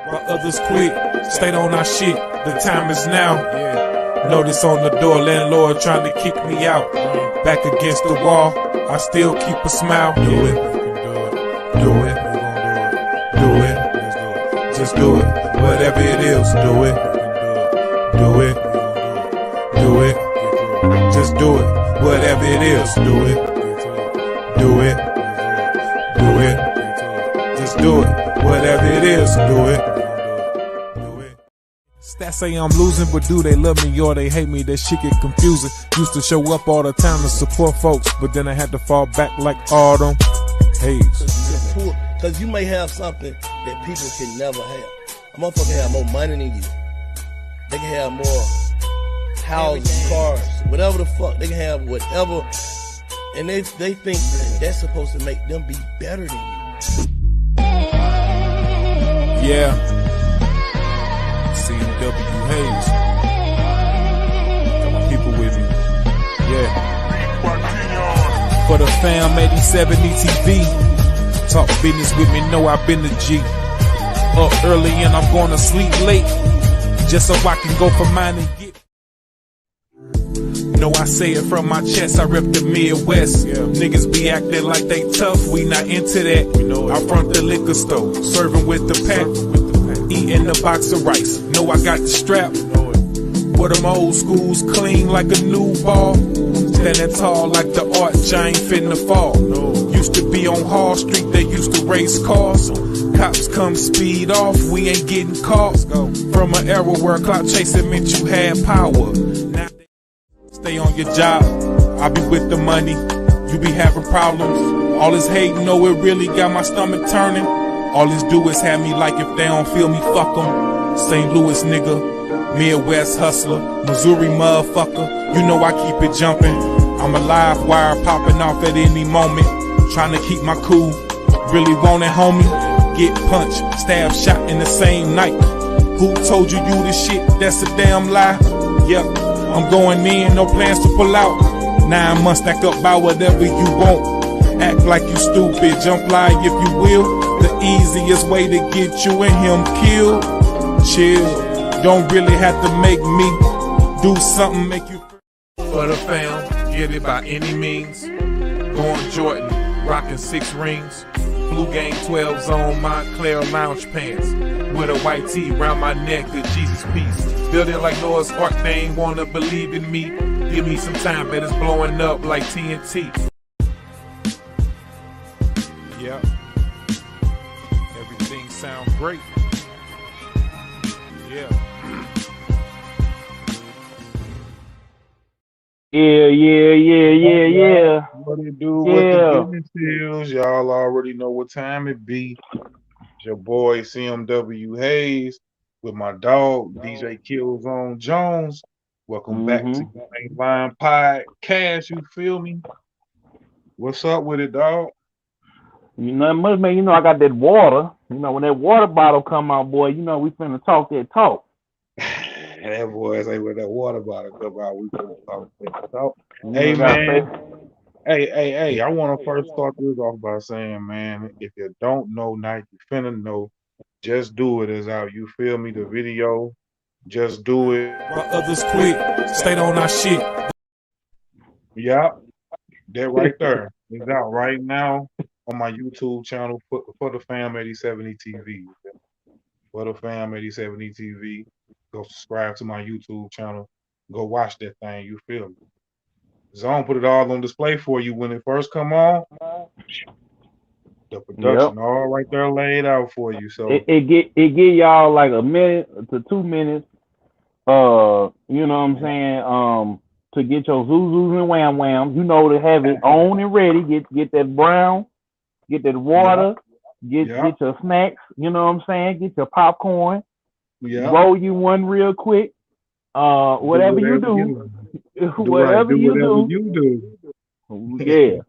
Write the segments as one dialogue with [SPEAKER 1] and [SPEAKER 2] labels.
[SPEAKER 1] While others quit, stayed on our shit, the time is now. Notice on the door, landlord trying to kick me out. Back against the wall, I still keep a smile. Do it, do it, do it, just do it, whatever it is, do it, do it, do it, just do it, whatever it is, do it, do it, do it, just do it, whatever it is, do it. Stats say I'm losing, but do they love me or they hate me? That shit get confusing. Used to show up all the time to support folks, but then I had to fall back like autumn haze.
[SPEAKER 2] Because you may have something that people can never have. A motherfucker have more money than you. They can have more houses, cars, whatever the fuck. They can have whatever. And they think that that's supposed to make them be better than you.
[SPEAKER 1] Yeah. CW Hayes. Got my people with me. Yeah. For the fam, 8070 TV. Talk business with me, know I've been the G. Up early and I'm gonna sleep late. Just so I can go for mine and get. No, I say it from my chest, I rep the Midwest. Niggas be acting like they tough, we not into that. I front the liquor store, serving with the pack. Eating a box of rice, know I got the strap. But them old schools clean like a new ball. Standing tall like the arch, I ain't finna fall. Used to be on Hall Street, they used to race cars. Cops come speed off, we ain't getting caught. From an era where clout chasing meant you had power. Now stay on your job, I be with the money. You be having problems. All this hate, know it really got my stomach turning. All this do is have me like if they don't feel me, fuck them. St. Louis nigga, Midwest hustler, Missouri motherfucker. You know I keep it jumping. I'm a live wire popping off at any moment. Trying to keep my cool, really want it, homie. Get punched, stab, shot in the same night. Who told you the shit? That's a damn lie. Yep, I'm going in, no plans to pull out. 9 months stack up by whatever you want. Act like you stupid, jump fly if you will. The easiest way to get you and him killed. Chill, don't really have to make me do something make you. For the fam, get it by any means. Going Jordan, rocking 6 rings. Blue Game 12s on Montclair lounge pants. With a white tee round my neck, good Jesus peace. Building like Noah's Ark, they ain't wanna believe in me. Give me some time, bet it's blowing up like TNT. Yep. Everything sounds great. Yeah.
[SPEAKER 3] Yeah.
[SPEAKER 4] What it do with the business is, y'all already know what time it be. It's your boy CMW Hayes with my dog DJ Killzone Jones. Welcome back to the Mainline Podcast. You feel me? What's up with it, dog?
[SPEAKER 3] You know, man, you know I got that water. You know, when that water bottle come out, boy, you know we finna talk that talk.
[SPEAKER 4] That boy say when that water bottle come out, we finna talk that talk. Hey, man. Hey, I want to first start this off by saying, man, if you don't know now, you finna know. Just do it is out. You feel me? The video, just do it.
[SPEAKER 1] While others quit, stayed on our shit.
[SPEAKER 4] Yeah, that right there is out right now on my YouTube channel for the Fam 8070 TV. For the Fam 8070 TV, go subscribe to my YouTube channel. Go watch that thing. You feel me? Zone put it all on display for you when it first come on. The production all right there laid out for you. So
[SPEAKER 3] it get y'all like a minute to 2 minutes. You know what I'm saying? To get your zoozos and wham whams, you know, to have it on and ready. Get that brown, get that water, get your snacks. You know what I'm saying? Get your popcorn. Roll you one real quick. Whatever you do. Whatever you do. Yeah.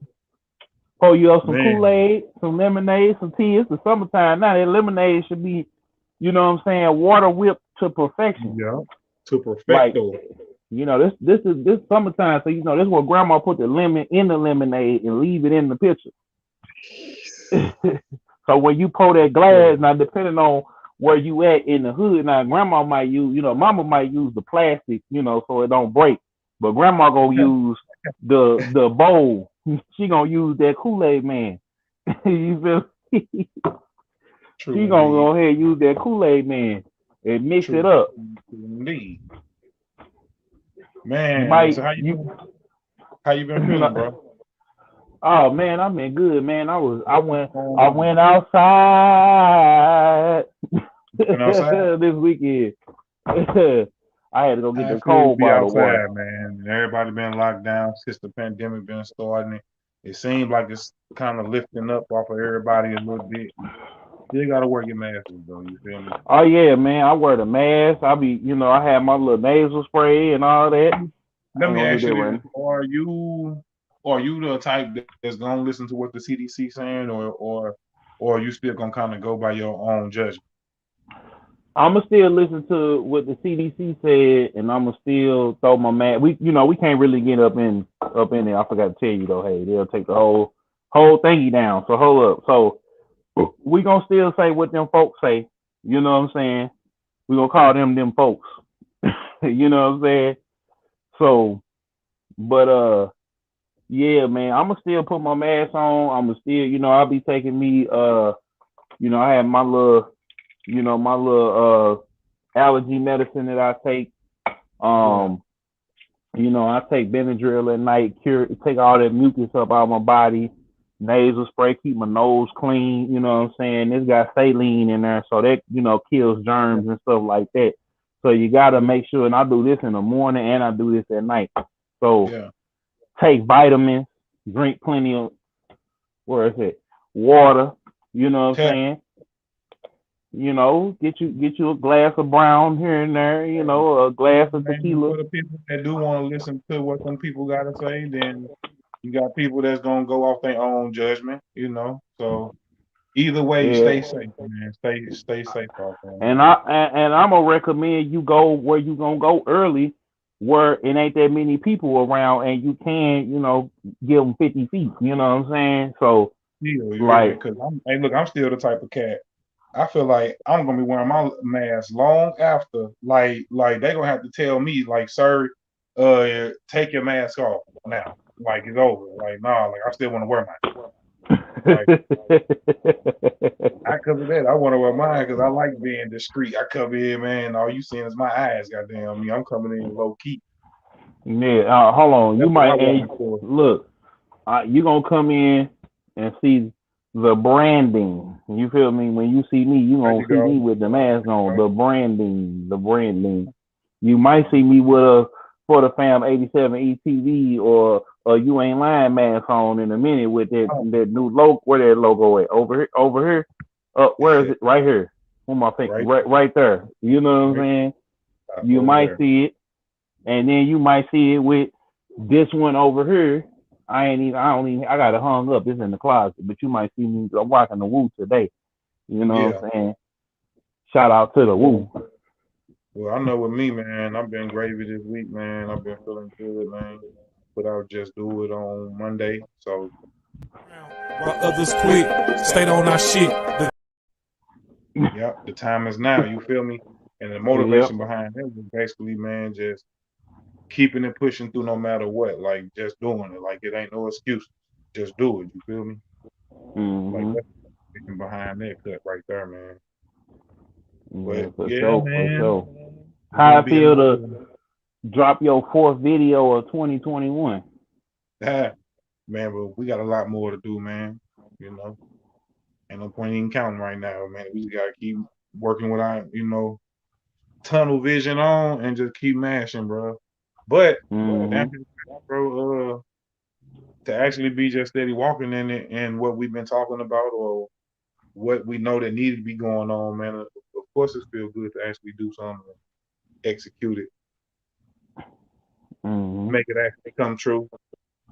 [SPEAKER 3] Pour you up some Kool-Aid, some lemonade, some tea. It's the summertime now. That lemonade should be, you know what I'm saying, water whipped to perfection.
[SPEAKER 4] Yeah, to perfecto.
[SPEAKER 3] Like, you know, this summertime, so you know, this is where grandma put the lemon in the lemonade and leave it in the pitcher. So when you pour that glass, now depending on where you at in the hood. Now, grandma might use, mama might use the plastic, so it don't break. But grandma gonna use the bowl. She gonna use that Kool-Aid man. You feel? She
[SPEAKER 4] True
[SPEAKER 3] gonna
[SPEAKER 4] indeed.
[SPEAKER 3] go ahead and use that Kool-Aid man and mix it
[SPEAKER 4] True
[SPEAKER 3] up.
[SPEAKER 4] indeed.
[SPEAKER 3] You
[SPEAKER 4] Man, so
[SPEAKER 3] might you.
[SPEAKER 4] how you been feeling, bro?
[SPEAKER 3] Oh man, I've been good, man. I went
[SPEAKER 4] Going on?
[SPEAKER 3] outside
[SPEAKER 4] You been outside?
[SPEAKER 3] this weekend. I had to go get
[SPEAKER 4] I
[SPEAKER 3] the
[SPEAKER 4] feel to
[SPEAKER 3] cold
[SPEAKER 4] be
[SPEAKER 3] bottle water.
[SPEAKER 4] outside, man. And everybody been locked down since the pandemic been starting. It seems like it's kind of lifting up off of everybody a little bit. You gotta wear your mask, though. You feel me?
[SPEAKER 3] Oh yeah, man. I wear the mask. I have my little nasal spray and all that. I
[SPEAKER 4] Let
[SPEAKER 3] ain't
[SPEAKER 4] me
[SPEAKER 3] gonna
[SPEAKER 4] ask
[SPEAKER 3] do that
[SPEAKER 4] you
[SPEAKER 3] right
[SPEAKER 4] this:
[SPEAKER 3] now.
[SPEAKER 4] Are you the type that's gonna listen to what the CDC saying, or are you still gonna kind of go by your own judgment?
[SPEAKER 3] I'ma still listen to what the CDC said, and I'ma still throw my mask. We can't really get up in there. I forgot to tell you though. Hey, they'll take the whole thingy down. So hold up. So we gonna still say what them folks say. You know what I'm saying? We gonna call them folks. You know what I'm saying? So, but yeah, man, I'ma still put my mask on. I'ma still, I'll be taking me I have my little allergy medicine that I take.
[SPEAKER 4] Yeah,
[SPEAKER 3] Um, I take Benadryl at night, take all that mucus up out of my body. Nasal spray, keep my nose clean. You know what I'm saying? This got saline in there, so that kills
[SPEAKER 4] yeah,
[SPEAKER 3] germs and stuff like that. So you gotta
[SPEAKER 4] yeah,
[SPEAKER 3] make sure, and I do this in the morning and I do this at night. So
[SPEAKER 4] yeah.
[SPEAKER 3] take vitamins, drink plenty of where is it? Water. You know what I'm
[SPEAKER 4] Tell
[SPEAKER 3] saying? Get you a glass of brown here and there. A glass of
[SPEAKER 4] man,
[SPEAKER 3] tequila.
[SPEAKER 4] for the people that do want to listen to what some people gotta say, then you got people that's gonna go off their own judgment. So either way,
[SPEAKER 3] Yeah.
[SPEAKER 4] stay safe, man. Stay safe out there,
[SPEAKER 3] And
[SPEAKER 4] man.
[SPEAKER 3] I'm gonna recommend you go where you gonna go early, where it ain't that many people around, and you can, give them 50 feet. You know what I'm saying? So
[SPEAKER 4] Still, you hear me?
[SPEAKER 3] like,
[SPEAKER 4] Because hey, look, I'm still the type of cat. I feel like I'm gonna be wearing my mask long after. Like they gonna have to tell me, like, sir, take your mask off now. Like it's over. Like nah, like I still want to wear mine. Like I cause of that, I want to wear mine because I like being discreet. I come in, man. All you seeing is my eyes. Goddamn me, I'm coming in low key.
[SPEAKER 3] yeah, hold on. You
[SPEAKER 4] That's what I
[SPEAKER 3] might
[SPEAKER 4] walk for.
[SPEAKER 3] look. You gonna come in and see the branding. You feel me? When you see me, you
[SPEAKER 4] There
[SPEAKER 3] gonna
[SPEAKER 4] you
[SPEAKER 3] see
[SPEAKER 4] go.
[SPEAKER 3] me with the mask
[SPEAKER 4] There you
[SPEAKER 3] on.
[SPEAKER 4] go.
[SPEAKER 3] The branding, the branding. You might see me with a For the Fam 87 ETV or You Ain't Lying mask on in a minute with
[SPEAKER 4] Oh,
[SPEAKER 3] that new logo. Where that logo at? Over here. Where is it? Right here. Where my finger?
[SPEAKER 4] right,
[SPEAKER 3] Right there. You know what I'm
[SPEAKER 4] right
[SPEAKER 3] saying? You
[SPEAKER 4] over
[SPEAKER 3] might
[SPEAKER 4] there.
[SPEAKER 3] see it, and then you might see it with this one over here. I got it hung up. It's in the closet, but you might see me. I'm rocking the Woo today. You know
[SPEAKER 4] Yeah.
[SPEAKER 3] what I'm saying? Shout out to the
[SPEAKER 4] Well,
[SPEAKER 3] Woo.
[SPEAKER 4] well, I know with me, man, I've been gravy this week, man. I've been feeling good, man. But I'll just do it on Monday. So,
[SPEAKER 1] While others quit, stayed on our shit.
[SPEAKER 4] yeah, the time is now. You feel me? And the
[SPEAKER 3] Yep.
[SPEAKER 4] motivation behind it was basically, man, just keeping it pushing through no matter what. Like, just doing it. Like, it ain't no excuse. Just do it. You feel me? Like,
[SPEAKER 3] Mhm.
[SPEAKER 4] that's the motivation behind that cut right there, man.
[SPEAKER 3] Yeah,
[SPEAKER 4] But,
[SPEAKER 3] for
[SPEAKER 4] yeah,
[SPEAKER 3] sure, for
[SPEAKER 4] man,
[SPEAKER 3] sure.
[SPEAKER 4] it's
[SPEAKER 3] How
[SPEAKER 4] going to
[SPEAKER 3] I
[SPEAKER 4] be
[SPEAKER 3] feel
[SPEAKER 4] another
[SPEAKER 3] to
[SPEAKER 4] one.
[SPEAKER 3] drop your fourth video of 2021.
[SPEAKER 4] Man, but we got a lot more to do, man. You know? Ain't no point even counting right now, man. We just gotta keep working with our tunnel vision on and just keep mashing, bro. But down
[SPEAKER 3] Mhm.
[SPEAKER 4] to the fact, bro, to actually be just steady walking in it and what we've been talking about or what we know that needed to be going on, man. Of course, it feels good to actually do something, and execute it,
[SPEAKER 3] Mhm.
[SPEAKER 4] make it actually come true.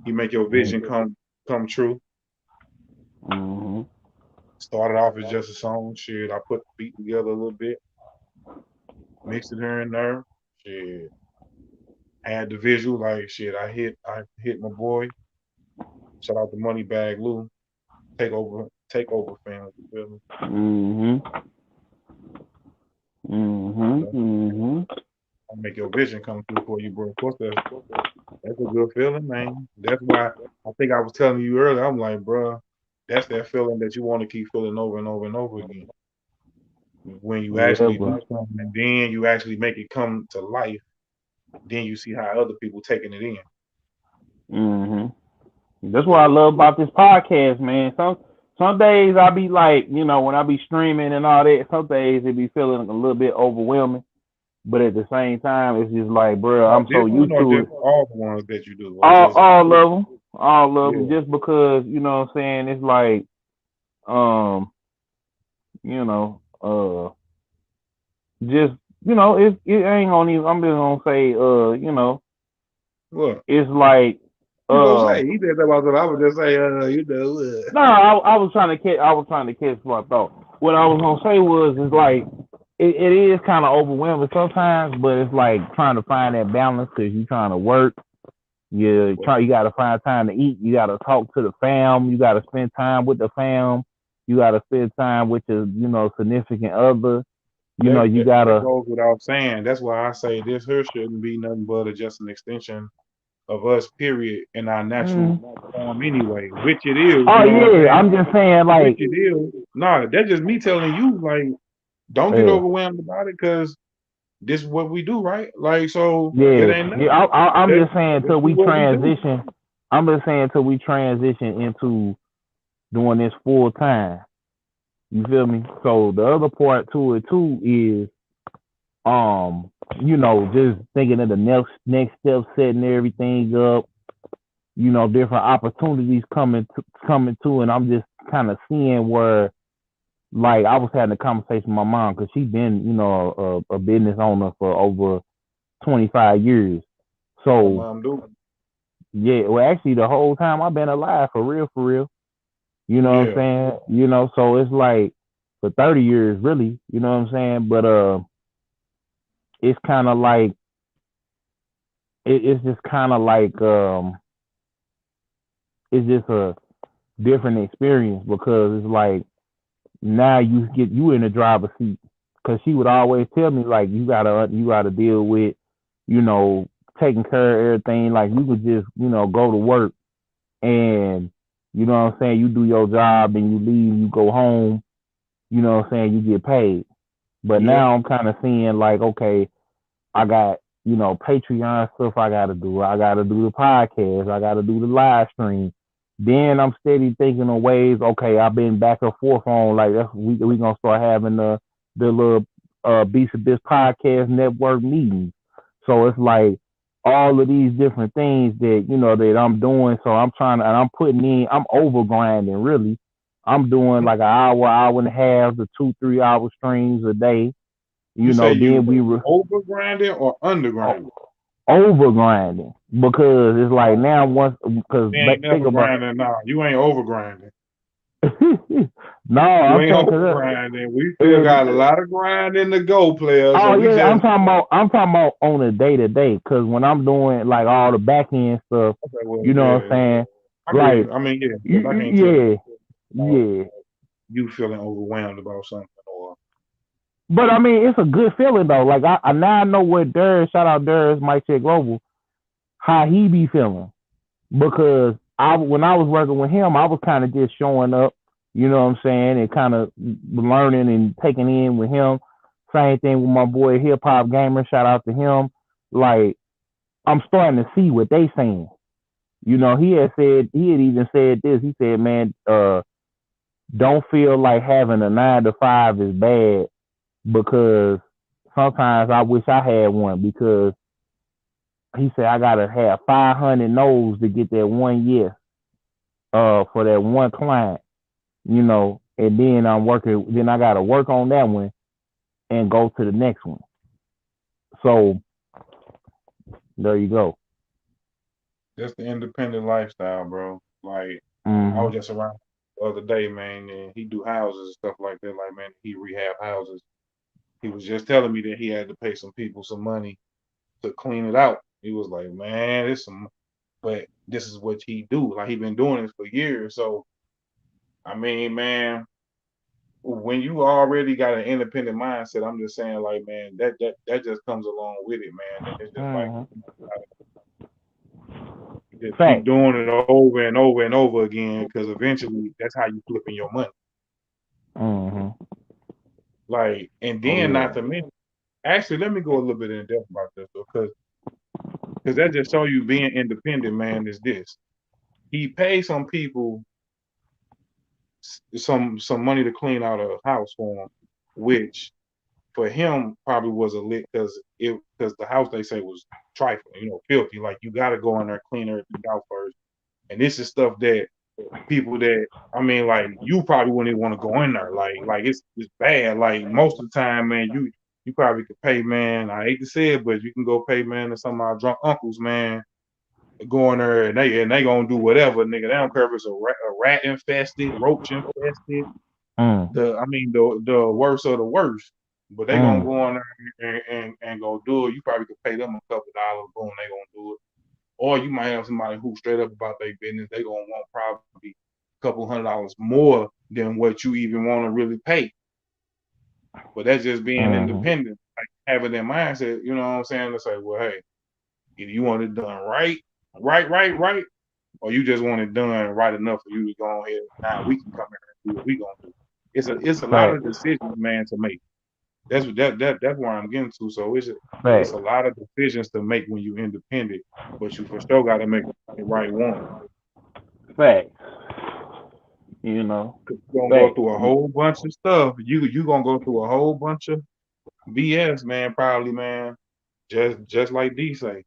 [SPEAKER 4] You make your vision
[SPEAKER 3] Mhm.
[SPEAKER 4] come true.
[SPEAKER 3] Mhm.
[SPEAKER 4] Started off as just a song, shit. I put the beat together a little bit, mixed it here and there. Shit, had the visual, like shit. I hit my boy. Shout out to Moneybag Lou. Take over, fam. You feel me?
[SPEAKER 3] Mhm.
[SPEAKER 4] make your vision come true for you, bro. Of course, that's a good feeling, man. That's why I think I was telling you earlier. I'm like, bro, that's that feeling that you want to keep feeling over and over and over again. When you
[SPEAKER 3] Yeah,
[SPEAKER 4] actually
[SPEAKER 3] bro.
[SPEAKER 4] do something and then you actually make it come to life, then you see how other people taking it in.
[SPEAKER 3] That's what I
[SPEAKER 4] Yeah.
[SPEAKER 3] love about this podcast, man. Some days I be like, when I be streaming and all that, some days it be feeling a little bit overwhelming. But at the same time, it's just like, bro,
[SPEAKER 4] Now,
[SPEAKER 3] I'm
[SPEAKER 4] this
[SPEAKER 3] so
[SPEAKER 4] one
[SPEAKER 3] used
[SPEAKER 4] or
[SPEAKER 3] to
[SPEAKER 4] just
[SPEAKER 3] it.
[SPEAKER 4] all the ones that you do, or
[SPEAKER 3] All
[SPEAKER 4] just
[SPEAKER 3] all of them,
[SPEAKER 4] yeah.
[SPEAKER 3] just because what I'm saying. It's like, um, you know, just it ain't gonna even. I'm just gonna say,
[SPEAKER 4] What
[SPEAKER 3] it's like,
[SPEAKER 4] you gonna say?
[SPEAKER 3] um,
[SPEAKER 4] He said that about I would just say,
[SPEAKER 3] no, I was trying to catch. I was trying to catch what I thought. What I was gonna say was, it's like it is kind of overwhelming sometimes, but it's like trying to find that balance because you trying to work. You got to find time to eat. You got to talk to the fam. You got to spend time with the fam. You got to spend time with your, significant other. You got
[SPEAKER 4] that
[SPEAKER 3] to.
[SPEAKER 4] goes without saying. That's why I say this here shouldn't be nothing but just an extension of us, period, in our natural
[SPEAKER 3] Mm.
[SPEAKER 4] form anyway, which it is,
[SPEAKER 3] Oh
[SPEAKER 4] you know what I'm
[SPEAKER 3] yeah,
[SPEAKER 4] saying?
[SPEAKER 3] I'm just saying
[SPEAKER 4] Which
[SPEAKER 3] like,
[SPEAKER 4] it is. No, that's just me telling you, like, don't get
[SPEAKER 3] yeah,
[SPEAKER 4] overwhelmed about it because this is what we do, right? Like, so it
[SPEAKER 3] yeah,
[SPEAKER 4] ain't
[SPEAKER 3] yeah.
[SPEAKER 4] nothing.
[SPEAKER 3] I'm
[SPEAKER 4] Just,
[SPEAKER 3] just saying
[SPEAKER 4] just
[SPEAKER 3] till
[SPEAKER 4] do
[SPEAKER 3] we
[SPEAKER 4] what we do.
[SPEAKER 3] transition. I'm just saying till we transition into doing this full time. You feel me? So the other part to it too is just thinking of the next step, setting everything up, different opportunities coming to, and I'm just kind of seeing where, like, I was having a conversation with my mom because she's been, a business owner for over 25 years.
[SPEAKER 4] My
[SPEAKER 3] So
[SPEAKER 4] mom do.
[SPEAKER 3] yeah, well, actually, the whole time I've been alive, for real, for real. You know what
[SPEAKER 4] Yeah.
[SPEAKER 3] I'm saying? So it's like for 30 years, really. You know what I'm saying? But it's kind of like it's just kind of like it's just a different experience because it's like now you in the driver's seat because she would always tell me like you gotta deal with you know taking care of everything, like you could just go to work and you know what I'm saying, you do your job and you leave, you go home, you know what I'm saying, you get paid. But
[SPEAKER 4] Yeah.
[SPEAKER 3] now I'm kind of seeing like, okay, I got Patreon stuff I gotta do. I gotta do the podcast. I gotta do the live stream. Then I'm steady thinking of ways. Okay, I've been back and forth on like we gonna start having the little Beast of This podcast network meetings. So it's like all of these different things that that I'm doing. So I'm trying to and I'm putting in. I'm over grinding really. I'm doing like an hour and a half to 2-3 hour streams a day.
[SPEAKER 4] You say you
[SPEAKER 3] Then we
[SPEAKER 4] over grinding or under grinding?
[SPEAKER 3] over grinding because it's like now once because
[SPEAKER 4] We ain't
[SPEAKER 3] think
[SPEAKER 4] never
[SPEAKER 3] about
[SPEAKER 4] grinding now. You ain't over grinding.
[SPEAKER 3] no,
[SPEAKER 4] You
[SPEAKER 3] I'm
[SPEAKER 4] ain't
[SPEAKER 3] saying
[SPEAKER 4] over
[SPEAKER 3] because
[SPEAKER 4] grinding. We still got a lot of grinding to go, player. So
[SPEAKER 3] oh
[SPEAKER 4] we
[SPEAKER 3] yeah,
[SPEAKER 4] just
[SPEAKER 3] I'm talking about on a day to day because when I'm doing like all the back end stuff,
[SPEAKER 4] okay, well,
[SPEAKER 3] you know what I'm
[SPEAKER 4] yeah.
[SPEAKER 3] saying,
[SPEAKER 4] I hear
[SPEAKER 3] like
[SPEAKER 4] you. I mean, yeah, because I can't tell
[SPEAKER 3] yeah,
[SPEAKER 4] about
[SPEAKER 3] yeah.
[SPEAKER 4] you feeling overwhelmed about something or
[SPEAKER 3] But I mean, it's a good feeling though. Like I now know what Darius, shout out Darius, Mike Check Global, how he be feeling. Because when I was working with him, I was kind of just showing up, you know what I'm saying, and kind of learning and taking in with him. Same thing with my boy Hip Hop Gamer. Shout out to him. Like I'm starting to see what they saying. He had even said this. He said, "Man, don't feel like having a 9 to 5 is bad because sometimes I wish I had one because." He said I gotta have 500 no's to get that one yes for that one client, and then then I gotta work on that one and go to the next one. So there you go.
[SPEAKER 4] that's the independent lifestyle, bro. Like I
[SPEAKER 3] Hmm.
[SPEAKER 4] was just around the other day, man, and he do houses and stuff like that. Like, man, he rehab houses. He was just telling me that he had to pay some people some money to clean it out. He was like, man, but this is what he do. Like he been doing this for years. So I mean, man, when you already got an independent mindset, I'm just saying, like, man, that just comes along with it, man. And it's just like you just keep
[SPEAKER 3] Fact.
[SPEAKER 4] doing it over and over and over again, because eventually that's how you flipping your money. Like, and then not to mention, actually, let me go a little bit in depth about this, because that just show you being independent, man. Is this? He pays some people some money to clean out a house for him, which for him probably was a lit, because the house, they say, was trifling, filthy. Like, you got to go in there, clean everything out first. And this is stuff that people that, I mean, like, you probably wouldn't even want to go in there. Like it's bad. Like, most of the time, man, you probably could pay, man. I hate to say it, but you can go pay, man, to some of our drunk uncles, man. Go in there and they gonna do whatever, nigga. They don't care if it's a rat infested, roach infested. The worst of the worst. But they gonna go in there and go do it. You probably could pay them a couple dollars, boom, they gonna do it. Or you might have somebody who's straight up about their business. They gonna want probably a couple $100 more than what you even want to really pay. But that's just being independent, like having that mindset. You know what I'm saying? To say, well, hey, either you want it done right, or you just want it done right enough for you to go ahead. Now we can come here and do what we gonna do. It's a lot of decisions, man, to make. That's where I'm getting to. So it's a lot of decisions to make when you're independent, but you for sure got to make the right one.
[SPEAKER 3] Fact.
[SPEAKER 4] You're gonna go through a whole bunch of stuff. You gonna go through a whole bunch of BS, man. Probably, man. Just like D say,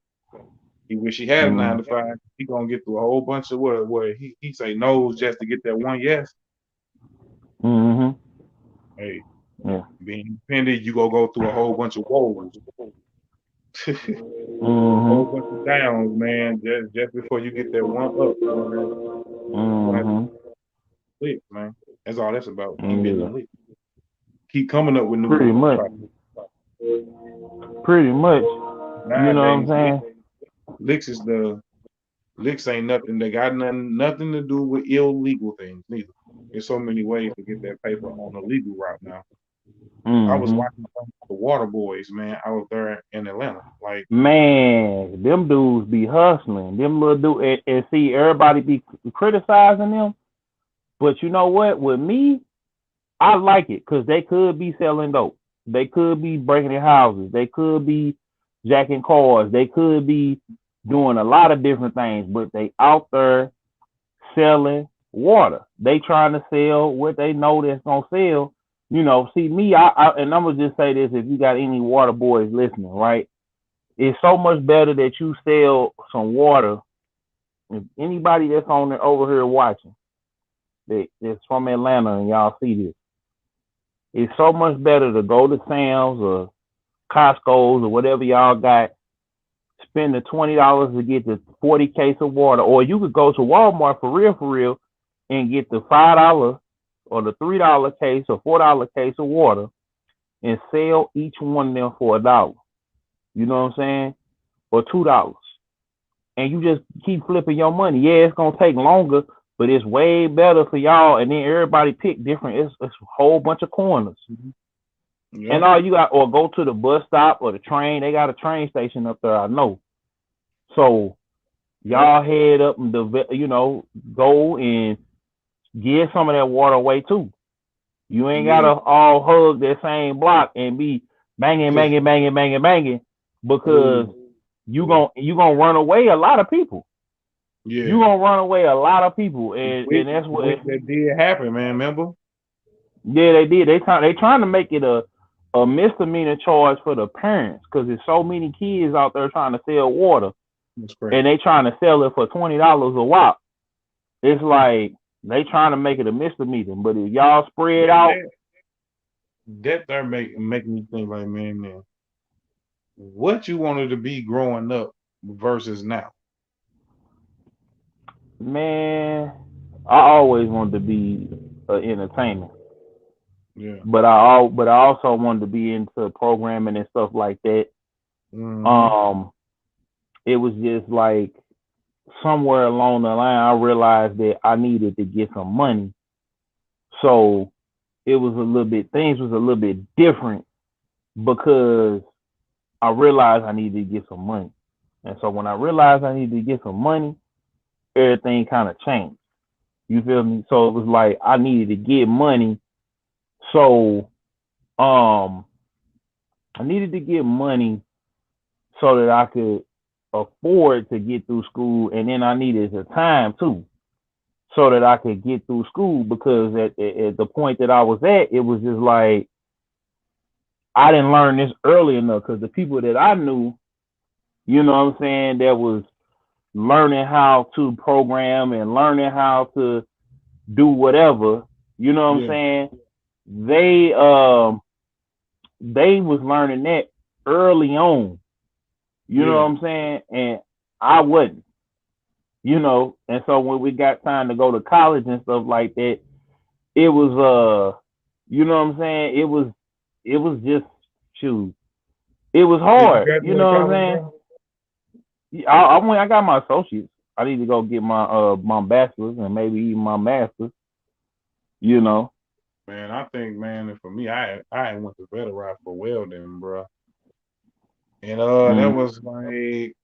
[SPEAKER 4] he wish he had a 9 to 5. He gonna get through a whole bunch of where he say no's just to get that one yes. Hey, being independent, you go through a whole bunch of woes, a whole bunch of downs, man. Just before you get that one up, lit, man. That's all that's about. Keep getting lit. Keep coming up with new.
[SPEAKER 3] Pretty much.
[SPEAKER 4] Nowadays,
[SPEAKER 3] you know what I'm saying?
[SPEAKER 4] Licks ain't nothing. They got nothing to do with illegal things neither. There's so many ways to get that paper on the legal route now. I was watching the Water Boys, man, out there in Atlanta. Like,
[SPEAKER 3] man, them dudes be hustling. Them little dudes, and see, everybody be criticizing them. But you know what? With me, I like it because they could be selling dope. They could be breaking in houses. They could be jacking cars. They could be doing a lot of different things, but they out there selling water. They trying to sell what they know that's gonna sell. See me, and I'm gonna just say this: if you got any water boys listening, right? It's so much better that you sell some water. If anybody that's on there over here watching, that's from Atlanta, and y'all see this, it's so much better to go to Sam's or Costco's or whatever y'all got, spend the $20 to get the 40 case of water, or you could go to Walmart for real, and get the $5 or the $3 case or $4 case of water and sell each one of them for $1. You know what I'm saying? Or $2. And you just keep flipping your money. Yeah, it's gonna take longer, but it's way better for y'all. And then everybody pick different. It's a whole bunch of corners. And all you got, or go to the bus stop or the train. They got a train station up there, I know. So y'all head up and go and give some of that water away too. You ain't gotta all hug that same block and be banging, because you gonna run away a lot of people. Yeah, you gonna run away a lot of people, and that's what
[SPEAKER 4] that did happen, man. Remember?
[SPEAKER 3] Yeah, they did. They trying to make it a misdemeanor charge for the parents because there's so many kids out there trying to sell water, and they trying to sell it for $20 a wop. It's like they trying to make it a misdemeanor, but if y'all spread out,
[SPEAKER 4] that there make me think like, man, what you wanted to be growing up versus now.
[SPEAKER 3] Man, I always wanted to be an entertainer.
[SPEAKER 4] Yeah.
[SPEAKER 3] But I also wanted to be into programming and stuff like that. It was just like somewhere along the line I realized that I needed to get some money. So it was a little bit things was a little bit different because I realized I needed to get some money. And so when I realized I needed to get some money, everything kind of changed. You feel me? So it was like I needed to get money. So um I needed to get money so that I could afford to get through school, and then I needed the time too, so that I could get through school because at the point that I was at, it was just like I didn't learn this early enough because the people that I knew, you know what I'm saying, that was learning how to program and learning how to do whatever, you know what I'm
[SPEAKER 4] Yeah.
[SPEAKER 3] saying, they was learning that early on, you know
[SPEAKER 4] Yeah.
[SPEAKER 3] what I'm saying, and I wasn't, you know, and so when we got time to go to college and stuff like that, it was you know what I'm saying, it was just shoot, it was
[SPEAKER 4] Did you
[SPEAKER 3] hard, you
[SPEAKER 4] graduate
[SPEAKER 3] know what
[SPEAKER 4] college,
[SPEAKER 3] I'm
[SPEAKER 4] bro?
[SPEAKER 3] saying. I got my associates. I need to go get my bachelor's and maybe even my master's, you know.
[SPEAKER 4] Man, I think, man, and for me, I went to Better Rock for welding, bro. And that
[SPEAKER 3] Mm.
[SPEAKER 4] was like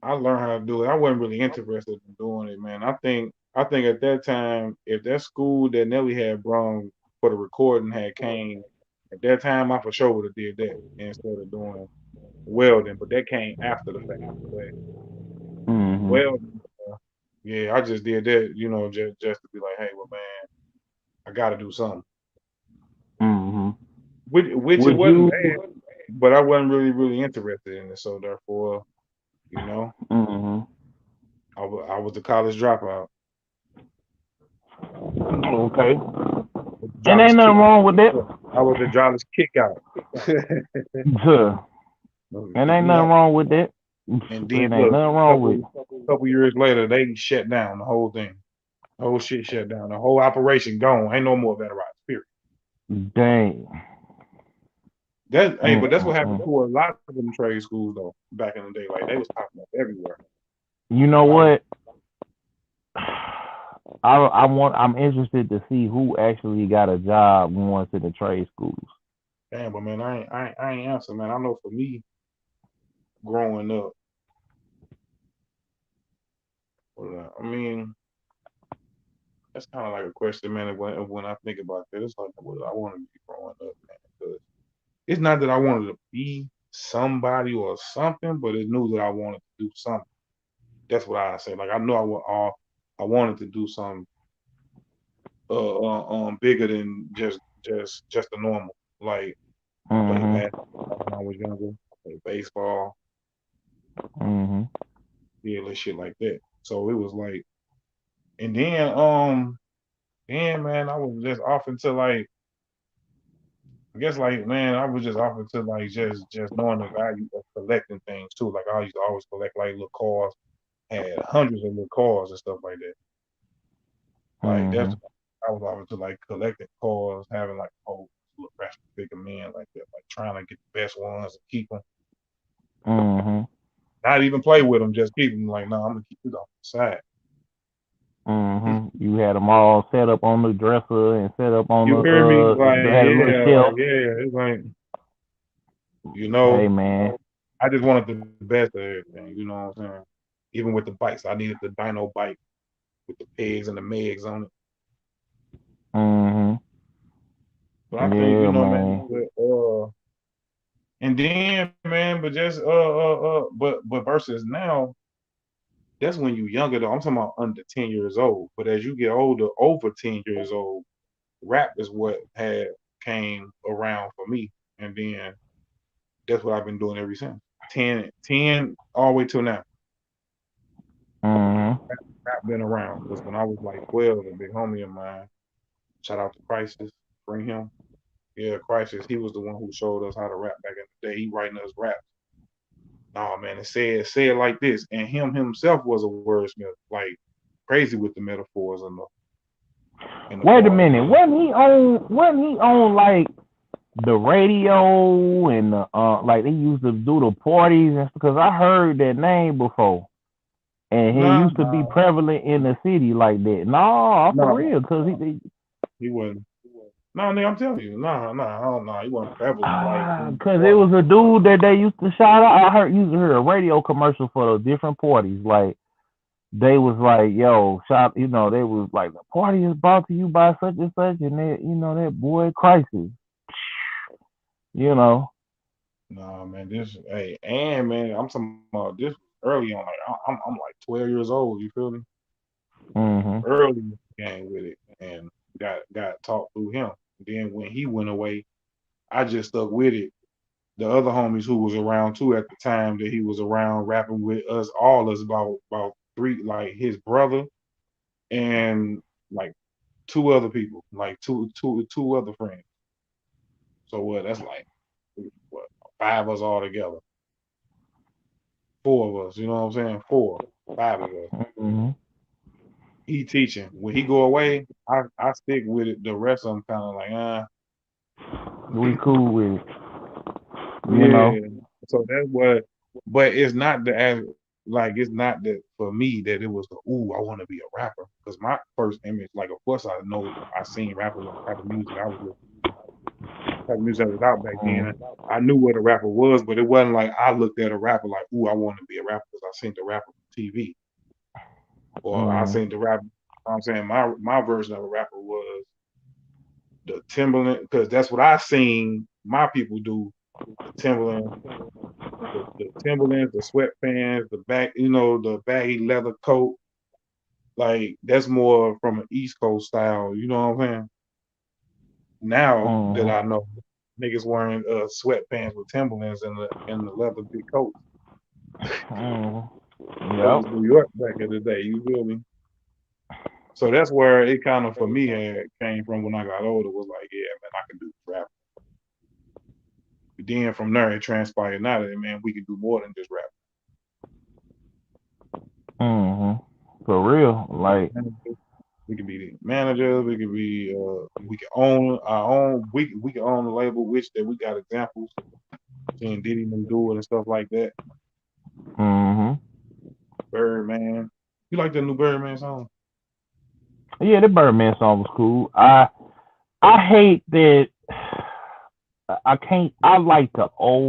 [SPEAKER 4] I learned how to do it. I wasn't really interested in doing it, man. I think at that time, if that school that Nelly had brung for the recording had came at that time, I for sure would have did that instead of doing welding. But that came after the fact. But
[SPEAKER 3] Mhm.
[SPEAKER 4] welding, yeah, I just did that, just to be like, hey, well, man, I got to do something.
[SPEAKER 3] Mhm.
[SPEAKER 4] Which it
[SPEAKER 3] Would
[SPEAKER 4] wasn't
[SPEAKER 3] you?
[SPEAKER 4] bad, but I wasn't really interested in it. So therefore, you know,
[SPEAKER 3] Mhm.
[SPEAKER 4] I was a college dropout.
[SPEAKER 3] Okay.
[SPEAKER 4] With the
[SPEAKER 3] And
[SPEAKER 4] jobless
[SPEAKER 3] ain't
[SPEAKER 4] kick.
[SPEAKER 3] nothing wrong with that.
[SPEAKER 4] I was the jobless kick out.
[SPEAKER 3] Duh. And
[SPEAKER 4] Kick
[SPEAKER 3] ain't
[SPEAKER 4] me
[SPEAKER 3] nothing
[SPEAKER 4] out.
[SPEAKER 3] wrong with that.
[SPEAKER 4] And
[SPEAKER 3] It
[SPEAKER 4] then
[SPEAKER 3] ain't
[SPEAKER 4] look,
[SPEAKER 3] nothing wrong with it.
[SPEAKER 4] couple years later, they shut down the whole thing. The whole shit shut down. The whole operation gone. Ain't no more Better Rides. Period.
[SPEAKER 3] Dang.
[SPEAKER 4] But that's what happened
[SPEAKER 3] Mm-mm-mm.
[SPEAKER 4] to a lot of them trade schools though back in the day. Like they was popping up everywhere.
[SPEAKER 3] You
[SPEAKER 4] A
[SPEAKER 3] know
[SPEAKER 4] lot of
[SPEAKER 3] what? I'm interested to see who actually got a job going to the trade schools.
[SPEAKER 4] damn, but man, I ain't answer, man. I know for me growing up, I mean, that's kind of like a question, man. When I think about that, it's like what I want to be growing up, man. Because it's not that I wanted to be somebody or something, but it knew that I wanted to do something. That's what I say. Like I know I wanted to do something bigger than just the normal. Like I played
[SPEAKER 3] Mhm.
[SPEAKER 4] basketball when I was younger. I played baseball,
[SPEAKER 3] Mhm.
[SPEAKER 4] yeah, little shit like that. So it was like, and then man, I was just off into like, I guess like, man, I was just off into like just knowing the value of collecting things too. Like I used to always collect like little cars, had hundreds of little cars and stuff like that. Like that's
[SPEAKER 3] Mhm.
[SPEAKER 4] I was always to like collecting cars, having like whole little Ratchet figure men like that, like trying to get the best ones and keep them.
[SPEAKER 3] Mhm.
[SPEAKER 4] Not even play with them, just keep them. Like, no, I'm gonna keep it on the side.
[SPEAKER 3] Mhm. You had them all set up on the dresser and set up on
[SPEAKER 4] You hear me? Like,
[SPEAKER 3] they had a little
[SPEAKER 4] like,
[SPEAKER 3] shelf.
[SPEAKER 4] yeah. It's like,
[SPEAKER 3] Hey man.
[SPEAKER 4] I just wanted the best of everything. You know what I'm saying? Even with the bikes, I needed the dyno bike with the pegs and the megs on it.
[SPEAKER 3] Mhm.
[SPEAKER 4] But I think,
[SPEAKER 3] Yeah,
[SPEAKER 4] man,
[SPEAKER 3] man.
[SPEAKER 4] and then, man, but just but versus now, that's when you younger though. I'm talking about under 10 years old. But as you get older, over 10 years old, rap is what had came around for me. And then that's what I've been doing ever since. 10 all the way till now.
[SPEAKER 3] Mhm.
[SPEAKER 4] Rap been around. Because when I was like 12, a big homie of mine, shout out to Crisis, bring him. Yeah, Crisis, he was the one who showed us how to rap back in the day. He writing us rap. Nah, man, it said like this. And him himself was a wordsmith, like crazy with the metaphors and the
[SPEAKER 3] Wait a
[SPEAKER 4] bars.
[SPEAKER 3] minute. Wasn't he on like the radio and like they used to do the parties and because I heard that name before. And he
[SPEAKER 4] Nah,
[SPEAKER 3] used to be prevalent in the city like that. No, for
[SPEAKER 4] nah,
[SPEAKER 3] real, cause
[SPEAKER 4] he wasn't. No, nigga, I'm telling you, I don't know. He wasn't prevalent like
[SPEAKER 3] Cause it was a dude that they used to shout out. I used to hear a radio commercial for the different parties. Like they was like, "Yo, shop," they was like, "The party is brought to you by such and such," and that boy Crisis, you know.
[SPEAKER 4] Nah, man, and man, I'm talking about this early on. Like I'm like 12 years old. You feel me?
[SPEAKER 3] Mm-hmm.
[SPEAKER 4] Early in the game with it, and got taught through him. Then when he went away, I just stuck with it. The other homies who was around too at the time that he was around rapping with us, all us about three, like his brother and like two other people, like two other friends. So what? That's like what, five of us all together. Four of us. You know what I'm saying? Four, five of us.
[SPEAKER 3] Mm-hmm.
[SPEAKER 4] He teaching. When he go away, I stick with it. The rest of them kind of like,
[SPEAKER 3] We cool with it, you know.
[SPEAKER 4] yeah. So that's what. But it's not like it's not that for me that it was the ooh I want to be a rapper because my first image, like of course I know I seen rappers and type of music I was listening to, type of music that was out back then. I knew what a rapper was, but it wasn't like I looked at a rapper like ooh I want to be a rapper because I seen the rapper on TV or I seen the rapper. You know what I'm saying my version of a rapper was the Timberland because that's what I seen my people do. The Timberland, the Timberlands, the sweatpants, the back, the baggy leather coat. Like that's more from an East Coast style. You know what I'm saying? Now that
[SPEAKER 3] Mm-hmm.
[SPEAKER 4] I know, niggas wearing sweatpants with Timberlands and the leather big coat.
[SPEAKER 3] Mm-hmm.
[SPEAKER 4] That
[SPEAKER 3] Yep.
[SPEAKER 4] was New York back in the day. You feel me? So that's where it kind of for me came from when I got older. Was like, yeah, man, I can do rap. Then from there, it transpired now that man, we can do more than just rap.
[SPEAKER 3] Mm-hmm. For real, like.
[SPEAKER 4] We could be managers. We could be. We can own our own. We can own the label. Which that we got examples. Seeing Diddy them do it and stuff like that.
[SPEAKER 3] Mm-hmm.
[SPEAKER 4] Birdman. You like the new Birdman song?
[SPEAKER 3] Yeah, the Birdman song was cool. I hate that. I can't. I like the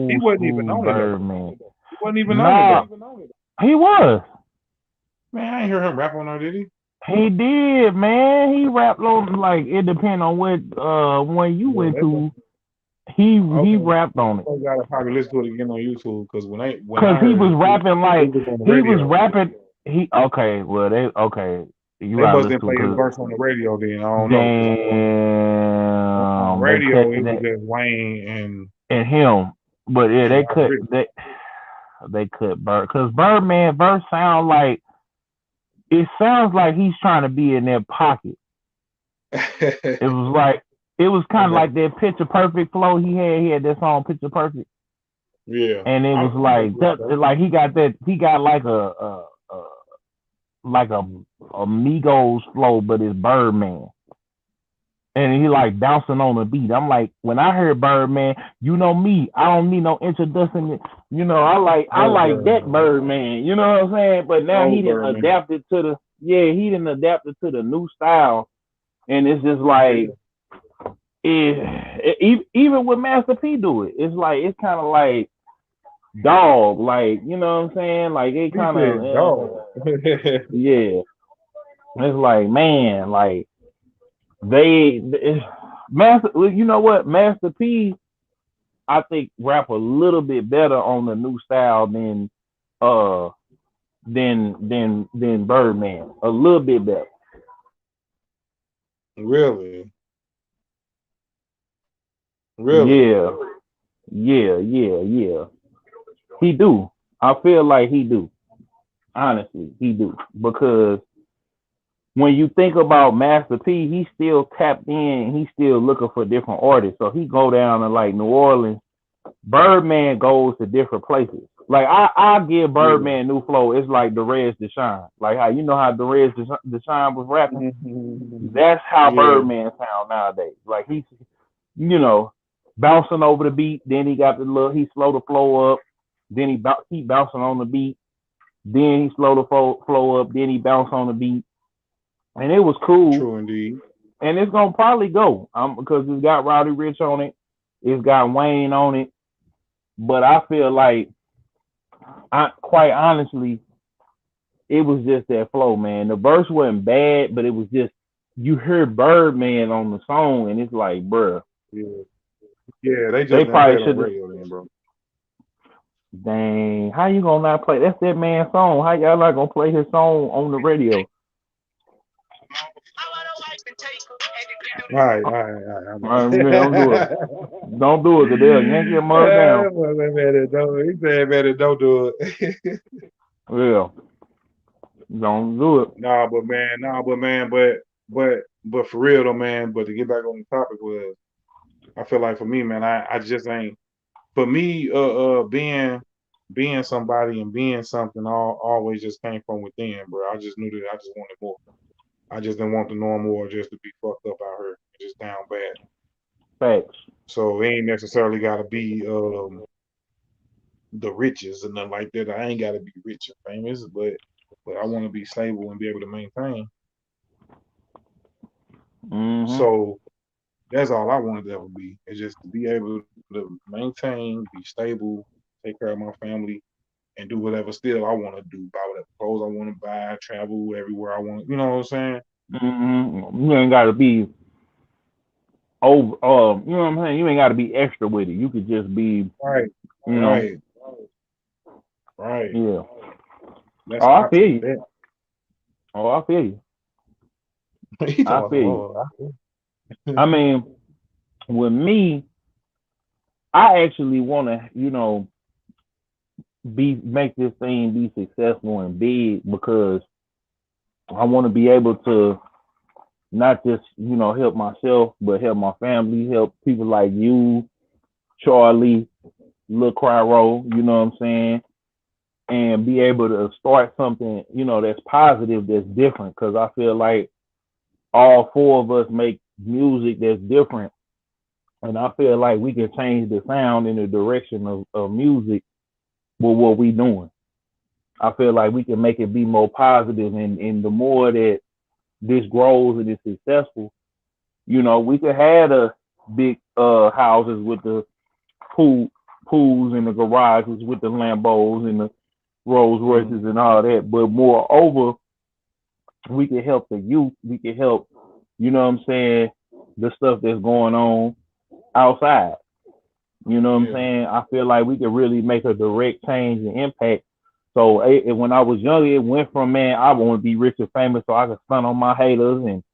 [SPEAKER 4] He
[SPEAKER 3] old
[SPEAKER 4] wasn't even
[SPEAKER 3] school
[SPEAKER 4] on it though.
[SPEAKER 3] Birdman.
[SPEAKER 4] He wasn't even on it
[SPEAKER 3] Nah,
[SPEAKER 4] though.
[SPEAKER 3] he was.
[SPEAKER 4] Man, I ain't hear him rap on there, did he?
[SPEAKER 3] He did, man. He rapped on like it depends on what one you
[SPEAKER 4] Yeah,
[SPEAKER 3] went
[SPEAKER 4] that's
[SPEAKER 3] to. He
[SPEAKER 4] okay.
[SPEAKER 3] rapped on it
[SPEAKER 4] I gotta probably listen to it again on YouTube because when
[SPEAKER 3] because
[SPEAKER 4] I
[SPEAKER 3] he
[SPEAKER 4] heard
[SPEAKER 3] was
[SPEAKER 4] it,
[SPEAKER 3] rapping
[SPEAKER 4] it
[SPEAKER 3] like
[SPEAKER 4] was on the
[SPEAKER 3] he was
[SPEAKER 4] radio.
[SPEAKER 3] rapping. He okay. Well, they okay. You
[SPEAKER 4] They
[SPEAKER 3] gotta
[SPEAKER 4] must
[SPEAKER 3] listen
[SPEAKER 4] have
[SPEAKER 3] to it
[SPEAKER 4] played his
[SPEAKER 3] because
[SPEAKER 4] verse on the radio then. I don't know because on the
[SPEAKER 3] damn they cut
[SPEAKER 4] radio it was
[SPEAKER 3] that
[SPEAKER 4] just Wayne and
[SPEAKER 3] and him. But yeah,
[SPEAKER 4] and
[SPEAKER 3] they cut Bird because Birdman verse sound like it sounds like he's trying to be in their pocket. It
[SPEAKER 4] Rodriguez.
[SPEAKER 3] was like it was kind of like that Picture Perfect flow he had. He had that song Picture Perfect,
[SPEAKER 4] Yeah,
[SPEAKER 3] and it was
[SPEAKER 4] I'm
[SPEAKER 3] like that. Like he got that. He got like a Migos flow, but it's Birdman. And he like bouncing on the beat. I'm like, when I heard Birdman, you know me, I don't need no introduction. I
[SPEAKER 4] old
[SPEAKER 3] like that
[SPEAKER 4] Birdman,
[SPEAKER 3] Birdman. You know what I'm saying? But now he
[SPEAKER 4] old
[SPEAKER 3] didn't
[SPEAKER 4] Birdman.
[SPEAKER 3] adapt it to he didn't adapt it to the new style, and it's just
[SPEAKER 4] Yeah,
[SPEAKER 3] like even with Master P do it. It's like it's kind of like dog, like you know what I'm saying? Like it
[SPEAKER 4] he
[SPEAKER 3] kind of
[SPEAKER 4] said dog.
[SPEAKER 3] yeah. It's like man, like they Master. You know what, Master P I think rap a little bit better on the new style uh than Birdman. A little bit better.
[SPEAKER 4] Really, really.
[SPEAKER 3] Yeah. Yeah. He do. I feel like he do. Honestly, he do. Because when you think about Master P, he still tapped in, he's still looking for different artists. So he go down to like New Orleans. Birdman goes to different places. Like I give
[SPEAKER 4] Yeah.
[SPEAKER 3] Birdman new flow. It's like Derez Deshawn. Like how you know how Derez Deshawn was rapping. That's how
[SPEAKER 4] Yeah.
[SPEAKER 3] Birdman sound nowadays. Like he's bouncing over the beat. Then he got he slow the flow up. Then he keep bouncing on the beat. Then he slow the flow up. Then he bounce on the beat. And it was cool.
[SPEAKER 4] True indeed.
[SPEAKER 3] and it's gonna probably go. Because it's got Roddy Rich on it, it's got Wayne on it. But I feel like, quite honestly, it was just that flow, man. The verse wasn't bad, but it was just you hear Birdman on the song, and it's like, bruh,
[SPEAKER 4] Yeah, yeah, they
[SPEAKER 3] they
[SPEAKER 4] just didn't play
[SPEAKER 3] probably
[SPEAKER 4] it on
[SPEAKER 3] should have.
[SPEAKER 4] radio then, bro.
[SPEAKER 3] Dang, how you gonna not play? That's that man's song. How y'all not gonna play his song on the radio?
[SPEAKER 4] All
[SPEAKER 3] Man, don't do it.
[SPEAKER 4] right.
[SPEAKER 3] Don't do it, cause they'll yank your mother down.
[SPEAKER 4] He said, man, don't do it.
[SPEAKER 3] Yeah, don't do it.
[SPEAKER 4] but for real though, man. But to get back on the topic was, I feel like for me, man, I just ain't, for me, being somebody and being something always just came from within, bro. I just knew that I just wanted more. I just didn't want the normal or just to be fucked up out here, just down bad.
[SPEAKER 3] Facts.
[SPEAKER 4] So it ain't necessarily got to be the riches and nothing like that. I ain't got to be rich and famous, but I want to be stable and be able to maintain.
[SPEAKER 3] Mm-hmm.
[SPEAKER 4] So that's all I wanted to ever be, is just to be able to maintain, be stable, take care of my family, and do whatever still I want to do, buy whatever clothes I want to buy, travel everywhere I want. You know what I'm saying?
[SPEAKER 3] Mm-hmm. You ain't gotta be over. You know what I'm saying? You ain't gotta be extra with it. You could just be,
[SPEAKER 4] Right,
[SPEAKER 3] you know.
[SPEAKER 4] right, right.
[SPEAKER 3] Yeah.
[SPEAKER 4] That's
[SPEAKER 3] Oh, I feel
[SPEAKER 4] opposite
[SPEAKER 3] you.
[SPEAKER 4] that.
[SPEAKER 3] Oh, I feel you.
[SPEAKER 4] He
[SPEAKER 3] I
[SPEAKER 4] talking
[SPEAKER 3] feel you.
[SPEAKER 4] about, oh,
[SPEAKER 3] I mean, with me, I actually want to, make this thing be successful and big, because I want to be able to not just, help myself, but help my family, help people like you, Charlie, Lil Cryro, you know what I'm saying? And be able to start something, that's positive, that's different. Cause I feel like all four of us make music that's different. And I feel like we can change the sound in the direction of music with what we doing. I feel like we can make it be more positive, and the more that this grows and is successful, we could have the big houses with the pools and the garages with the Lambos and the Rolls Royces and all that. But moreover, we can help the youth. We can help, what I'm saying, the stuff that's going on outside. You know what I'm saying? I feel like we could really make a direct change and impact. So when I was young, it went from, man, I want to be rich and famous so I could stunt on my haters and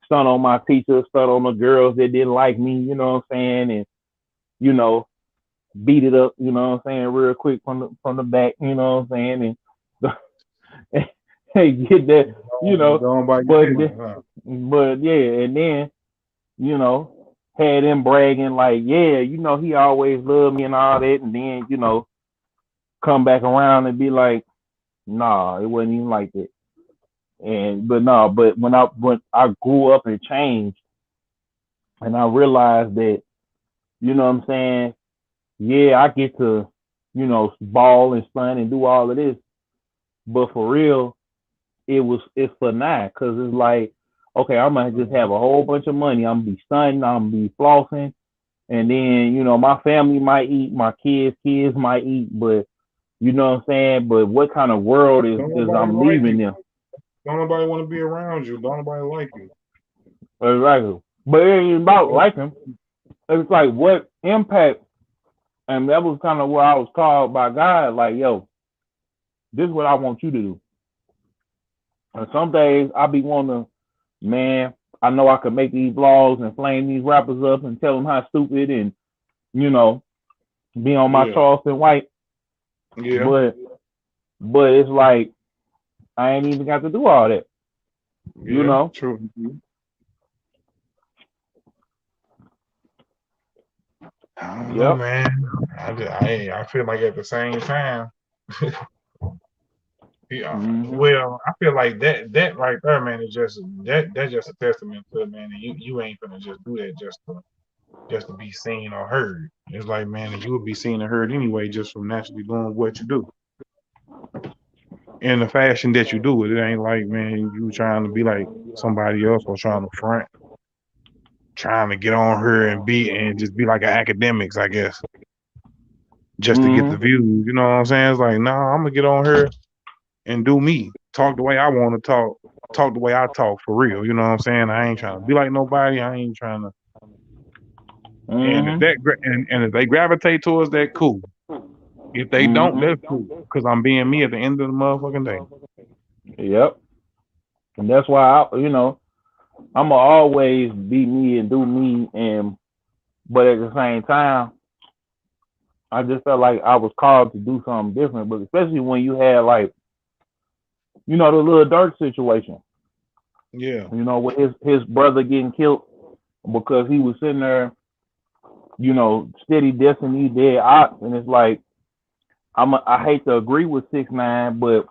[SPEAKER 3] stunt on my teachers, stunt on the girls that didn't like me, you know what I'm saying? And, beat it up, you know what I'm saying, real quick from the back, you know what I'm saying? And hey, get that,
[SPEAKER 4] going by
[SPEAKER 3] but
[SPEAKER 4] your business, huh?
[SPEAKER 3] but yeah, and then, had him bragging like, yeah, he always loved me and all that, and then, come back around and be like, nah, it wasn't even like that. But when I grew up and changed, and I realized that, you know what I'm saying, yeah, I get to, ball and stunt and do all of this, but for real, it's for now, because it's like, okay, I'm gonna just have a whole bunch of money. I'm gonna be stunting, I'm gonna be flossing, and then, my family might eat, my kids might eat, but you know what I'm saying? But what kind of world is
[SPEAKER 4] Don't nobody
[SPEAKER 3] I'm
[SPEAKER 4] like
[SPEAKER 3] leaving
[SPEAKER 4] you.
[SPEAKER 3] them?
[SPEAKER 4] Don't nobody want to be around you. Don't nobody like you.
[SPEAKER 3] Exactly. But it ain't about liking. It's like what impact, and that was kind of where I was called by God, like, yo, this is what I want you to do. And some days I be wanting to, man, I know I could make these vlogs and flame these rappers up and tell them how stupid and, you know, be on my
[SPEAKER 4] Yeah,
[SPEAKER 3] Charleston White.
[SPEAKER 4] yeah,
[SPEAKER 3] But it's like I ain't even got to do all that, you
[SPEAKER 4] yeah.
[SPEAKER 3] know.
[SPEAKER 4] True. I don't know,
[SPEAKER 3] Yep.
[SPEAKER 4] man. I feel like at the same time, yeah.
[SPEAKER 3] Mm-hmm.
[SPEAKER 4] Well, I feel like that right there, man, is just that's just a testament to, man, that you ain't gonna just do that just to be seen or heard. It's like, man, you would be seen and heard anyway, just from naturally doing what you do in the fashion that you do it. It ain't like, man, you trying to be like somebody else or trying to front. trying to get on her and just be like an academics, I guess, just to get the views. You know what I'm saying? It's like, nah, I'm gonna get on her and do me, talk the way I want to talk the way I talk for real. You know what I'm saying? I ain't trying to be like nobody. I ain't trying to. And if and if they gravitate towards that, cool. If they don't, that's cool. Cause I'm being me at the end of the motherfucking day.
[SPEAKER 3] Yep. And that's why I'ma always be me and do me, but at the same time, I just felt like I was called to do something different. But especially when you had like, the little Dirk situation.
[SPEAKER 4] Yeah.
[SPEAKER 3] With his brother getting killed because he was sitting there, steady dissing these dead ops, and it's like I hate to agree with 6ix9ine, but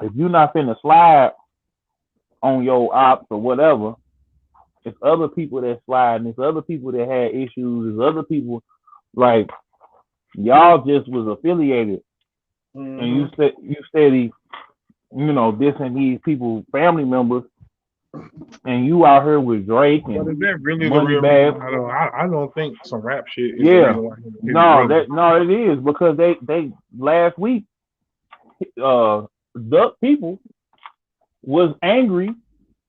[SPEAKER 3] if you're not finna slide on your ops or whatever, it's other people that slide, and it's other people that had issues, there's other people like y'all just was affiliated, and you steady, dissing these people, family members, and you out here with Drake and
[SPEAKER 4] but is that really the
[SPEAKER 3] Money
[SPEAKER 4] real
[SPEAKER 3] Bag?
[SPEAKER 4] reason? I don't think some rap shit is the reason why.
[SPEAKER 3] No, it is because they last week, Duck people was angry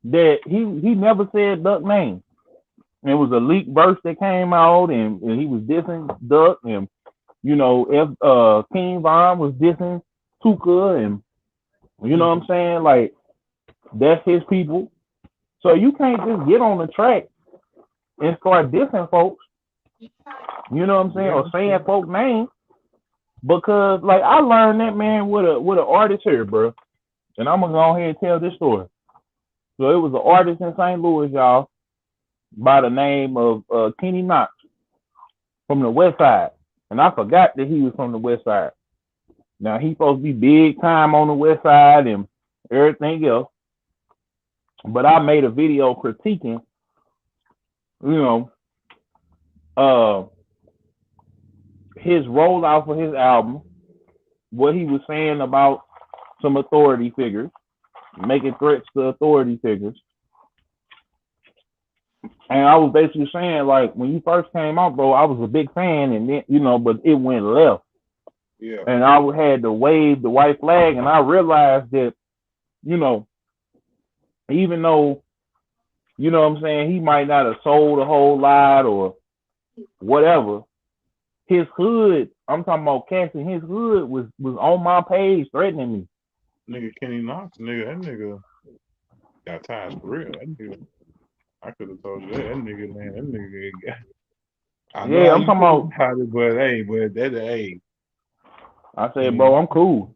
[SPEAKER 3] that he never said Duck name. It was a leaked verse that came out, and he was dissing Duck, and King Von was dissing Tuka, and what I'm saying, like that's his people. So you can't just get on the track and start dissing folks. You know what I'm saying, or saying folk names, because like I learned that, man, with an artist here, bro, and I'm gonna go ahead and tell this story. So it was an artist in St. Louis, y'all, by the name of Kenny Knox from the West Side, and I forgot that he was from the West Side. Now he's supposed to be big time on the West Side and everything else, but I made a video critiquing, his rollout for his album, what he was saying about some authority figures, making threats to authority figures. And I was basically saying, like, when you first came out, bro, I was a big fan, and then, but it went left.
[SPEAKER 4] Yeah.
[SPEAKER 3] And I had to wave the white flag, and I realized that, even though, what I'm saying, he might not have sold a whole lot or whatever, his hood, I'm talking about Cassie, his hood was on my page threatening me.
[SPEAKER 4] Nigga Kenny Knox, that nigga got ties for real. That nigga, I could have told you that nigga, man, that nigga got. I'm talking about it, but hey.
[SPEAKER 3] I said, bro, I'm cool.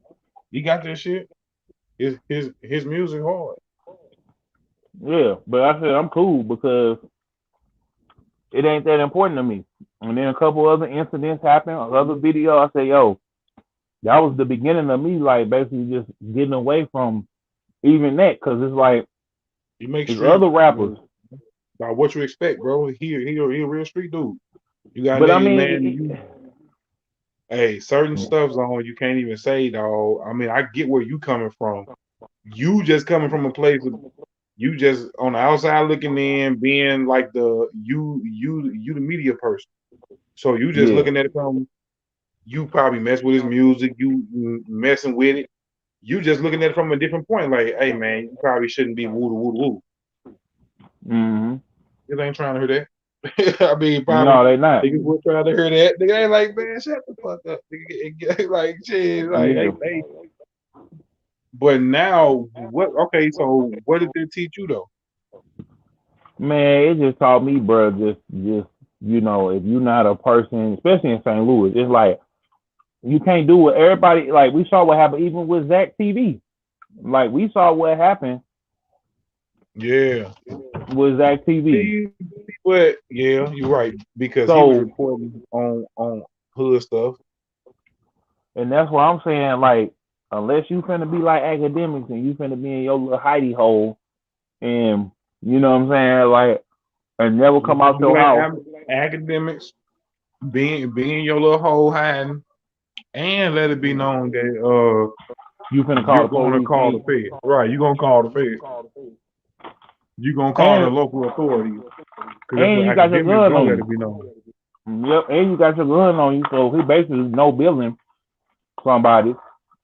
[SPEAKER 4] He got that shit. His music hard.
[SPEAKER 3] Yeah, but I said I'm cool because it ain't that important to me. And then a couple other incidents happened. Another video, I said, yo, that was the beginning of me, like, basically just getting away from even that, because it's like,
[SPEAKER 4] you make
[SPEAKER 3] sure other rappers.
[SPEAKER 4] About what you expect, bro. He a real street dude. You got,
[SPEAKER 3] but
[SPEAKER 4] that,
[SPEAKER 3] I mean,
[SPEAKER 4] man. Hey, certain stuff's on. You can't even say, dog. I mean, I get where you coming from. You just coming from a place of, you just on the outside looking in, being like you the media person. So you just looking at it from, you probably mess with his music, you messing with it. You just looking at it from a different point. Like, hey man, you probably shouldn't be woo woo woo.
[SPEAKER 3] Mm-hmm.
[SPEAKER 4] You ain't trying to hear that. I mean, probably
[SPEAKER 3] no, they not.
[SPEAKER 4] Niggas will try to hear that. Nigga ain't like, man, shut the fuck up. Nigga, like, shit, like, hey. But now, okay, so what did they teach you though?
[SPEAKER 3] Man, it just taught me, bro, just if you're not a person, especially in St. Louis, it's like you can't do what everybody, like, we saw what happened even with Zach TV. Like, we saw what happened.
[SPEAKER 4] Yeah.
[SPEAKER 3] With Zach TV.
[SPEAKER 4] But yeah, you're right, because he was reporting on hood stuff.
[SPEAKER 3] And that's why I'm saying, like, unless you finna be like academics and you finna be in your little hidey hole and you know what I'm saying, like, and never come out your house.
[SPEAKER 4] Academics, being in your little hole hiding, and let it be known that
[SPEAKER 3] you finna call the police.
[SPEAKER 4] Call the feds. Right, you gonna call the feds. You gonna call the local authorities because that's
[SPEAKER 3] And
[SPEAKER 4] what
[SPEAKER 3] you got your
[SPEAKER 4] academics
[SPEAKER 3] gun
[SPEAKER 4] don't
[SPEAKER 3] on
[SPEAKER 4] let
[SPEAKER 3] you.
[SPEAKER 4] it be known.
[SPEAKER 3] Yep, and you got your gun on you, so he basically no billing somebody.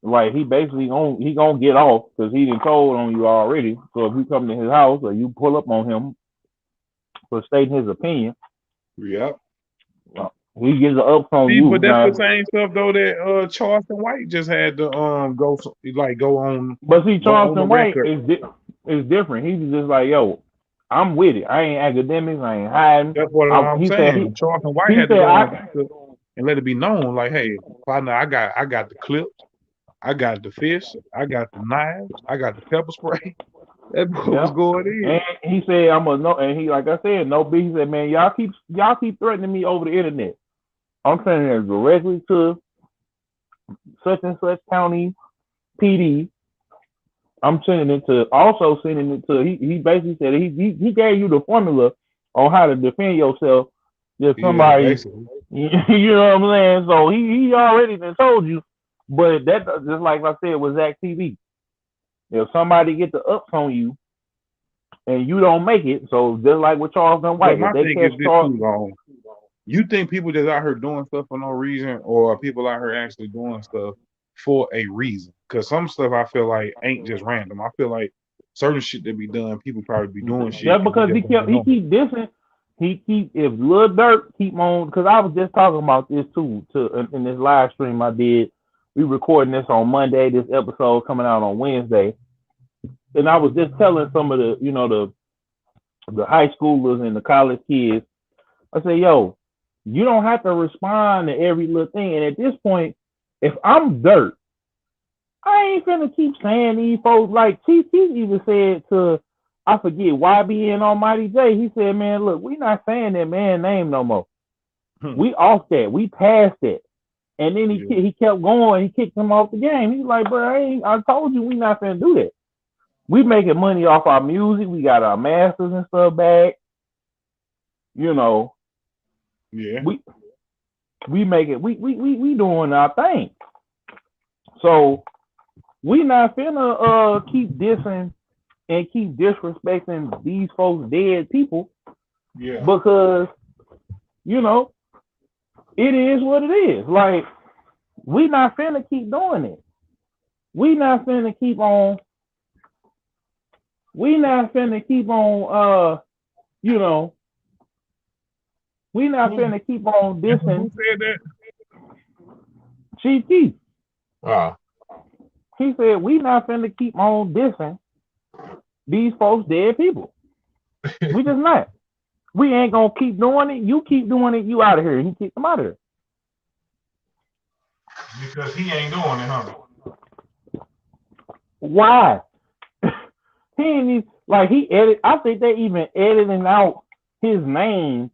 [SPEAKER 3] Like he basically gonna get off because he done told on you already. So if you come to his house or you pull up on him for stating his opinion,
[SPEAKER 4] Yep.
[SPEAKER 3] he gets up on
[SPEAKER 4] See,
[SPEAKER 3] you.
[SPEAKER 4] but that's
[SPEAKER 3] Now,
[SPEAKER 4] the same stuff though that Charleston White just had to go on
[SPEAKER 3] but see,
[SPEAKER 4] the
[SPEAKER 3] Charleston White
[SPEAKER 4] record.
[SPEAKER 3] is different. He's just like, yo, I'm with it. I ain't academics. I ain't hiding.
[SPEAKER 4] That's what I'm
[SPEAKER 3] He said
[SPEAKER 4] saying. Charleston White
[SPEAKER 3] he
[SPEAKER 4] had to
[SPEAKER 3] said
[SPEAKER 4] go on
[SPEAKER 3] I.
[SPEAKER 4] record and let it be known, like, hey, partner, I got the clips, I got the fish, I got the knives, I got the pepper spray. That's what was
[SPEAKER 3] Yeah.
[SPEAKER 4] going in.
[SPEAKER 3] And he said I'm a no, and he like I said no. He said, man, y'all keep threatening me over the internet. I'm sending it directly to such and such county PD. I'm sending it to he basically said he gave you the formula on how to defend yourself if
[SPEAKER 4] Yeah,
[SPEAKER 3] somebody
[SPEAKER 4] basically.
[SPEAKER 3] you know what I'm saying. So he already done told you, but that just like I said with Zach TV. If somebody get the ups on you and you don't make it, so just like with Charleston
[SPEAKER 4] But
[SPEAKER 3] White,
[SPEAKER 4] my
[SPEAKER 3] if they
[SPEAKER 4] thing
[SPEAKER 3] catch
[SPEAKER 4] is this
[SPEAKER 3] Charles,
[SPEAKER 4] too, long. You think people just out here doing stuff for no reason, or are people out here actually doing stuff for a reason? Because some stuff I feel like ain't just random. I feel like certain shit that be done, people probably be doing shit
[SPEAKER 3] just
[SPEAKER 4] and we
[SPEAKER 3] because
[SPEAKER 4] just don't even
[SPEAKER 3] he
[SPEAKER 4] know.
[SPEAKER 3] keep dissing, he keep if Lil Durk keep on because I was just talking about this too in this live stream I did. We recording this on Monday. This episode coming out on Wednesday, and I was just telling some of the high schoolers and the college kids. I say, yo, you don't have to respond to every little thing. And at this point, if I'm Dirt, I ain't finna keep saying these folks. Like Chief Keef even said to, I forget, YBN Almighty J, he said, man, look, we not saying that man name no more. We off that. We passed that. And then he kept going. He kicked him off the game. He's like, bro, I told you we not finna do that. We making money off our music. We got our masters and stuff back. You know,
[SPEAKER 4] Yeah.
[SPEAKER 3] we make it. We doing our thing. So we not finna keep dissing and keep disrespecting these folks dead people.
[SPEAKER 4] Yeah.
[SPEAKER 3] Because you know it is what it is. Like we not finna keep doing it. We not finna keep on. We not finna keep on. You know. We not finna keep on dissing.
[SPEAKER 4] Who said that?
[SPEAKER 3] Chief Keef.
[SPEAKER 4] Wow.
[SPEAKER 3] He said we not finna keep on dissing these folks dead people. We just not. We ain't gonna keep doing it. You keep doing it. You out of here. He kicked them out of here.
[SPEAKER 4] Because he ain't doing it, huh?
[SPEAKER 3] Why? He ain't even, like he edit. I think they even editing out his name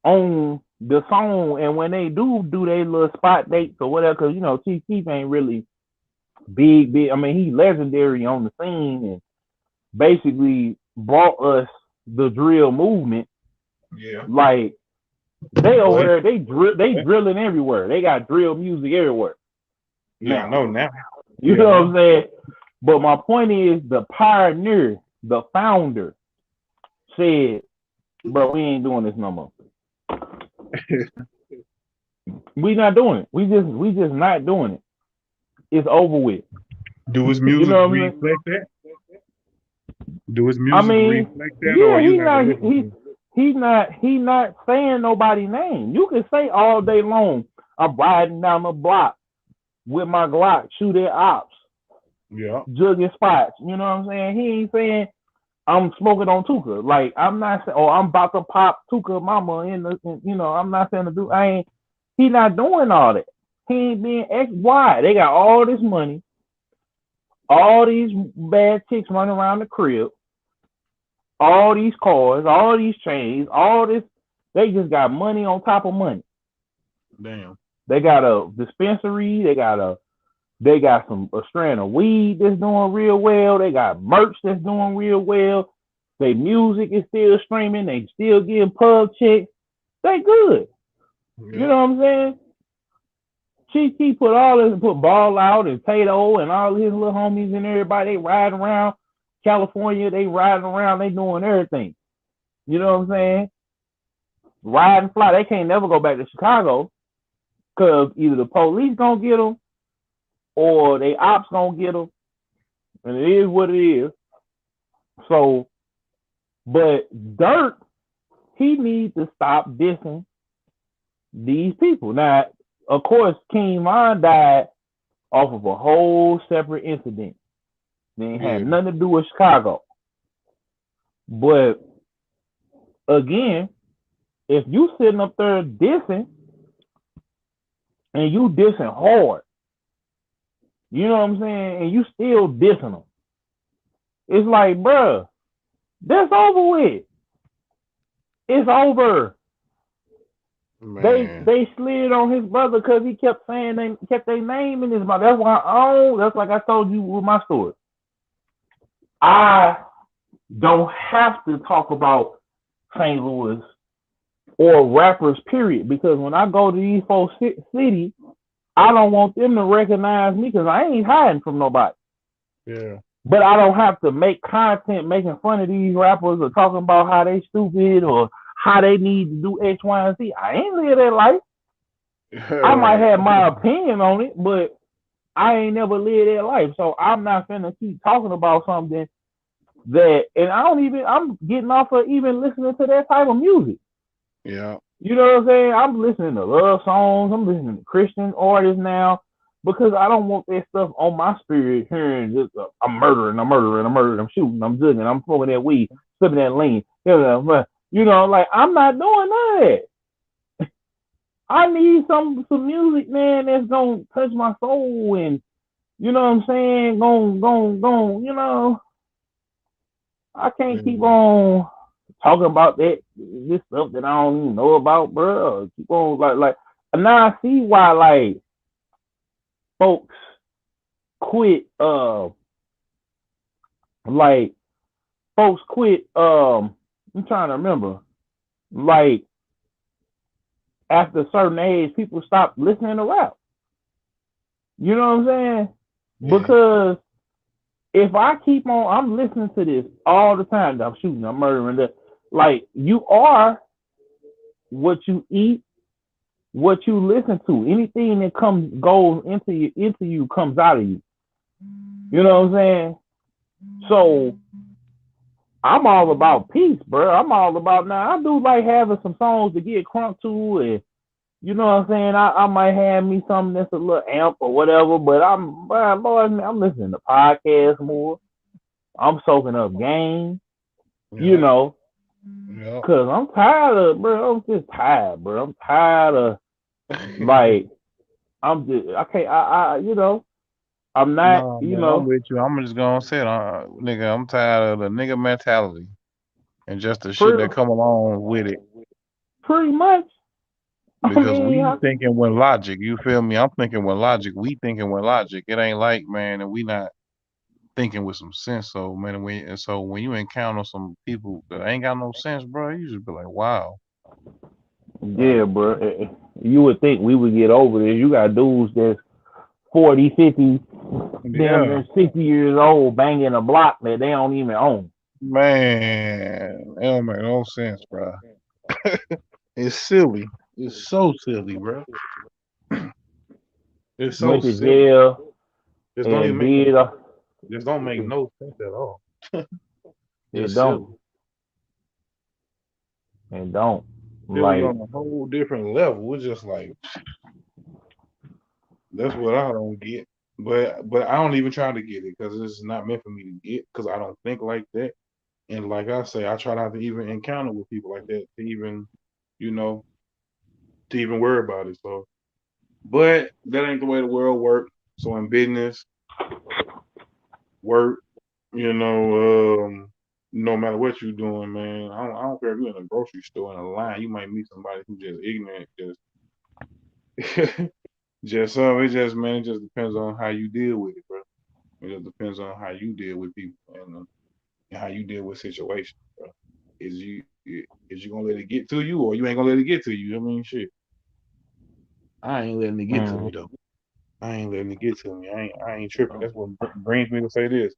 [SPEAKER 3] on the song, and when they do their little spot dates or whatever, because you know Chief Keef ain't really big. I mean, he legendary on the scene and basically brought us the drill movement.
[SPEAKER 4] Yeah.
[SPEAKER 3] Like they over there, they drilling everywhere. They got drill music everywhere.
[SPEAKER 4] Yeah, I know now.
[SPEAKER 3] You know what I'm saying? But my point is the pioneer, the founder, said, bro, we ain't doing this no more. We not doing it. We just not doing it. It's over with.
[SPEAKER 4] Do his music reflect that? Do his music reflect that,
[SPEAKER 3] yeah,
[SPEAKER 4] or you never listen to
[SPEAKER 3] he not saying nobody's name. You can say all day long, I'm riding down the block with my Glock, shoot at ops.
[SPEAKER 4] Yeah.
[SPEAKER 3] Jugging spots. You know what I'm saying? He ain't saying I'm smoking on Tuka. Like I'm not saying, I'm about to pop Tuka mama I'm not saying to do. He not doing all that. He ain't being why. They got all this money, all these bad chicks running around the crib, all these cars, all these chains, all this. They just got money on top of money.
[SPEAKER 4] Damn.
[SPEAKER 3] They got a dispensary. They got a strand of weed that's doing real well. They got merch that's doing real well. Their music is still streaming. They still getting pub checks. They good. Yeah. You know what I'm saying? Chief put Ball Out and Tato and all his little homies and everybody. They ride around California, they riding around, they doing everything. You know what I'm saying? Ride and fly. They can't never go back to Chicago because either the police gonna get them or they ops gonna get them, and it is what it is. So, but Dirt, he needs to stop dissing these people. Now, of course, King Von died off of a whole separate incident. They had nothing to do with Chicago. But again, if you sitting up there dissing and you dissing hard, you know what I'm saying, and you still dissing them, it's like, bruh, that's over with. It's over. Man. They slid on his brother because he kept saying they kept their name in his mouth. That's why that's like I told you with my story. I don't have to talk about St. Louis or rappers, period, because when I go to these folks' city, I don't want them to recognize me because I ain't hiding from nobody.
[SPEAKER 4] Yeah.
[SPEAKER 3] But I don't have to make content making fun of these rappers or talking about how they stupid or how they need to do X, Y, and Z. I ain't live that life. I might have my opinion on it, but I ain't never lived that life. So I'm not finna keep talking about something that, and I'm getting off of even listening to that type of music.
[SPEAKER 4] Yeah.
[SPEAKER 3] You know what I'm saying? I'm listening to love songs. I'm listening to Christian artists now because I don't want that stuff on my spirit hearing just I'm murdering, I'm shooting, I'm jugging, I'm smoking that weed, sipping that lean. You know, like I'm not doing none of that. I need some music, man, that's gonna touch my soul and you know what I'm saying? Gon', you know. I can't keep on talking about this stuff that I don't even know about, bro. Keep on like now I see why like folks quit like folks quit I'm trying to remember, like after a certain age people stop listening to rap. You know what I'm saying? Yeah. Because if I keep on, I'm listening to this all the time. I'm shooting, I'm murdering. Like you are what you eat, what you listen to. Anything that goes into you comes out of you. You know what I'm saying? So I'm all about peace, bro. I'm all about now. I do like having some songs to get crunk to, and you know what I'm saying. I might have me something that's a little amp or whatever, but I'm listening to podcasts more. I'm soaking up game, you know, because I'm tired of, bro. I'm just tired, bro. I'm tired of, like, I can't, you know, I'm not, you know.
[SPEAKER 4] I'm with you. I'm just gonna say it, nigga. I'm tired of the nigga mentality and just the shit that come along with it.
[SPEAKER 3] Pretty much.
[SPEAKER 4] Because we thinking with logic, you feel me? I'm thinking with logic. We thinking with logic. It ain't like, man, and we not thinking with some sense. So man, when you encounter some people that ain't got no sense, bro, you just be like, wow.
[SPEAKER 3] Yeah, bro. You would think we would get over this. You got dudes that's 40, 50, damn 60 years old banging a block that they don't even own.
[SPEAKER 4] Man, it don't make no sense, bro. It's silly. It's so silly, bro. It's so
[SPEAKER 3] went to
[SPEAKER 4] silly.
[SPEAKER 3] Jail.
[SPEAKER 4] This don't make no sense at all.
[SPEAKER 3] It don't. It don't.
[SPEAKER 4] Like on a whole different level. We're just like, that's what I don't get. But I don't even try to get it because it's not meant for me to get because I don't think like that. And like I say, I try not to even encounter with people like that to even, you know, to even worry about it. So, but that ain't the way the world works. So in business, work, you know, no matter what you're doing, man, I don't care if you're in a grocery store in a line, you might meet somebody who's just ignorant, just it just depends on how you deal with it, bro. It just depends on how you deal with people and how you deal with situations, bro. Is you gonna let it get to you, or you ain't gonna let it get to you? I mean, shit. I ain't letting it get to me though. I ain't letting it get to me. I ain't tripping. That's what brings me to say this.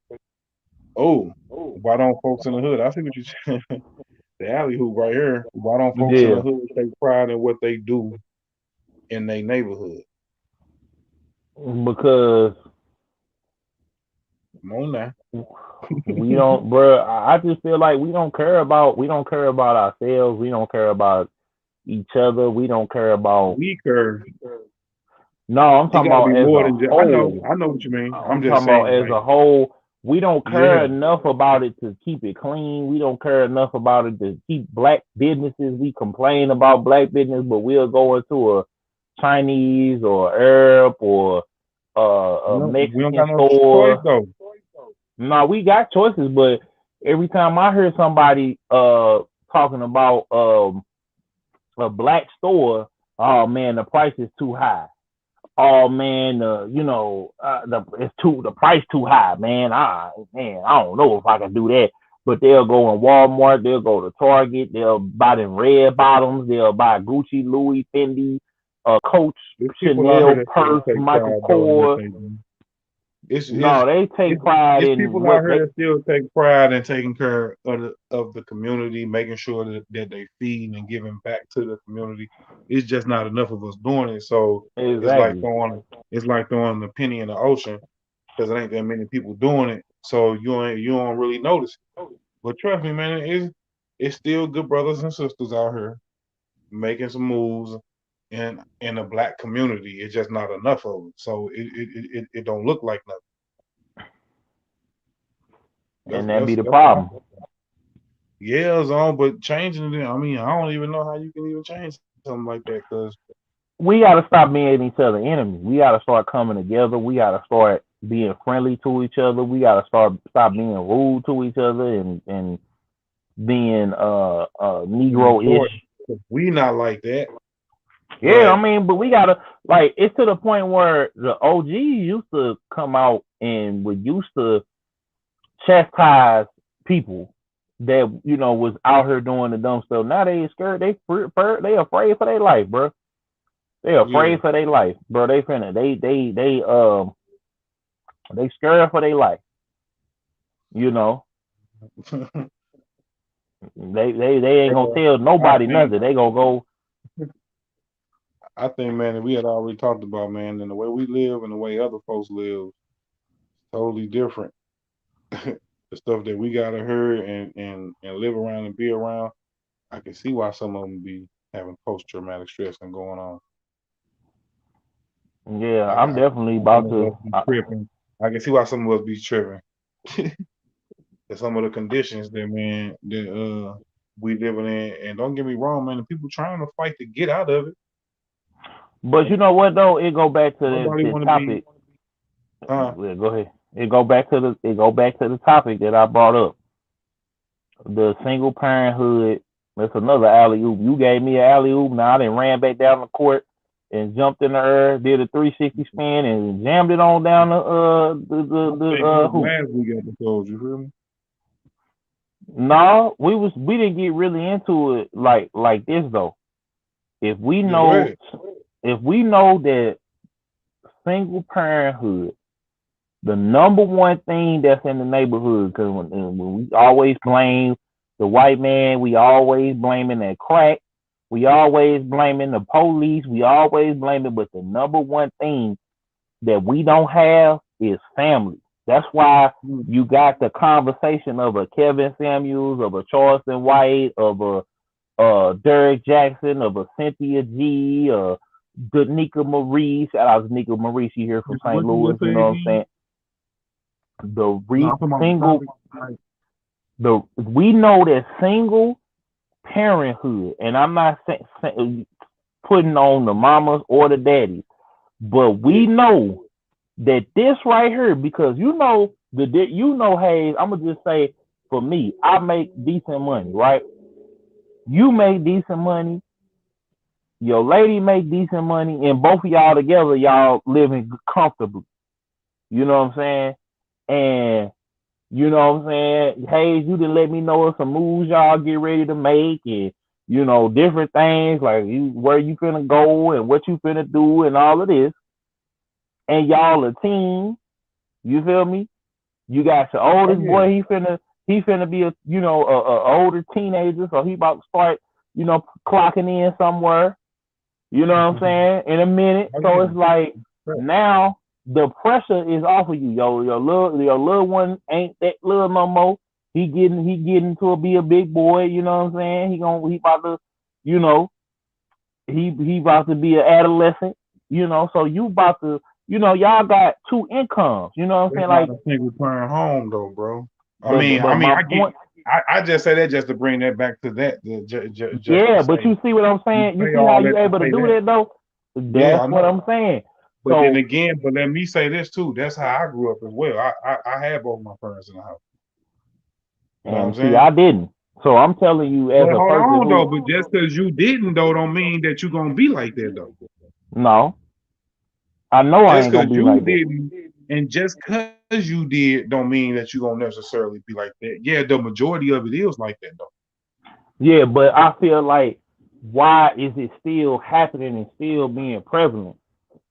[SPEAKER 4] Oh, why don't folks in the hood? I see what you're saying. The alley hoop right here. Why don't folks in the
[SPEAKER 3] Yeah,
[SPEAKER 4] hood take pride in what they do in their neighborhood?
[SPEAKER 3] because
[SPEAKER 4] Come on now.
[SPEAKER 3] we don't, bro. I just feel like we don't care about ourselves. We don't care about each other. We don't care about.
[SPEAKER 4] Weaker.
[SPEAKER 3] No, I'm
[SPEAKER 4] It
[SPEAKER 3] talking
[SPEAKER 4] got to
[SPEAKER 3] about
[SPEAKER 4] be
[SPEAKER 3] as
[SPEAKER 4] more
[SPEAKER 3] a
[SPEAKER 4] than just.
[SPEAKER 3] whole.
[SPEAKER 4] I know what you mean. I'm
[SPEAKER 3] I'm
[SPEAKER 4] just
[SPEAKER 3] talking about
[SPEAKER 4] saying,
[SPEAKER 3] as
[SPEAKER 4] like,
[SPEAKER 3] a whole. We don't care
[SPEAKER 4] yeah,
[SPEAKER 3] enough about it to keep it clean. We don't care enough about it to keep black businesses. We complain about black business, but we'll go into a Chinese or Arab or a
[SPEAKER 4] we don't
[SPEAKER 3] Mexican
[SPEAKER 4] got no choice
[SPEAKER 3] store.
[SPEAKER 4] though.
[SPEAKER 3] No, we got choices, but every time I hear somebody talking about a black store, oh man, the price is too high. Oh man, the price too high, man. I don't know if I can do that. But they'll go in Walmart, they'll go to Target, they'll buy them red bottoms, they'll buy Gucci, Louis, Fendi, Coach,
[SPEAKER 4] There's people out here
[SPEAKER 3] Chanel
[SPEAKER 4] that still
[SPEAKER 3] purse,
[SPEAKER 4] take
[SPEAKER 3] Michael
[SPEAKER 4] pride though in what
[SPEAKER 3] Kors.
[SPEAKER 4] they do. It's
[SPEAKER 3] No, they take pride
[SPEAKER 4] it's
[SPEAKER 3] in
[SPEAKER 4] people out
[SPEAKER 3] what
[SPEAKER 4] here
[SPEAKER 3] they
[SPEAKER 4] that still take pride in taking care of the community, making sure that they feed and giving back to the community. It's just not enough of us doing it. So it's like
[SPEAKER 3] exactly.
[SPEAKER 4] throwing a penny in the ocean because there ain't that many people doing it. So you don't really notice it. But trust me, man, it's still good brothers and sisters out here making some moves in the black community. It's just not enough of them. So it don't look like nothing.
[SPEAKER 3] And that be the
[SPEAKER 4] That's what I
[SPEAKER 3] problem.
[SPEAKER 4] Yeah, Zone, but changing it, I mean, I don't even know how you can even change something like that because
[SPEAKER 3] We gotta stop being each other enemies. We gotta start coming together. We gotta start being friendly to each other. We gotta stop being rude to each other and being Negro ish.
[SPEAKER 4] short, we not like that.
[SPEAKER 3] Yeah, I
[SPEAKER 4] But
[SPEAKER 3] mean, but we gotta like it's to the point where the OGs used to come out and would used to chastise people that was out here doing the dumb stuff. Now they scared. They afraid for their life, bro. They
[SPEAKER 4] yeah,
[SPEAKER 3] afraid for their life, bro. They scared for their life. You know, they ain't gonna tell
[SPEAKER 4] I
[SPEAKER 3] nobody
[SPEAKER 4] think
[SPEAKER 3] nothing. They gonna go.
[SPEAKER 4] man, that we had already talked about, man, and the way we live and the way other folks live, totally different. The stuff that we gotta hear and live around and be around, I can see why some of them be having post traumatic stress and going on.
[SPEAKER 3] Yeah, I'm
[SPEAKER 4] I can
[SPEAKER 3] definitely
[SPEAKER 4] see some
[SPEAKER 3] about
[SPEAKER 4] of
[SPEAKER 3] to.
[SPEAKER 4] us be tripping. I can see why some of us be tripping. That some of the conditions that we living in. And don't get me wrong, man, the people trying to fight to get out of it.
[SPEAKER 3] But you know what though? It go back to
[SPEAKER 4] Nobody
[SPEAKER 3] the
[SPEAKER 4] want to be.
[SPEAKER 3] topic. Yeah, go ahead. It go back to the topic that I brought up. The single parenthood. That's another alley oop. You gave me an alley oop. Now I done ran back down the court and jumped in the air, did a 360 spin and jammed it on down
[SPEAKER 4] I think that was
[SPEAKER 3] hoop.
[SPEAKER 4] last week episode. You feel me?
[SPEAKER 3] No, we didn't get really into it like this though. If we
[SPEAKER 4] Yeah, go
[SPEAKER 3] know
[SPEAKER 4] ahead.
[SPEAKER 3] if we know that single parenthood, the number one thing that's in the neighborhood, because when we always blame the white man, we always blaming that crack, we always blaming the police, we always blaming, but the number one thing that we don't have is family. That's why
[SPEAKER 4] Mm.
[SPEAKER 3] you got the conversation of a Kevin Samuels, of a Charleston White, of a Derek Jackson, of a Cynthia G, good Nika Marie. Shout out to Nika Marie, she here from St.
[SPEAKER 4] What you
[SPEAKER 3] Louis.
[SPEAKER 4] just
[SPEAKER 3] You
[SPEAKER 4] say
[SPEAKER 3] know what I'm
[SPEAKER 4] again?
[SPEAKER 3] saying? The
[SPEAKER 4] No, I'm talking about the
[SPEAKER 3] single
[SPEAKER 4] topic. Like,
[SPEAKER 3] we know that single parenthood, and I'm not putting on the mamas or the daddies, but we
[SPEAKER 4] yeah,
[SPEAKER 3] know that this right here, because Hayes, I'm gonna just say for me, I make decent money, right? You make decent money, your lady make decent money, and both of y'all together, y'all living comfortably. You know what I'm saying? And you know what I'm saying? Hey, you didn't let me know of some moves y'all get ready to make and different things like where you finna go and what you finna do and all of this. And y'all a team, you feel me? You got your
[SPEAKER 4] Oh
[SPEAKER 3] oldest
[SPEAKER 4] yeah.
[SPEAKER 3] boy. He finna be a older teenager, so he about to start clocking in somewhere. You know what I'm saying? In a minute.
[SPEAKER 4] Oh
[SPEAKER 3] So
[SPEAKER 4] yeah.
[SPEAKER 3] it's like
[SPEAKER 4] Right.
[SPEAKER 3] now the pressure is off of you. Your little one ain't that little no more. He getting to be a big boy. You know what I'm saying? He about to, you know, he about to be an adolescent. So you about to, y'all got two incomes. You know what I'm
[SPEAKER 4] It's
[SPEAKER 3] saying?
[SPEAKER 4] not
[SPEAKER 3] Like,
[SPEAKER 4] a single parent home though, bro. I
[SPEAKER 3] but
[SPEAKER 4] mean,
[SPEAKER 3] but my
[SPEAKER 4] I get.
[SPEAKER 3] point,
[SPEAKER 4] I just say that just to bring that back to that, just to
[SPEAKER 3] yeah. But
[SPEAKER 4] say
[SPEAKER 3] you see what I'm
[SPEAKER 4] you
[SPEAKER 3] saying? You
[SPEAKER 4] say
[SPEAKER 3] see how
[SPEAKER 4] all
[SPEAKER 3] you
[SPEAKER 4] that to
[SPEAKER 3] able to
[SPEAKER 4] say
[SPEAKER 3] do
[SPEAKER 4] that.
[SPEAKER 3] that though?
[SPEAKER 4] Yeah,
[SPEAKER 3] That's
[SPEAKER 4] I
[SPEAKER 3] what
[SPEAKER 4] know.
[SPEAKER 3] I'm saying.
[SPEAKER 4] But then
[SPEAKER 3] So
[SPEAKER 4] again, but let me say this too. That's how I grew up as well. I had both my parents in the house. You know what I'm
[SPEAKER 3] and see,
[SPEAKER 4] saying?
[SPEAKER 3] I didn't. So I'm telling you, as
[SPEAKER 4] But
[SPEAKER 3] a
[SPEAKER 4] hold
[SPEAKER 3] person
[SPEAKER 4] on
[SPEAKER 3] who
[SPEAKER 4] though. But just because you didn't though, don't mean that you're gonna be like that though.
[SPEAKER 3] no, I know I
[SPEAKER 4] Just
[SPEAKER 3] ain't
[SPEAKER 4] because
[SPEAKER 3] gonna be
[SPEAKER 4] you
[SPEAKER 3] like that.
[SPEAKER 4] didn't, and just because you did, don't mean that you're gonna necessarily be like that. Yeah, the majority of it is like that though.
[SPEAKER 3] Yeah, but I feel like why is it still happening and still being prevalent?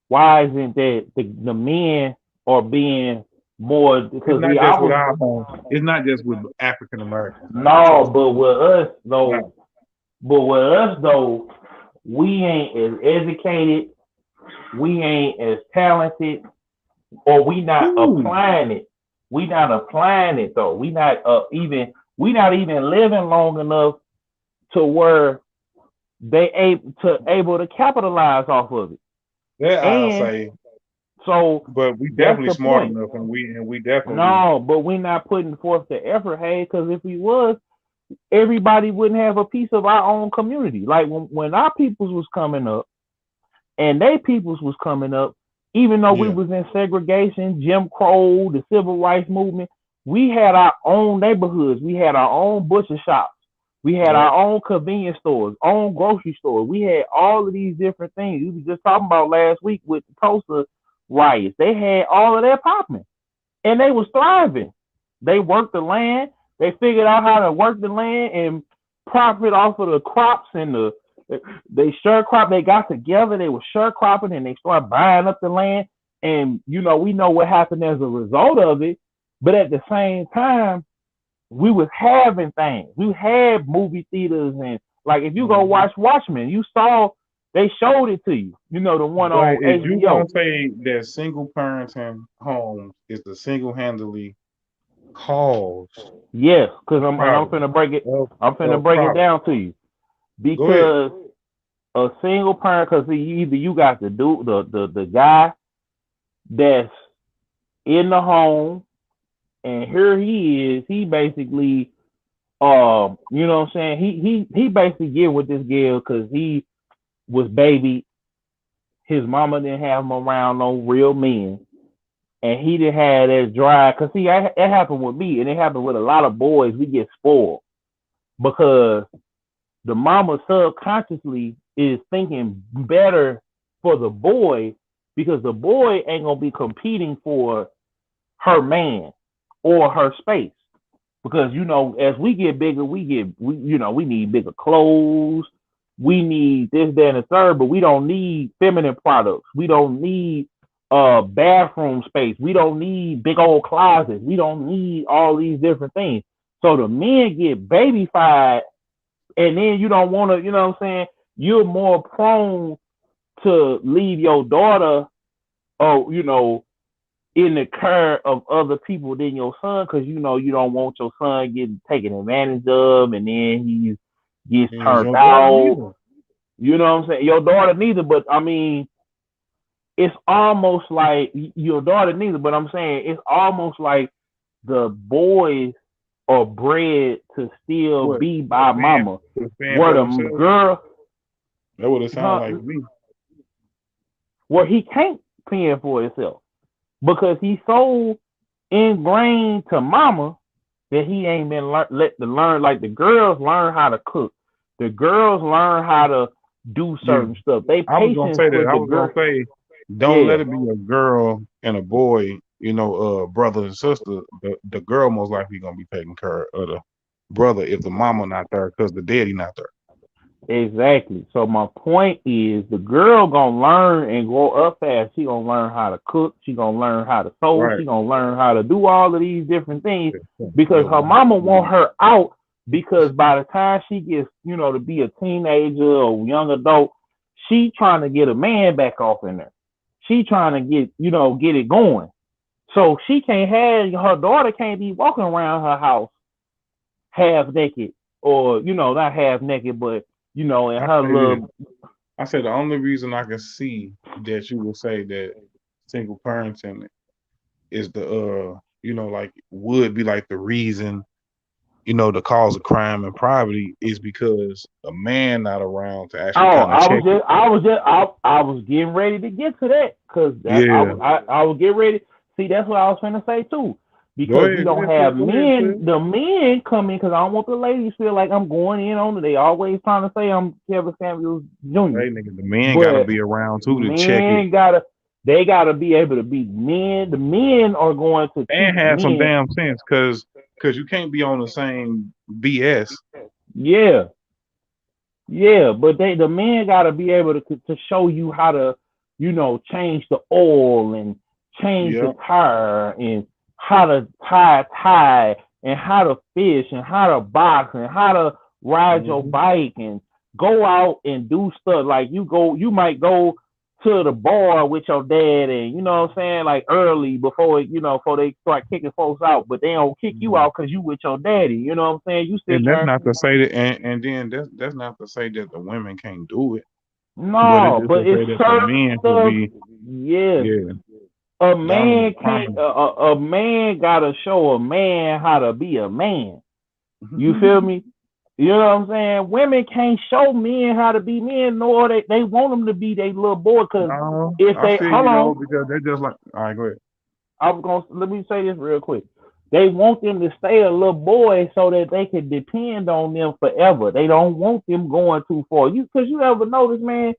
[SPEAKER 3] Why isn't that the men are being more
[SPEAKER 4] It's
[SPEAKER 3] because
[SPEAKER 4] not
[SPEAKER 3] see I
[SPEAKER 4] just with
[SPEAKER 3] was
[SPEAKER 4] our home. It's not just with African Americans, man.
[SPEAKER 3] no,
[SPEAKER 4] Trust me.
[SPEAKER 3] but with us
[SPEAKER 4] Not.
[SPEAKER 3] though, we ain't as educated, we ain't as talented, or we not
[SPEAKER 4] Who?
[SPEAKER 3] applying it. We not applying it though. We not even living long enough to where able to capitalize off of it.
[SPEAKER 4] That I'll
[SPEAKER 3] And
[SPEAKER 4] say,
[SPEAKER 3] so
[SPEAKER 4] but we
[SPEAKER 3] that's
[SPEAKER 4] definitely
[SPEAKER 3] the
[SPEAKER 4] smart
[SPEAKER 3] point.
[SPEAKER 4] enough, and we definitely
[SPEAKER 3] No, but we're not putting forth the effort, hey, because if we was, everybody wouldn't have a piece of our own community. Like when our peoples was coming up and they peoples was coming up, even though we
[SPEAKER 4] yeah
[SPEAKER 3] was in segregation, Jim Crow, the civil rights movement, we had our own neighborhoods. We had our own butcher shops. We had
[SPEAKER 4] yeah.
[SPEAKER 3] our own convenience stores, own grocery stores. We had all of these different things. We was just talking about last week with the Tulsa riots. They had all of that popping and they was thriving. They worked the land. They figured out how to work the land and profit off of the crops and they sharecrop. They got together. They were sharecropping and they started buying up the land. And we know what happened as a result of it. But at the same time, we was having things. We had movie theaters and like if you go
[SPEAKER 4] hmm
[SPEAKER 3] watch Watchmen, you saw they showed it to you. The one
[SPEAKER 4] But
[SPEAKER 3] on
[SPEAKER 4] if you
[SPEAKER 3] HBO.
[SPEAKER 4] gonna say that single parenting homes is the single handedly cause
[SPEAKER 3] Yes, because I'm
[SPEAKER 4] problem
[SPEAKER 3] finna break it.
[SPEAKER 4] of
[SPEAKER 3] I'm finna break it
[SPEAKER 4] problem,
[SPEAKER 3] down to you
[SPEAKER 4] go ahead.
[SPEAKER 3] because a single parent, because either you got to do the guy that's in the home, and here he is. He basically, you know what I'm saying. He basically get with this girl because he was baby. His mama didn't have him around no real men, and he didn't have that drive. Cause see, it happened with me, and it happened with a lot of boys. We get spoiled because the mama subconsciously is thinking better for the boy because the boy ain't gonna be competing for her man or her space. Because as we get bigger, we need bigger clothes, we need this, that, and the third, but we don't need feminine products. We don't need bathroom space. We don't need big old closets. We don't need all these different things. So the men get babyfied and then you don't want to, you're more prone to leave your daughter, or in the care of other people than your son, because you don't want your son getting taken advantage of, and then he gets
[SPEAKER 4] And
[SPEAKER 3] turned
[SPEAKER 4] your daughter
[SPEAKER 3] out.
[SPEAKER 4] neither.
[SPEAKER 3] You know what I'm saying? Your daughter neither, but I mean, it's almost like your daughter neither, but I'm saying it's almost like the boys are bred to still
[SPEAKER 4] What?
[SPEAKER 3] be by mama,
[SPEAKER 4] To stand
[SPEAKER 3] where
[SPEAKER 4] for
[SPEAKER 3] the
[SPEAKER 4] themselves?
[SPEAKER 3] girl,
[SPEAKER 4] That would have sounded
[SPEAKER 3] huh,
[SPEAKER 4] like me.
[SPEAKER 3] where he can't fend for himself because he's so ingrained to mama that he ain't been let to learn. Like the girls learn how to cook, the girls learn how to do
[SPEAKER 4] Yeah.
[SPEAKER 3] certain stuff. They
[SPEAKER 4] I was gonna
[SPEAKER 3] patience
[SPEAKER 4] say that.
[SPEAKER 3] with
[SPEAKER 4] I
[SPEAKER 3] the
[SPEAKER 4] was gonna
[SPEAKER 3] girl.
[SPEAKER 4] say, don't let
[SPEAKER 3] Yeah,
[SPEAKER 4] it be a girl and a boy, brother and sister. The girl most likely gonna be taking care of the brother if the mama not there because the daddy not there.
[SPEAKER 3] Exactly. So my point is the girl gonna learn and grow up fast. She gonna learn how to cook. She gonna learn how to sew.
[SPEAKER 4] Right.
[SPEAKER 3] She gonna learn how to do all of these different things because
[SPEAKER 4] Yo,
[SPEAKER 3] her mama want her out because by the time she gets, to be a teenager or young adult, she trying to get a man back off in there. She trying to get it going. So she can't have her daughter can't be walking around her house half naked or not half naked but in
[SPEAKER 4] I
[SPEAKER 3] her
[SPEAKER 4] say this.
[SPEAKER 3] little.
[SPEAKER 4] I said the only reason I can see that you would say that single parenting is like would be like the reason, the cause of crime and poverty is because a man not around to
[SPEAKER 3] Oh,
[SPEAKER 4] actually kind of check it.
[SPEAKER 3] I was getting ready to get to that because that
[SPEAKER 4] Yeah.
[SPEAKER 3] I was getting ready. See, that's what I was trying to say too,
[SPEAKER 4] Go
[SPEAKER 3] because you
[SPEAKER 4] ahead, go
[SPEAKER 3] don't
[SPEAKER 4] ahead, Phil.
[SPEAKER 3] have
[SPEAKER 4] Go ahead,
[SPEAKER 3] men.
[SPEAKER 4] Phil.
[SPEAKER 3] The men come in because I don't want the ladies feel like I'm going in on it. They always trying to say I'm Kevin Samuels Jr.
[SPEAKER 4] Hey nigga, the men gotta
[SPEAKER 3] But
[SPEAKER 4] be around too to check it
[SPEAKER 3] men they gotta be able to be men. The men are going to
[SPEAKER 4] and
[SPEAKER 3] teach
[SPEAKER 4] have some
[SPEAKER 3] men.
[SPEAKER 4] damn sense cause you can't be on the same BS.
[SPEAKER 3] Yeah, yeah, but the men got to be able to show you how to, change the oil and change the
[SPEAKER 4] Yep.
[SPEAKER 3] tire and how to tie a tie and how to fish and how to box and how to ride your
[SPEAKER 4] Mm-hmm.
[SPEAKER 3] bike and go out and do stuff like you might go to the bar with your dad and what I'm saying like early before they start kicking folks out, but they don't kick you out because you with your daddy. You know what I'm saying? You sit
[SPEAKER 4] And that's
[SPEAKER 3] there.
[SPEAKER 4] not to say that, and then that's not to say that the women can't do it, but it's
[SPEAKER 3] No,
[SPEAKER 4] just to
[SPEAKER 3] but it's
[SPEAKER 4] say that the
[SPEAKER 3] certain
[SPEAKER 4] men should
[SPEAKER 3] stuff.
[SPEAKER 4] be,
[SPEAKER 3] Yeah,
[SPEAKER 4] yeah,
[SPEAKER 3] a man
[SPEAKER 4] dominant,
[SPEAKER 3] can't.
[SPEAKER 4] prominent.
[SPEAKER 3] A man gotta show a man how to be a man. You feel me? You know what I'm saying? Women can't show men how to be men, nor they want them to be their little boy. Cause
[SPEAKER 4] No,
[SPEAKER 3] if
[SPEAKER 4] I
[SPEAKER 3] they
[SPEAKER 4] feel
[SPEAKER 3] hold on,
[SPEAKER 4] because they're just like, all right, go ahead.
[SPEAKER 3] I was gonna let me say this real quick. They want them to stay a little boy so that they can depend on them forever. They don't want them going too far. Cause you ever notice, man,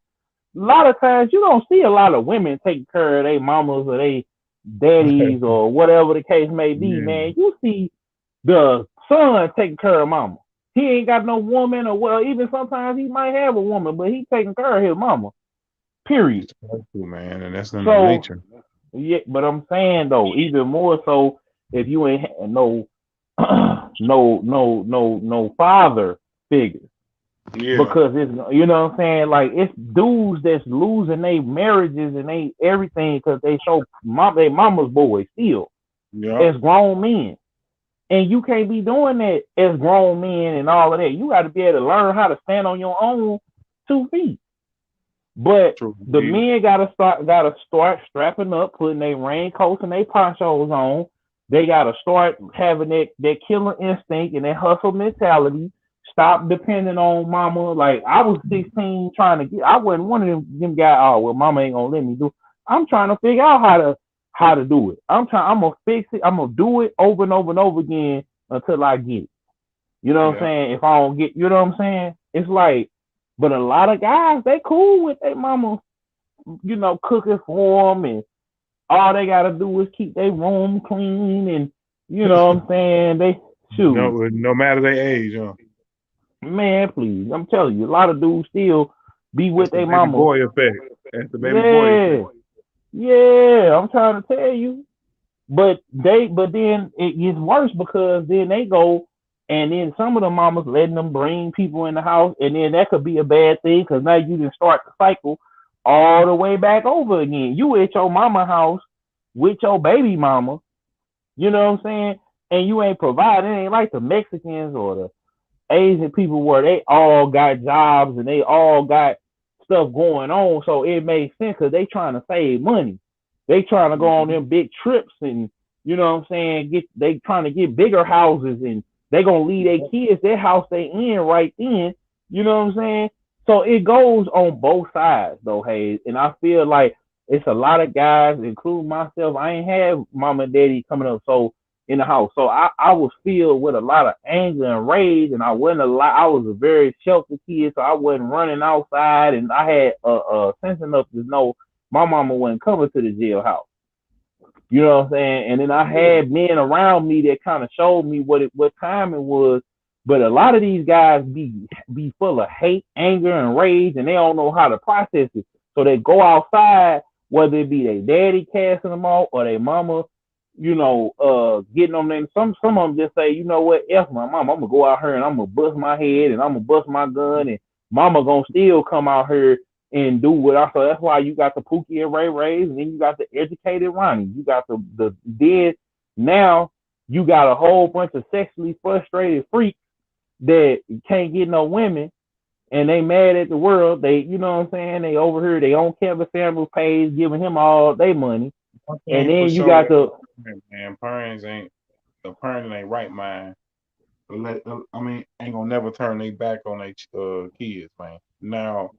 [SPEAKER 3] a lot of times you don't see a lot of women taking care of their mamas or their daddies or whatever the case may be,
[SPEAKER 4] Yeah,
[SPEAKER 3] man. You see the son taking care of mama. He ain't got no woman or well, even sometimes he might have a woman, but he taking care of his mama. Period.
[SPEAKER 4] it's supposed to, man, and that's in the
[SPEAKER 3] So
[SPEAKER 4] nature.
[SPEAKER 3] yeah, but I'm saying though, even more so if you ain't had no no father figure
[SPEAKER 4] Yeah,
[SPEAKER 3] because it's what I'm saying like it's dudes that's losing their marriages and they everything because they show they mama's boys still
[SPEAKER 4] yeah,
[SPEAKER 3] as grown men and you can't be doing that as grown men and all of that. You got to be able to learn how to stand on your own 2 feet. But
[SPEAKER 4] true
[SPEAKER 3] the
[SPEAKER 4] indeed.
[SPEAKER 3] men gotta start strapping up, putting their raincoats and their ponchos on. They gotta start having that killer instinct and that hustle mentality. Stop depending on mama. Like I was 16 trying to get. I wasn't one of them guys. Oh well, mama ain't gonna let me do. I'm trying to figure out how to do it. I'm gonna fix it. I'm gonna do it over and over and over again until I get it. You know what I'm
[SPEAKER 4] Yeah,
[SPEAKER 3] saying? If I don't get, you know what I'm saying? It's like, but a lot of guys, they cool with their mama, cooking for them, and all they gotta do is keep their room clean, and you know what I'm saying? They shoot,
[SPEAKER 4] no matter their age,
[SPEAKER 3] man, please, I'm telling you, a lot of dudes still be
[SPEAKER 4] that's
[SPEAKER 3] with
[SPEAKER 4] the
[SPEAKER 3] their
[SPEAKER 4] baby
[SPEAKER 3] mama.
[SPEAKER 4] boy effect. That's the baby boy effect.
[SPEAKER 3] Yeah, yeah, I'm trying to tell you. But then it gets worse because then they go and then some of the mamas letting them bring people in the house and then that could be a bad thing because now you can start the cycle all the way back over again. You at your mama house with your baby mama, you know what I'm saying? And you ain't providing. It ain't like the Mexicans or the Asian people where they all got jobs and they all got stuff going on. So it makes sense because they trying to save money. They trying to go on
[SPEAKER 4] Mm-hmm.
[SPEAKER 3] them big trips and you know what I'm saying. They trying to get bigger houses and they gonna leave their kids their house they in right then. You know what I'm saying. So it goes on both sides though, Hayes. And I feel like it's a lot of guys, including myself. I ain't have mom and daddy coming up, so in the house. So I was filled with a lot of anger and rage, and I wasn't a lot. I was a very sheltered kid, so I wasn't running outside, and I had a sense enough to know my mama wasn't coming to the jailhouse. You know what I'm saying? And then I
[SPEAKER 4] Yeah.
[SPEAKER 3] had men around me that kind of showed me what time it was But a lot of these guys be full of hate, anger, and rage, and they don't know how to process it. So they go outside, whether it be their daddy casting them off or their mama, getting them. Then some of them just say, you know what, F my mama, I'm gonna go out here and I'm gonna bust my head and I'm gonna bust my gun, and mama gonna still come out here and do what I. So that's why you got the Pookie and Ray Rays, and then you got the educated Ronnie. You got the dead. Now you got a whole bunch of sexually frustrated freaks that can't get no women, and they mad at the world. They, you know what I'm saying? They over here, they on Kevin Samuels page giving him all their money. And then you got the
[SPEAKER 4] parents ain't right mind. Ain't gonna never turn their back on their kids, man. Now,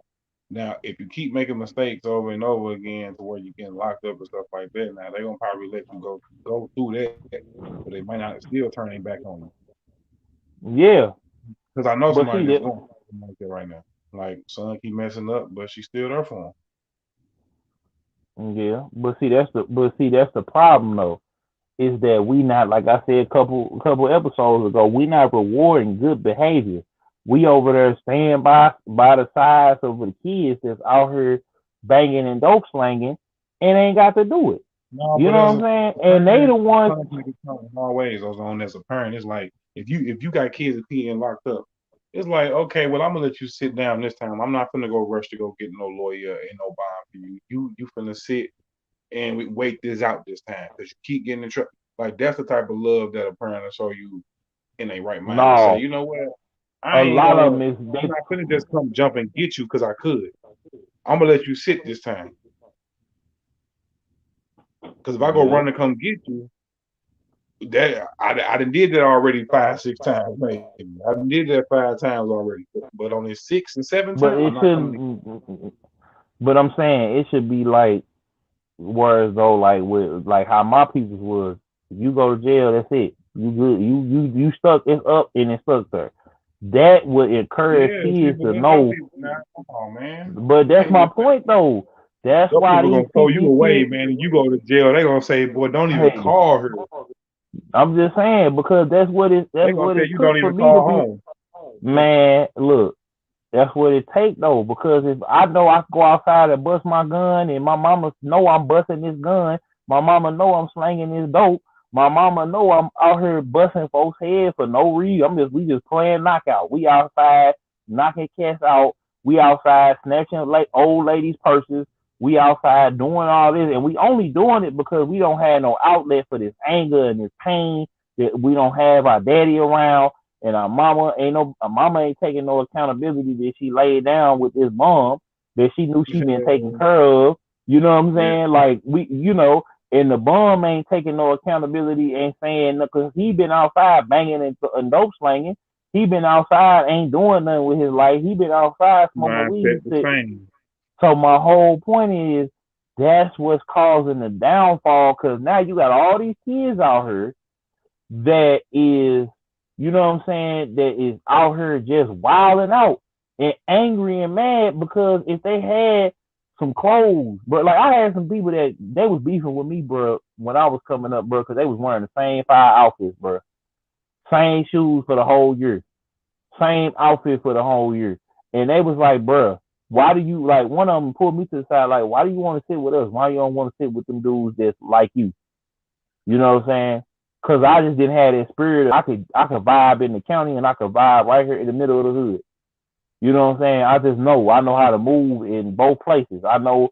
[SPEAKER 4] if you keep making mistakes over and over again to where you're getting locked up and stuff like that, now they gonna probably let you go through that, but they might not still turn their back on you.
[SPEAKER 3] Yeah.
[SPEAKER 4] Because I know somebody that's going like that right now. Like, son keep messing up, but she's still there for
[SPEAKER 3] him. Yeah, but see that's the problem though, is that we not, like I said a couple episodes ago, we not rewarding good behavior. We over there staying by the sides of the kids that's out here banging and dope slanging and ain't got to do it. No, you know what I'm saying? And they the ones
[SPEAKER 4] always on as a parent. It's like if you got kids being locked up, it's like, okay, well, I'm gonna let you sit down this time. I'm not gonna go rush to go get no lawyer and no bond for you. You finna sit and we wait this out this time because you keep getting in trouble. Like that's the type of love that a parent will show you in a right mind. No. Say, you know what? I'm not gonna just come jump and get you because I could. I'm gonna let you sit this time. Because if I go run and come get you, that I done did that already 5-6 times. Maybe I done did that 5 times already. But on this 6th and 7th time,
[SPEAKER 3] but I'm saying it should be like, whereas though, like with like how my people's was, if you go to jail, that's it. You good. You stuck. It's up and it's stuck there. That would encourage kids to know.
[SPEAKER 4] Come on, man.
[SPEAKER 3] But that's my point though. That's why
[SPEAKER 4] they're gonna throw you away, man. And you go to jail, they gonna say, "Boy, don't even call her."
[SPEAKER 3] I'm just saying because that's what it. That's what it took for me to be. Man, look, that's what it take though. Because if I know I go outside and bust my gun, and my mama know I'm busting this gun, my mama know I'm slanging this dope. My mama know I'm out here busting folks' head for no reason. We just playing knockout. We outside knocking cats out. We outside snatching like old ladies' purses. We outside doing all this, and we only doing it because we don't have no outlet for this anger and this pain that we don't have our daddy around, and our mama ain't taking no accountability that she laid down with this mom that she knew she been taken care of. You know what I'm saying? Yeah. Like and the bum ain't taking no accountability, ain't saying because he been outside banging and dope slanging. He been outside, ain't doing nothing with his life. He been outside smoking weed. So my whole point is that's what's causing the downfall, because now you got all these kids out here that is, you know what I'm saying, that is out here just wilding out and angry and mad because if they had some clothes, but like I had some people that they was beefing with me, bro, when I was coming up, bro, because they was wearing the same 5 outfits, bro. Same shoes for the whole year. Same outfit for the whole year. And they was like, bro, why do you, like, one of them pulled me to the side, like, why do you want to sit with us? Why you don't want to sit with them dudes that's like you? You know what I'm saying? Because I just didn't have that spirit. I could vibe in the county and I could vibe right here in the middle of the hood. You know what I'm saying? I know how to move in both places. I know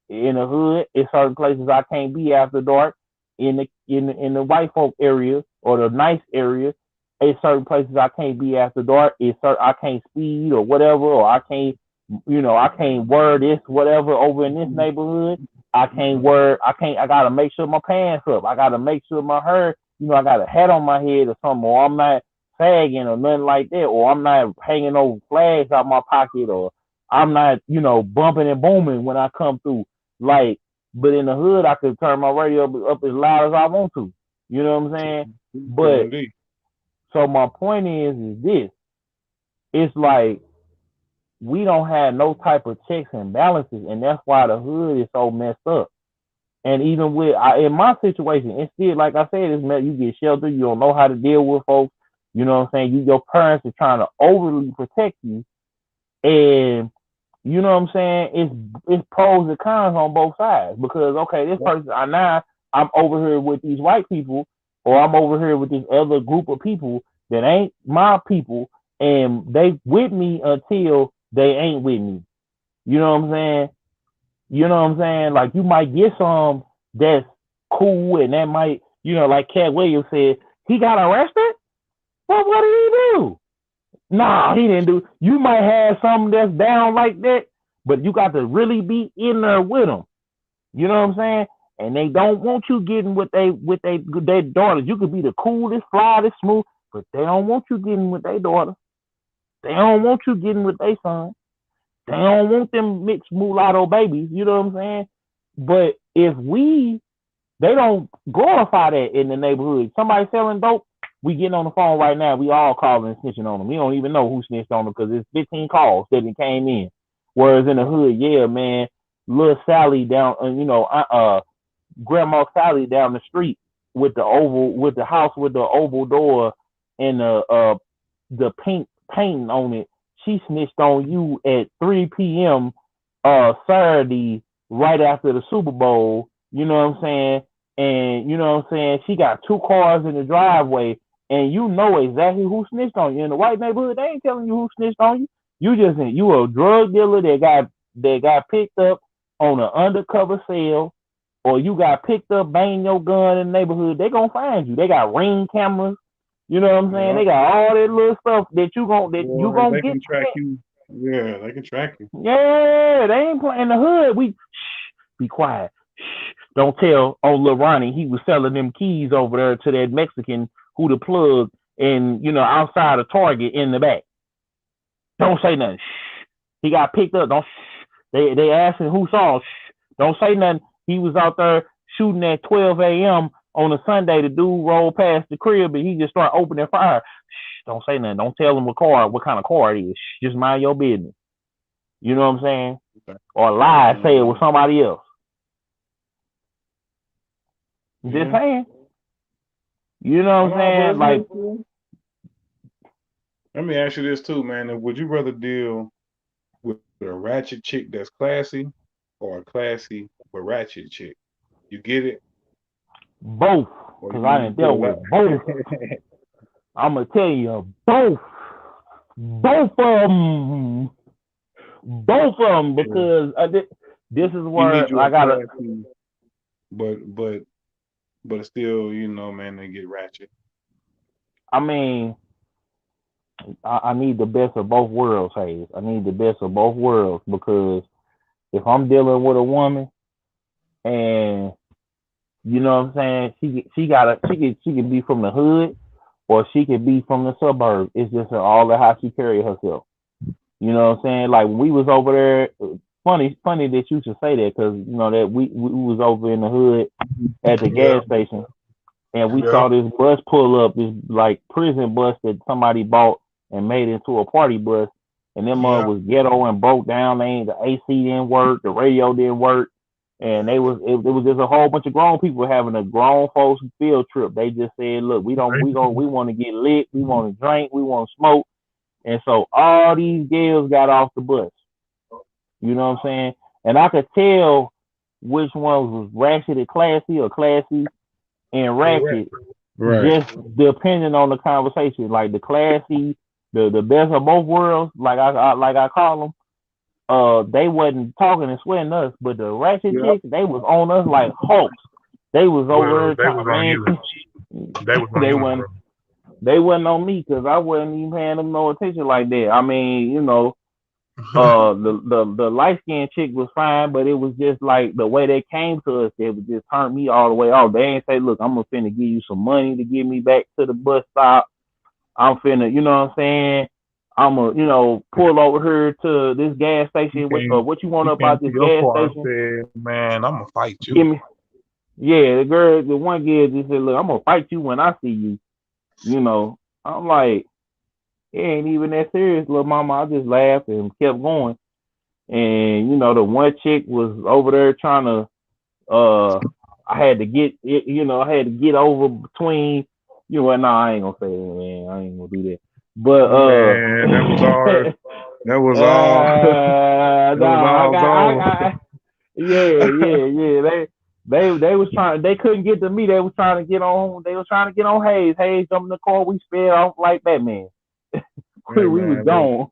[SPEAKER 3] in the hood, in certain places I can't be after dark. In the white folk area or the nice area, in certain places I can't be after dark. I can't speed or whatever, or I can't wear this whatever over in this neighborhood. I gotta make sure my pants up. I gotta make sure my hair, I got a hat on my head or something, or I'm not sagging or nothing like that, or I'm not hanging over flags out my pocket, or I'm not, bumping and booming when I come through. Like, but in the hood, I could turn my radio up as loud as I want to. You know what I'm saying? But so my point is this: it's like we don't have no type of checks and balances, and that's why the hood is so messed up. And even in my situation, it's still, like I said, you get shelter, you don't know how to deal with folks, You know what I'm saying? Your parents are trying to overly protect you, and you know what I'm saying? It's pros and cons on both sides because okay, this person now I'm over here with these white people, or I'm over here with this other group of people that ain't my people, and they with me until they ain't with me. You know what I'm saying? You know what I'm saying? Like you might get some that's cool, and that might, like Cat Williams said, he got arrested. Well, what did he do? Nah, he didn't do. You might have something that's down like that, but you got to really be in there with them. You know what I'm saying? And they don't want you getting with their daughters. You could be the coolest, flyest, smooth, but they don't want you getting with their daughter. They don't want you getting with their son. They don't want them mixed mulatto babies. You know what I'm saying? But if they don't glorify that in the neighborhood. Somebody selling dope, we getting on the phone right now. We all calling and snitching on them. We don't even know who snitched on them because it's 15 calls that came in. Whereas in the hood, yeah, man, little Sally down, Grandma Sally down the street with the house with the oval door and the pink painting on it. She snitched on you at 3 p.m. Saturday right after the Super Bowl. You know what I'm saying? And you know what I'm saying? She got 2 cars in the driveway, and you know exactly who snitched on you. In the white neighborhood, they ain't telling you who snitched on you. You a drug dealer that got picked up on an undercover sale, or you got picked up banging your gun in the neighborhood. They gonna find you. They got ring cameras. You know what I'm saying? They got all that little stuff that you gonna
[SPEAKER 4] they
[SPEAKER 3] get.
[SPEAKER 4] Can track you. Yeah, they can track you.
[SPEAKER 3] Yeah, they ain't playing in the hood. Be quiet. Don't tell on Lil Ronnie he was selling them keys over there to that Mexican who the plug and outside of Target in the back. Don't say nothing. He got picked up. Don't. They asking who saw. Don't say nothing. He was out there shooting at 12 a.m. on a Sunday. The dude rolled past the crib and he just started opening fire. Don't say nothing. Don't tell him what kind of car it is. Just mind your business. You know what I'm saying? Or lie, say it was somebody else. Just saying. You know what I'm saying? Like,
[SPEAKER 4] let me ask you this too, man. Would you rather deal with a ratchet chick that's classy or a classy but ratchet chick? You get it?
[SPEAKER 3] Both. Because I didn't deal with both. I'm going to tell you, both. Both of them. Both of them. Because this is where I got to.
[SPEAKER 4] But still, man, they get ratchet.
[SPEAKER 3] I mean, I need the best of both worlds, Hayes. I need the best of both worlds because if I'm dealing with a woman and you know what I'm saying, she can be from the hood or she can be from the suburbs. It's just all of how she carry herself. You know what I'm saying? Like when we was over there, funny that you should say that because that we was over in the hood at the gas station and we saw this bus pull up, this like prison bus that somebody bought and made into a party bus, and them was ghetto and broke down. The AC didn't work, the radio didn't work, and it was just a whole bunch of grown people having a grown folks field trip. They just said, look, we want to get lit, we want to drink, we want to smoke, and so all these girls got off the bus. You know what I'm saying? And I could tell which one was ratchet and classy or classy and ratchet, just depending on the conversation. Like the classy, the best of both worlds, like I call them. They wasn't talking and sweating us, but the ratchet chicks, they was on us like hawks. They was over there trying. They wasn't on me because I wasn't even paying them no attention like that. I mean, the light skinned chick was fine, but it was just like the way they came to us, it would just turn me all the way off. They ain't say, look, I'm finna give you some money to get me back to the bus stop. I'm finna, you know what I'm saying? I'm gonna, pull over here to this gas station. What you want about this gas station?
[SPEAKER 4] Said, man, I'm gonna fight you.
[SPEAKER 3] The one girl just said, look, I'm gonna fight you when I see you. I'm like, it ain't even that serious, little mama. I just laughed and kept going. And, the one chick was over there trying to, I had to get over between You know what? No, I ain't gonna say it, man. I ain't gonna do that. But
[SPEAKER 4] Man, that was all. That was all. That
[SPEAKER 3] no,
[SPEAKER 4] was
[SPEAKER 3] I
[SPEAKER 4] all
[SPEAKER 3] got,
[SPEAKER 4] Zoe.
[SPEAKER 3] yeah. They was trying. They couldn't get to me. They was trying to get on. They was trying to get on Hayes. Hayes jumped in the car. We sped off like Batman.
[SPEAKER 4] Hey
[SPEAKER 3] we was
[SPEAKER 4] man, look,
[SPEAKER 3] gone.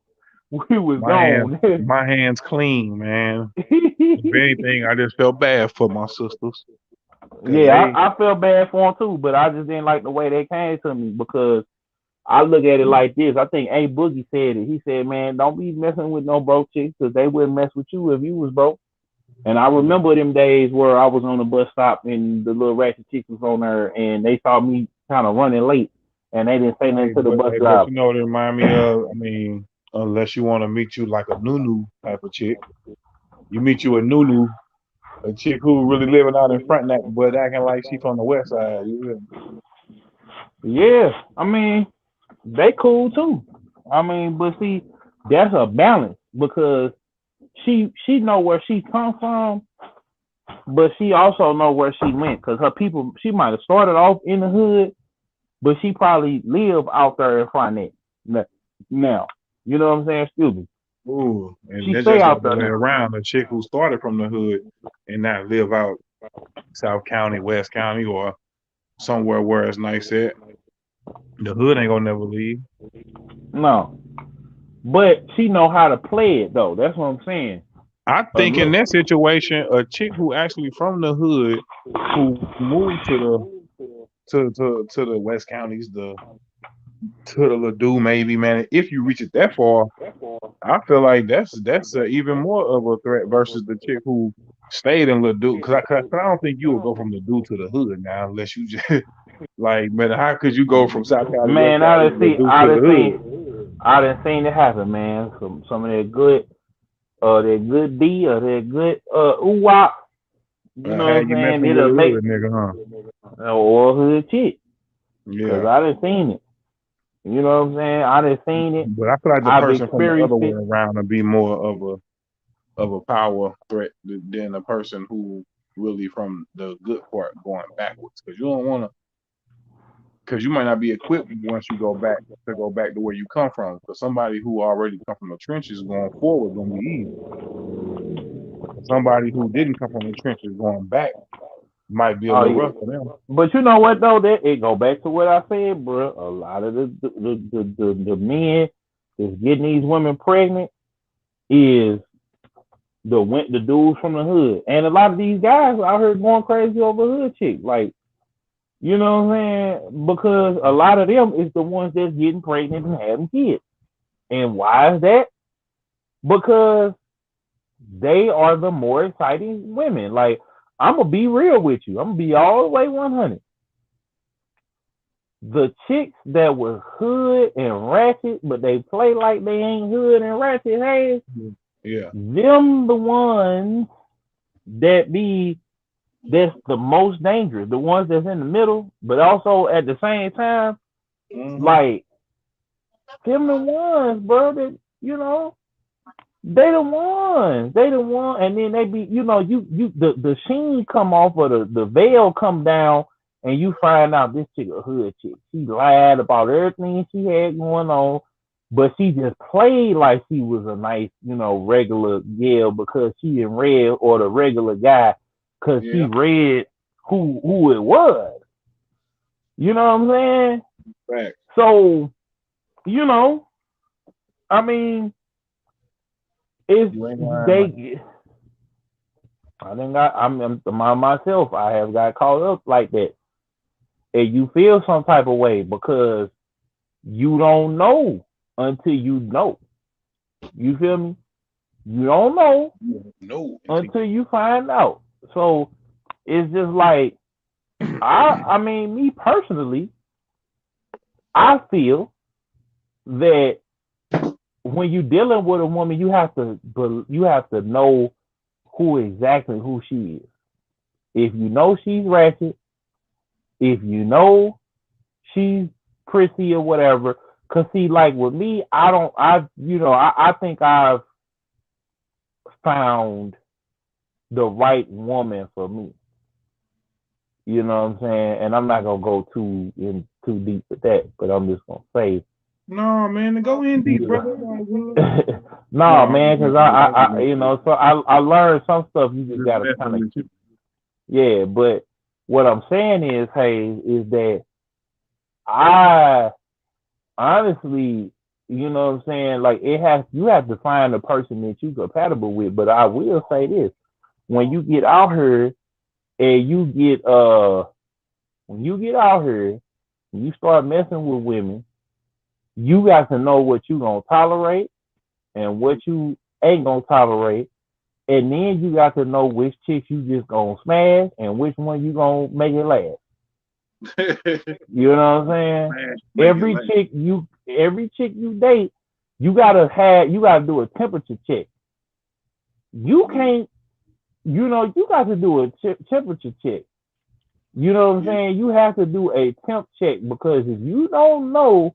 [SPEAKER 3] We was
[SPEAKER 4] my hands,
[SPEAKER 3] gone.
[SPEAKER 4] my hands clean, man. If anything, I just felt bad for my sisters because
[SPEAKER 3] Yeah,
[SPEAKER 4] they.
[SPEAKER 3] I felt bad for them too, but I just didn't like the way they came to me because I look at it like this. I think A Boogie said it. He said, "Man, don't be messing with no broke chicks because they wouldn't mess with you if you was broke." And I remember them days where I was on the bus stop and the little ratchet chick was on there, and they saw me kind of running late, and they didn't say nothing to the bus
[SPEAKER 4] But
[SPEAKER 3] driver.
[SPEAKER 4] you know what it remind me of? I mean, unless you want to meet you like a Nunu type of chick, you meet you a Nunu, a chick who really living out in front that, but acting like she from the west side. You feel me?
[SPEAKER 3] Yeah, I mean they cool too. I mean, but see, that's a balance because she know where she come from, but she also know where she went because her people. She might have started off in the hood, but she probably live out there in front of it now. You know what I'm saying? Excuse me.
[SPEAKER 4] Ooh, and
[SPEAKER 3] She
[SPEAKER 4] that's
[SPEAKER 3] stay
[SPEAKER 4] just the
[SPEAKER 3] out
[SPEAKER 4] other
[SPEAKER 3] there
[SPEAKER 4] way
[SPEAKER 3] now.
[SPEAKER 4] around. A chick who started from the hood and now live out South County, West County, or somewhere where it's nice at. The hood ain't gonna never leave.
[SPEAKER 3] No, but she know how to play it though. That's what I'm saying.
[SPEAKER 4] I think in
[SPEAKER 3] Look,
[SPEAKER 4] that situation, a chick who actually from the hood, who moved to the West Counties, to the Ladue, maybe, man. If you reach it that far, I feel like that's even more of a threat versus the chick who stayed in Ladue. Cause I don't think you would go from Ladue to the hood now unless you just like, man, how could you go from South County, West
[SPEAKER 3] man,
[SPEAKER 4] County, Ladue to the hood?
[SPEAKER 3] I done seen it happen, man. Some of that good D or that good ooh wop. You know
[SPEAKER 4] Had
[SPEAKER 3] what
[SPEAKER 4] you
[SPEAKER 3] I'm saying?
[SPEAKER 4] messing with
[SPEAKER 3] It'll
[SPEAKER 4] a
[SPEAKER 3] make
[SPEAKER 4] hood nigga, huh?
[SPEAKER 3] or hood chick. Cause
[SPEAKER 4] Yeah.
[SPEAKER 3] I done seen it. You know what I'm saying? I done seen it.
[SPEAKER 4] But I feel like the
[SPEAKER 3] I've
[SPEAKER 4] person from the other
[SPEAKER 3] experienced
[SPEAKER 4] way
[SPEAKER 3] it.
[SPEAKER 4] around would be more of a power threat than a person who really from the good part going backwards. Because you don't want to, because you might not be equipped once you go back to where you come from. Because somebody who already come from the trenches going forward gonna be easy. Somebody who didn't come from the trenches going back might be a
[SPEAKER 3] Oh
[SPEAKER 4] little
[SPEAKER 3] yeah.
[SPEAKER 4] rough for them.
[SPEAKER 3] But you know what though? That it go back to what I said, bro. A lot of the men that's getting these women pregnant is the dudes from the hood, and a lot of these guys I heard going crazy over hood chicks. Like you know what I'm saying? Because a lot of them is the ones that's getting pregnant and having kids. And why is that? Because they are the more exciting women. Like I'm gonna be real with you. I'm gonna be all the way 100. The chicks that were hood and ratchet, but they play like they ain't hood and ratchet, hey,
[SPEAKER 4] Yeah.
[SPEAKER 3] them the ones that be that's the most dangerous, the ones that's in the middle, but also at the same time,
[SPEAKER 4] Hmm.
[SPEAKER 3] like them the ones, bro, that you know, they the ones. They the one, and then they be, you know, the sheen come off or the veil come down, and you find out this chick a hood chick. She lied about everything she had going on, but she just played like she was a nice, you know, regular gal because she in red, or the regular guy because he
[SPEAKER 4] Yeah.
[SPEAKER 3] read who it was. You know what I'm saying?
[SPEAKER 4] Fact.
[SPEAKER 3] So, you know, I mean, it's
[SPEAKER 4] You ain't lying, man.
[SPEAKER 3] they I think I'm myself. I have got caught up like that, and you feel some type of way because you don't know until you know. You feel me? You don't know
[SPEAKER 4] No,
[SPEAKER 3] until you find out. So it's just like I mean, me personally, I feel that when you're dealing with a woman, you have to know who she is. If you know she's ratchet, if you know she's prissy or whatever. Cause see, like with me, I think I've found the right woman for me. You know what I'm saying? And I'm not gonna go too deep with that, but I'm just gonna say,
[SPEAKER 4] No, man, go in deep,
[SPEAKER 3] you
[SPEAKER 4] brother. It's all good. No,
[SPEAKER 3] no,
[SPEAKER 4] I'm just
[SPEAKER 3] man, because
[SPEAKER 4] messing with you.
[SPEAKER 3] so I learned some stuff. You just
[SPEAKER 4] Just
[SPEAKER 3] gotta kind
[SPEAKER 4] messing
[SPEAKER 3] of
[SPEAKER 4] with you.
[SPEAKER 3] keep, yeah. But what I'm saying is, hey, is that I honestly, you know what I'm saying? Like you have to find a person that you compatible with. But I will say this: when you get out here and when you get out here, and you start messing with women, you got to know what you gonna tolerate and what you ain't gonna tolerate. And then you got to know which chicks you just gonna smash and which one you gonna make it last. You know what I'm saying?
[SPEAKER 4] Smash, make it last.
[SPEAKER 3] Every chick you date, you gotta do a temperature check. You can't, you got to do a temperature check. You know what I'm saying? You have to do a temp check because if you don't know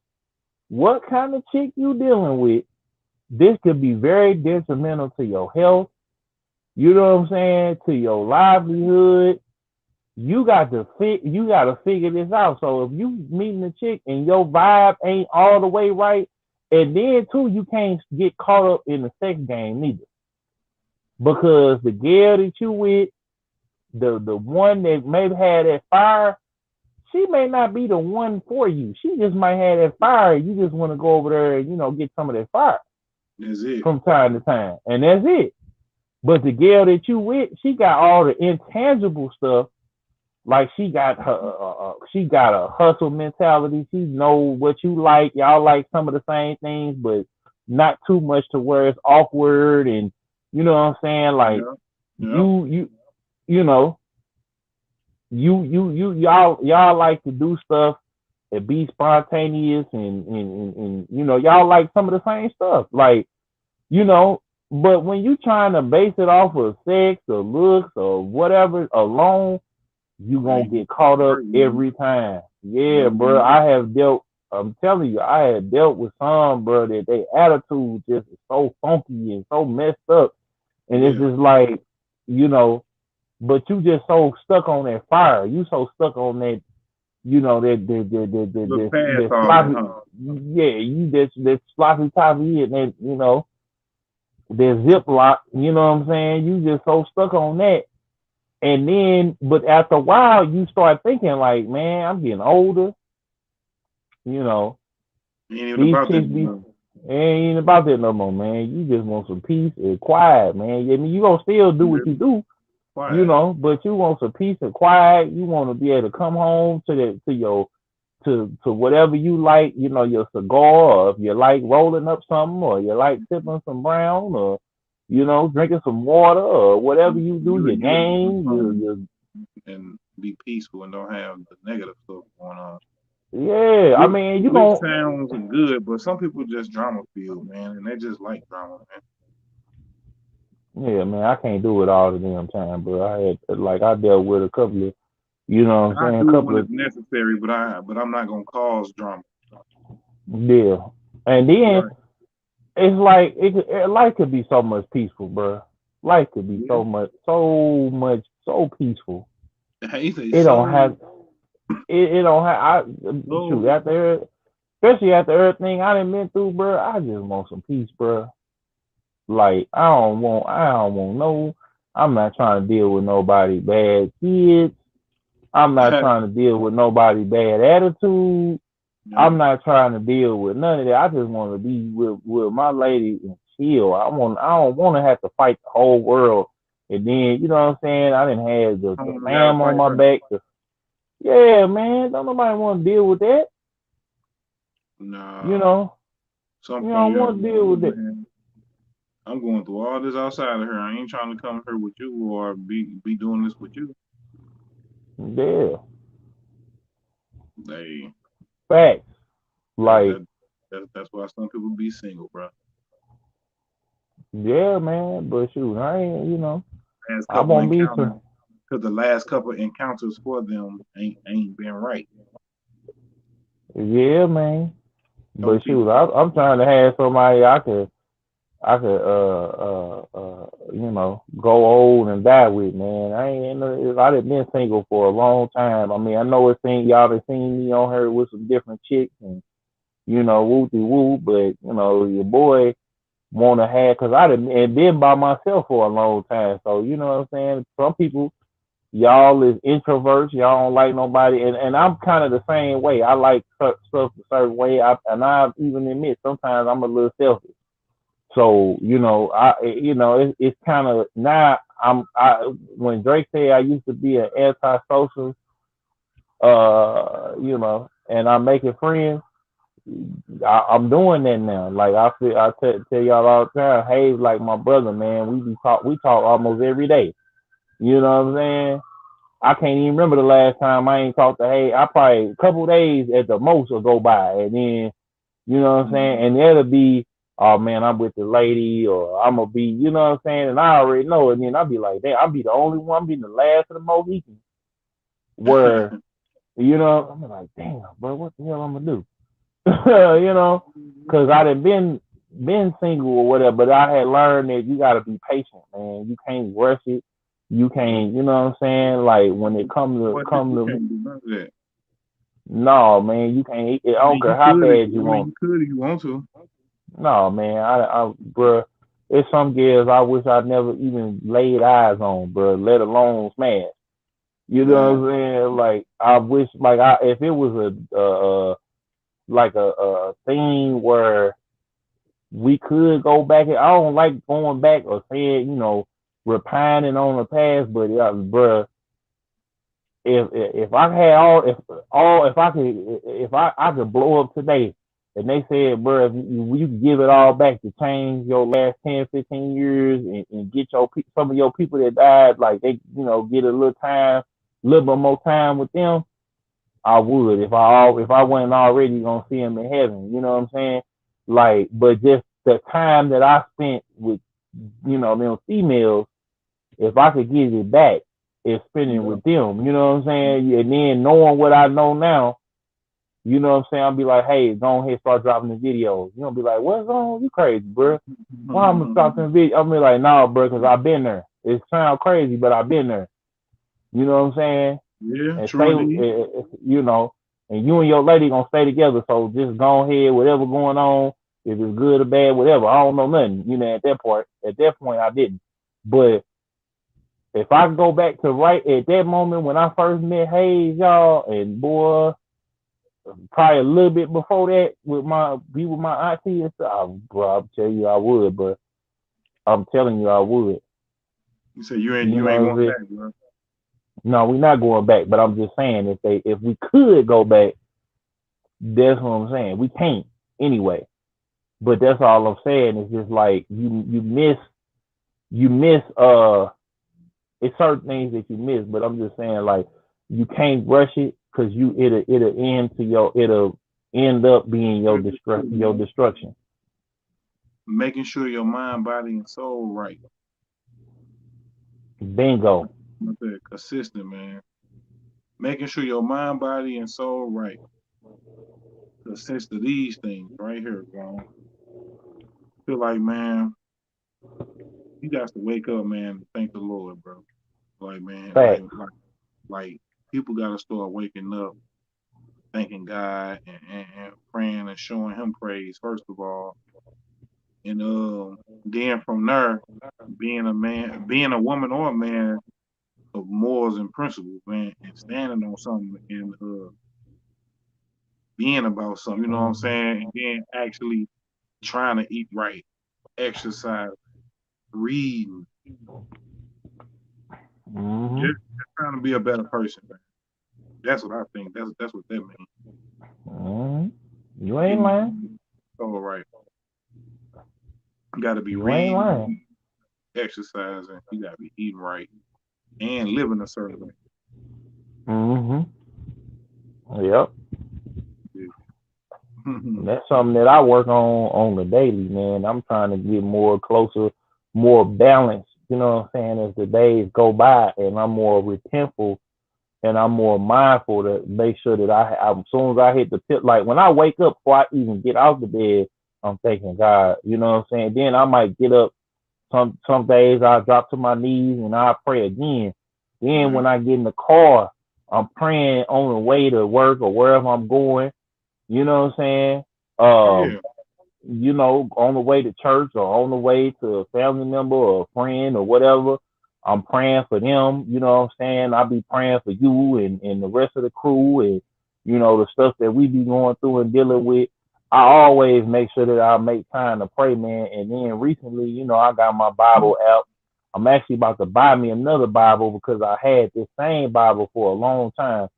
[SPEAKER 3] what kind of chick you dealing with, this could be very detrimental to your health. You know what I'm saying? To your livelihood. You got to figure this out. So if you meeting a chick and your vibe ain't all the way right, and then too you can't get caught up in the sex game neither, because the girl that you with, the one that maybe had that fire, she may not be the one for you. She just might have that fire. You just want to go over there and get some of that fire.
[SPEAKER 4] That's it.
[SPEAKER 3] From time to time, and that's it. But the girl that you with, she got all the intangible stuff. Like she got a hustle mentality. She know what you like. Y'all like some of the same things, but not too much to where it's awkward. And you know what I'm saying? Like you know, y'all like to do stuff and be spontaneous and y'all like some of the same stuff. Like, but when you trying to base it off of sex or looks or whatever alone, you gonna get caught up every time. Yeah, bro. I'm telling you, I have dealt with some, bro, that their attitude just is so funky and so messed up. And it's just like, but you just so stuck on that fire. You so stuck on that, that sloppy, that sloppy toppy and that, that ziplock, you know what I'm saying? You just so stuck on that. And then, but after a while, you start thinking like, man, I'm getting older. These chicks ain't about that no more, man. You just want some peace and quiet, man. I mean, you gonna still do what you do, but you want some peace and quiet. You want to be able to come home to whatever you like, your cigar, or if you like rolling up something, or you like sipping some brown, or drinking some water, or whatever you do, your game,
[SPEAKER 4] and be peaceful and don't have the negative stuff going on.
[SPEAKER 3] Yeah, I mean,
[SPEAKER 4] sounds good, but some people just drama feel, man, and they just like drama,
[SPEAKER 3] man. Yeah, man, I can't do it all the damn time, bro. I dealt with a couple of, what I'm saying,
[SPEAKER 4] a couple of necessary, but I'm not gonna cause drama.
[SPEAKER 3] Yeah, and then it's like life could be so much peaceful, bro. Life could be so peaceful. It don't have. It don't have. Shoot, especially after everything I done been through, bro. I just want some peace, bro. Like I don't want no. I'm not trying to deal with nobody bad kids. I'm not trying to deal with nobody bad attitude. I'm not trying to deal with none of that. I just want to be with my lady and chill. I don't want to have to fight the whole world. And then, you know what I'm saying? I didn't have the fam on my back. Yeah, man. Don't nobody want to deal with that.
[SPEAKER 4] Nah.
[SPEAKER 3] You don't want to deal with that.
[SPEAKER 4] I'm going through all this outside of her. I ain't trying to come here with you or be doing this with you.
[SPEAKER 3] Yeah.
[SPEAKER 4] Facts.
[SPEAKER 3] Like
[SPEAKER 4] that's why some people be single, bro.
[SPEAKER 3] Yeah, man. But shoot, I ain't.
[SPEAKER 4] I won't be because the last couple encounters for them ain't been right.
[SPEAKER 3] Yeah, man. But shoot, I'm trying to have somebody I could I could go old and die with, man. I done been single for a long time. I mean, I know y'all done seen me on her with some different chicks and woo de woo, but your boy wanna have, cause I done and been by myself for a long time. So you know what I'm saying? Some people, y'all is introverts, y'all don't like nobody, and I'm kind of the same way. I like stuff a certain way. I even admit sometimes I'm a little selfish. So it's kind of now. When Drake said I used to be an antisocial, and I'm making friends. I'm doing that now. Like tell y'all all the time. Hey, like my brother, man. We talk almost every day. You know what I'm saying? I can't even remember the last time I ain't talked to Hey. I probably a couple days at the most will go by, and then you know what I'm saying, and that'll be, oh man, I'm with the lady, or I'm gonna be, you know what I'm saying, and I already know it. And then I'll be like, damn, I'll be the only one, I'll be the last of the Mohicans. Where I'm like, damn, bro, what the hell I'm gonna do? Because I done been single or whatever, but I had learned that you gotta be patient, man. You can't rush it. You can't, you know what I'm saying? Like when it comes to no, man, you can't. I don't care how bad you want.
[SPEAKER 4] You could if you want to.
[SPEAKER 3] No, man, bruh, it's some girls I wish I never even laid eyes on, bruh, let alone smash. You know what I'm saying? Like I wish, like if it was a thing where we could go back. I don't like going back or saying, repining on the past, but bruh, if I had if I could blow up today, and they said, bro, if you give it all back to change your last 10, 15 years and get some of your people that died, like they, get a little bit more time with them, I would. If I wasn't already gonna see them in heaven, you know what I'm saying? Like, but just the time that I spent with, them females, if I could get it back, it's spending with them. You know what I'm saying? And then knowing what I know now, you know what I'm saying? I'll be like, hey, go ahead, start dropping the videos. You know, be like, what's on? You crazy, bro? Why I'm gonna stop the video? I'm be like, no, bro, because I've been there. It sounds crazy, but I've been there. You know what I'm saying?
[SPEAKER 4] Yeah,
[SPEAKER 3] and
[SPEAKER 4] true.
[SPEAKER 3] And you and your lady gonna stay together. So just go ahead, whatever going on, if it's good or bad, whatever. I don't know nothing. At that point, I didn't. But if I go back to right at that moment when I first met Hayes, y'all, and boy, probably a little bit before that with my auntie and stuff, bro, I'll tell you I would, but I'm telling you I would.
[SPEAKER 4] You say you ain't going back, bro.
[SPEAKER 3] No, we're not going back, but I'm just saying if we could go back, that's what I'm saying. We can't anyway. But that's all I'm saying. It's just like you miss it's certain things that you miss, but I'm just saying like you can't rush it because it'll end up being your destruction.
[SPEAKER 4] Making sure your mind, body, and soul right.
[SPEAKER 3] Bingo.
[SPEAKER 4] Consistent, man. Making sure your mind, body, and soul right. Consist of these things right here, bro. Feel like, man, you got to wake up, man, and thank the Lord, bro. Like, man, like people got to start waking up, thanking God and praying and showing Him praise first of all, and then from there, being a man, being a woman or a man of morals and principles, man, and standing on something and being about something, you know what I'm saying? And then actually trying to eat right, exercise, reading, just trying to be a better person, man. That's what I think. That's what that means.
[SPEAKER 3] You ain't lying.
[SPEAKER 4] All right. You got to be
[SPEAKER 3] you ain't
[SPEAKER 4] reading,
[SPEAKER 3] lying.
[SPEAKER 4] exercising. You got to be eating right and living a certain way.
[SPEAKER 3] Yep. That's something that I work on the daily, man. I'm trying to get more closer, more balanced, you know what I'm saying, as the days go by, and I'm more repentful and I'm more mindful to make sure that as soon as I hit the tip, like when I wake up before I even get out the bed, I'm thanking God. You know what I'm saying? Then I might get up. Some days I drop to my knees and I pray again. Then when I get in the car, I'm praying on the way to work or wherever I'm going. You know what I'm saying?
[SPEAKER 4] Yeah.
[SPEAKER 3] You know, on the way to church or on the way to a family member or a friend or whatever, I'm praying for them. You know what I'm saying? I'll be praying for you and the rest of the crew and, you know, the stuff that we be going through and dealing with. I always make sure that I make time to pray, man. And then recently, you know, I got my Bible app. I'm actually about to buy me another Bible because I had this same Bible for a long time.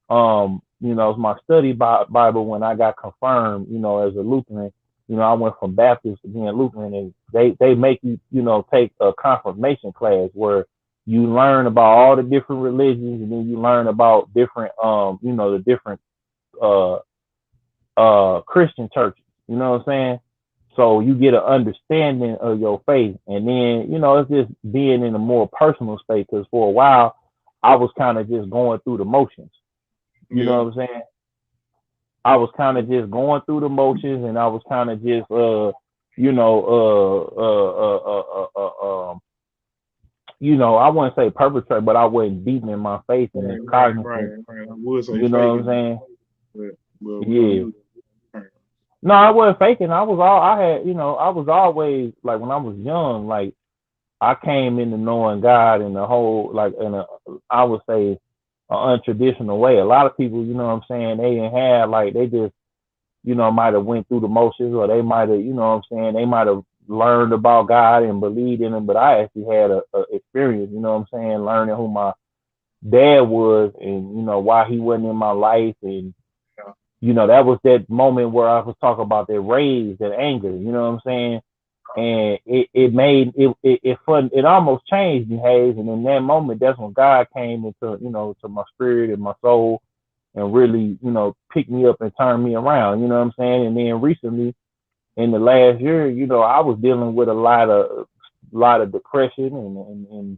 [SPEAKER 3] You know, it's my study Bible when I got confirmed, you know, as a Lutheran. You know, I went from Baptist to being Lutheran, and they make you, you know, take a confirmation class where you learn about all the different religions, and then you learn about different, you know, the different uh Christian churches. You know what I'm saying? So you get an understanding of your faith, and then, you know, it's just being in a more personal space. Because for a while, I was kind of just going through the motions. You know what I'm saying? I was kind of just going through the motions, and I was kind of just, you know, I wouldn't say perpetrate, but I wasn't deep in my faith and it's cognizant.
[SPEAKER 4] Right. I would say
[SPEAKER 3] you know what I'm saying?
[SPEAKER 4] But
[SPEAKER 3] Yeah. No, I wasn't faking. I was always like when I was young, like I came into knowing God in the whole, like in a, I would say, an untraditional way. A lot of people, you know what I'm saying, they didn't have, like, they just, you know, might have went through the motions, or they might have, you know what I'm saying, they might have learned about God and believed in him, but I actually had a experience, you know what I'm saying, learning who my dad was and, you know, why he wasn't in my life. And, you know, that was that moment where I was talking about that rage, that anger, you know what I'm saying? And it made it fun. It almost changed me, Hayes. And in that moment, that's when God came into, you know, to my spirit and my soul, and really, you know, picked me up and turned me around. You know what I'm saying? And then recently, in the last year, you know, I was dealing with a lot of depression and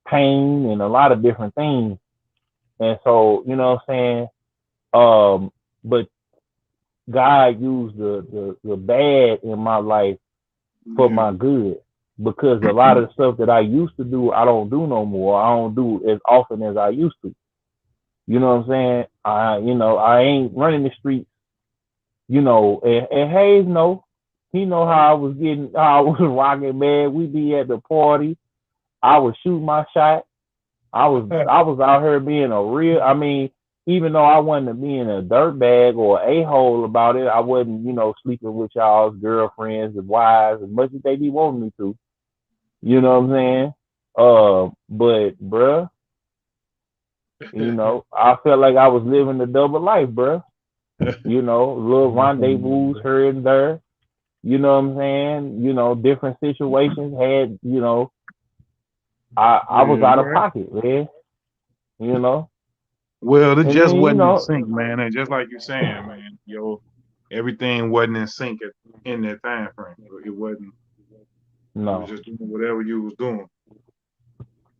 [SPEAKER 3] pain and a lot of different things. And so, you know what I'm saying? But God used the bad in my life for my good, because a lot of the stuff that I used to do, I don't do no more. I don't do as often as I used to. You know what I'm saying? I ain't running the streets, you know, and Hayes know. He know how I was rocking, man. We be at the party. I would shoot my shot. I was out here being a real, I mean, even though I wasn't being a dirtbag or a-hole about it, I wasn't, you know, sleeping with y'all's girlfriends and wives as much as they be wanting me to. You know what I'm saying? But bruh, you know, I felt like I was living the double life, bruh. You know, little rendezvous here and there. You know what I'm saying? You know, different situations had, you know, I was out of pocket, man. You know?
[SPEAKER 4] Well, it
[SPEAKER 3] And
[SPEAKER 4] just
[SPEAKER 3] then, you
[SPEAKER 4] wasn't in
[SPEAKER 3] know,
[SPEAKER 4] sync, man. And just like you're saying, man, everything wasn't in sync in that time frame. It wasn't. You was
[SPEAKER 3] no.
[SPEAKER 4] just doing whatever you was doing.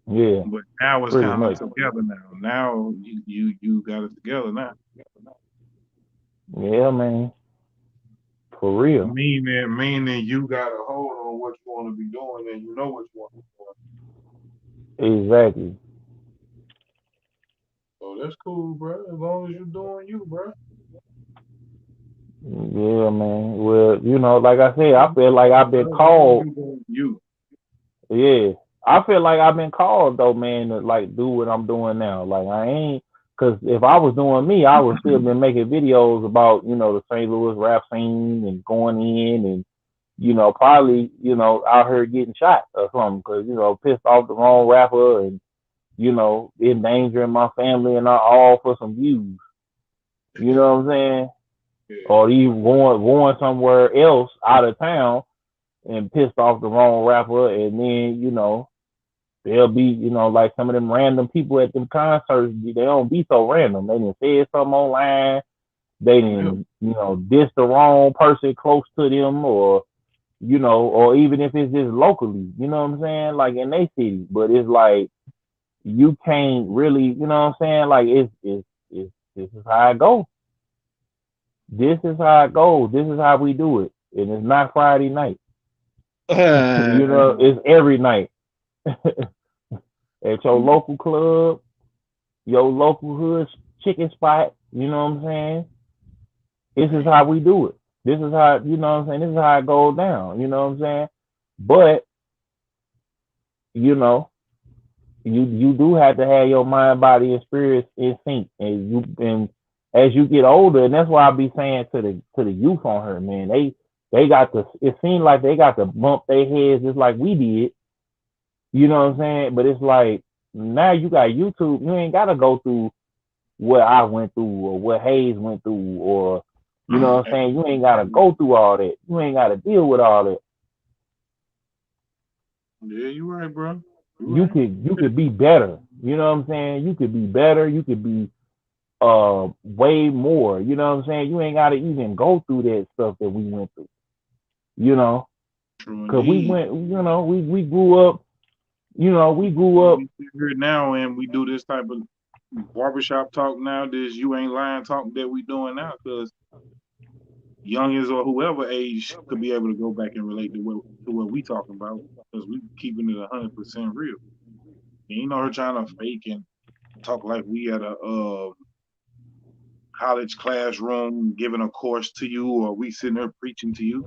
[SPEAKER 3] Yeah,
[SPEAKER 4] But now it's
[SPEAKER 3] pretty
[SPEAKER 4] kind of
[SPEAKER 3] much.
[SPEAKER 4] together now. Now you got it together now.
[SPEAKER 3] Yeah, man. For real.
[SPEAKER 4] Meaning you got a hold on what you want to be doing, and you know what you want to be doing.
[SPEAKER 3] Exactly.
[SPEAKER 4] So that's cool, bro. As long as you're doing you, bro.
[SPEAKER 3] Yeah, man. Well, you know, like I said, I feel like I've been
[SPEAKER 4] As long as
[SPEAKER 3] called.
[SPEAKER 4] you doing you.
[SPEAKER 3] Yeah. I feel like I've been called though, man, to like do what I'm doing now. Like I ain't, cause if I was doing me, I would still been making videos about, you know, the St. Louis rap scene and going in and, you know, probably, you know, out here getting shot or something, cause, you know, pissed off the wrong rapper and, you know, endangering my family and all for some views. You know what I'm saying?
[SPEAKER 4] Yeah.
[SPEAKER 3] Or even going somewhere else out of town and pissed off the wrong rapper, and then, you know, they'll be, you know, like some of them random people at them concerts, they don't be so random. They didn't say something online, they didn't, you know, diss the wrong person close to them, or, you know, or even if it's just locally, you know what I'm saying, like in their city. But it's like you can't really, you know what I'm saying, like it's this is how it goes. This is how it goes. This is how we do it. and it's not Friday night.
[SPEAKER 4] Uh,
[SPEAKER 3] It's every night at your local club, your local hood chicken spot. You know what I'm saying? This is how we do it. This is how This is how it goes down. You know what I'm saying? But you know, you do have to have your mind, body, and spirit in sync, and as you get older, and that's why I be saying to the youth on her, man, they got to. It seems like they got to bump their heads just like we did. You know what I'm saying? But it's like now you got YouTube. You ain't got to go through what I went through or what Hayes went through, or you know what I'm saying. You ain't got to go through all that. You ain't got to deal with all that.
[SPEAKER 4] Yeah, you right, bro.
[SPEAKER 3] You could be better. You know what I'm saying? You could be better. You could be way more. You know what I'm saying? You ain't got to even go through that stuff that we went through. You know, because we went. You know, we grew up. You know, we grew up.
[SPEAKER 4] We sit here now and we do this type of barbershop talk now. This you ain't lying talk that we doing now because youngins or whoever age could be able to go back and relate to what we talking about because we keeping it 100% real. And you know her trying to fake and talk like we at a college classroom giving a course to you or we sitting there preaching to you.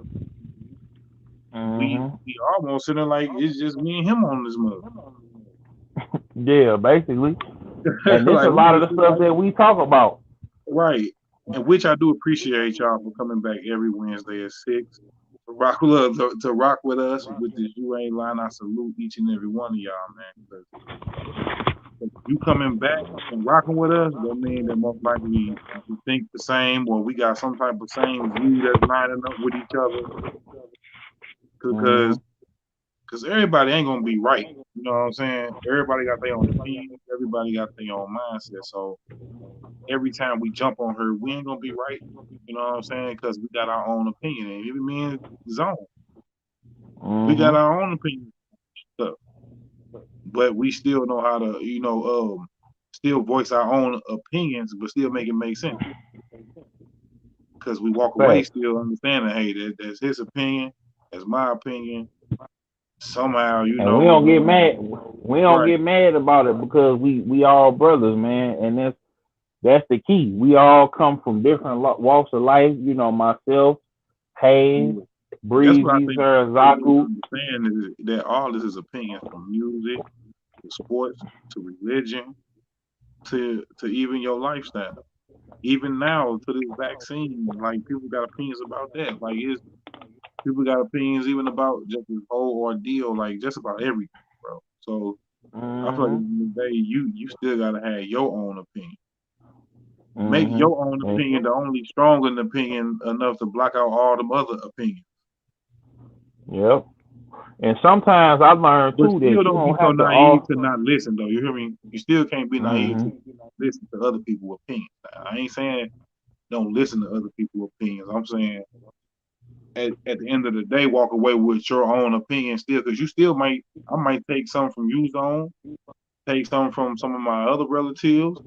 [SPEAKER 3] Mm-hmm.
[SPEAKER 4] We almost sitting there like it's just me and him on this mug.
[SPEAKER 3] Yeah, basically. And this
[SPEAKER 4] Like
[SPEAKER 3] a
[SPEAKER 4] we
[SPEAKER 3] lot of
[SPEAKER 4] just
[SPEAKER 3] the stuff that we talk about.
[SPEAKER 4] right. And which I do appreciate y'all for coming back every Wednesday at 6 to rock with us with this You Ain't Lying. I salute each and every one of y'all, man. Because you coming back and rocking with us, that means that most likely we think the same or we got some type of same view that's lining up with each other.
[SPEAKER 3] Mm-hmm.
[SPEAKER 4] Because everybody ain't gonna be right. You know what I'm saying? Everybody got their own opinion. Everybody got their own mindset. So every time we jump on her, we ain't gonna be right. You know what I'm saying? Because we got our own opinion. And even me and Zone, we got
[SPEAKER 3] Mm-hmm.
[SPEAKER 4] our own opinion stuff. But we still know how to, still voice our own opinions, but still make it make sense. Because we walk away
[SPEAKER 3] Facts.
[SPEAKER 4] still understanding, hey, that's his opinion, that's my opinion. Somehow,
[SPEAKER 3] And we
[SPEAKER 4] we
[SPEAKER 3] don't get
[SPEAKER 4] gonna
[SPEAKER 3] mad. We don't
[SPEAKER 4] right.
[SPEAKER 3] get mad about it because we all brothers, man. And that's the key. We all come from different walks of life. You know, myself, Hayes,
[SPEAKER 4] That's what I
[SPEAKER 3] Breezy,
[SPEAKER 4] think
[SPEAKER 3] Sir
[SPEAKER 4] people need to
[SPEAKER 3] Zaku.
[SPEAKER 4] understand is that all this is opinions from music to sports to religion to even your lifestyle. Even now to this vaccine, like people got opinions about that. Like people got opinions even about just this whole ordeal, like just about everything, bro. So I feel like at
[SPEAKER 3] Mm-hmm.
[SPEAKER 4] the end of the day, you still gotta have your own opinion. Make
[SPEAKER 3] Mm-hmm.
[SPEAKER 4] your own opinion the only strong opinion enough to block out all them other opinions.
[SPEAKER 3] Yep. And sometimes I learned
[SPEAKER 4] But
[SPEAKER 3] too that
[SPEAKER 4] still
[SPEAKER 3] you
[SPEAKER 4] don't be
[SPEAKER 3] don't
[SPEAKER 4] so
[SPEAKER 3] have to
[SPEAKER 4] naive
[SPEAKER 3] all.
[SPEAKER 4] to not listen though. You hear me? You still can't be naive to
[SPEAKER 3] Mm-hmm.
[SPEAKER 4] listen to other people's opinions. I ain't saying don't listen to other people's opinions. I'm saying at the end of the day, walk away with your own opinion still, because you still I might take some from you, Zone, take some from some of my other relatives,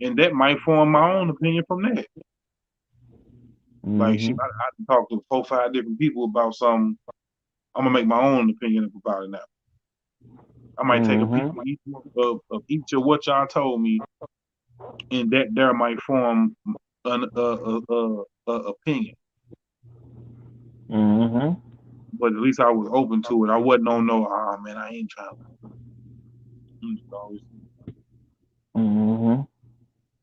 [SPEAKER 4] and that might form my own opinion from that. Like, shit,
[SPEAKER 3] Mm-hmm.
[SPEAKER 4] I can talk to 4, 5 different people about something. I'm gonna make my own opinion up about it now. I might take a piece
[SPEAKER 3] Mm-hmm.
[SPEAKER 4] of each of what y'all told me, and that there might form an opinion.
[SPEAKER 3] Mm-hmm.
[SPEAKER 4] But at least I was open to it. I wasn't on no, ah man, I ain't trying to.
[SPEAKER 3] Mm-hmm.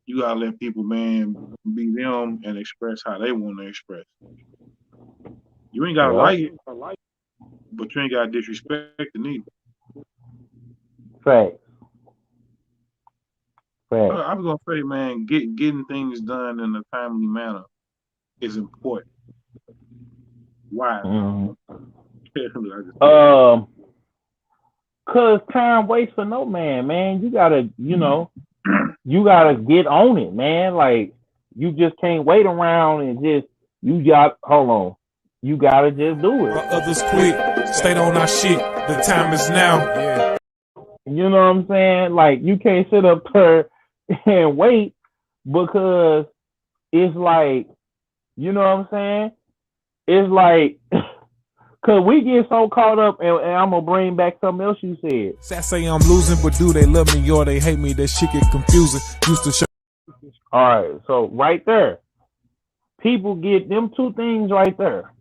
[SPEAKER 4] You gotta let people, man, be them and express how they want to express. You ain't gotta
[SPEAKER 3] Yep.
[SPEAKER 4] like it, but you ain't gotta disrespect it neither.
[SPEAKER 3] Facts. Facts.
[SPEAKER 4] I was gonna say, man, getting things done in a timely manner is important. Why?
[SPEAKER 3] Mm-hmm.
[SPEAKER 4] I just said that.
[SPEAKER 3] Um, cause time waits for no man, man. You gotta get on it, man. Like you just can't wait around and you got hold on. You gotta just do it.
[SPEAKER 1] While others quit, stayed on our shit. The time is now. Yeah.
[SPEAKER 3] You know what I'm saying? Like you can't sit up there and wait because it's like, you know what I'm saying? it's like, cause we get so caught up, and I'm gonna bring back something else you said.
[SPEAKER 1] I say I'm losing, but do they love me or they hate me? That shit get confusing. Used to show.
[SPEAKER 3] All right, so right there, people get them two things right there.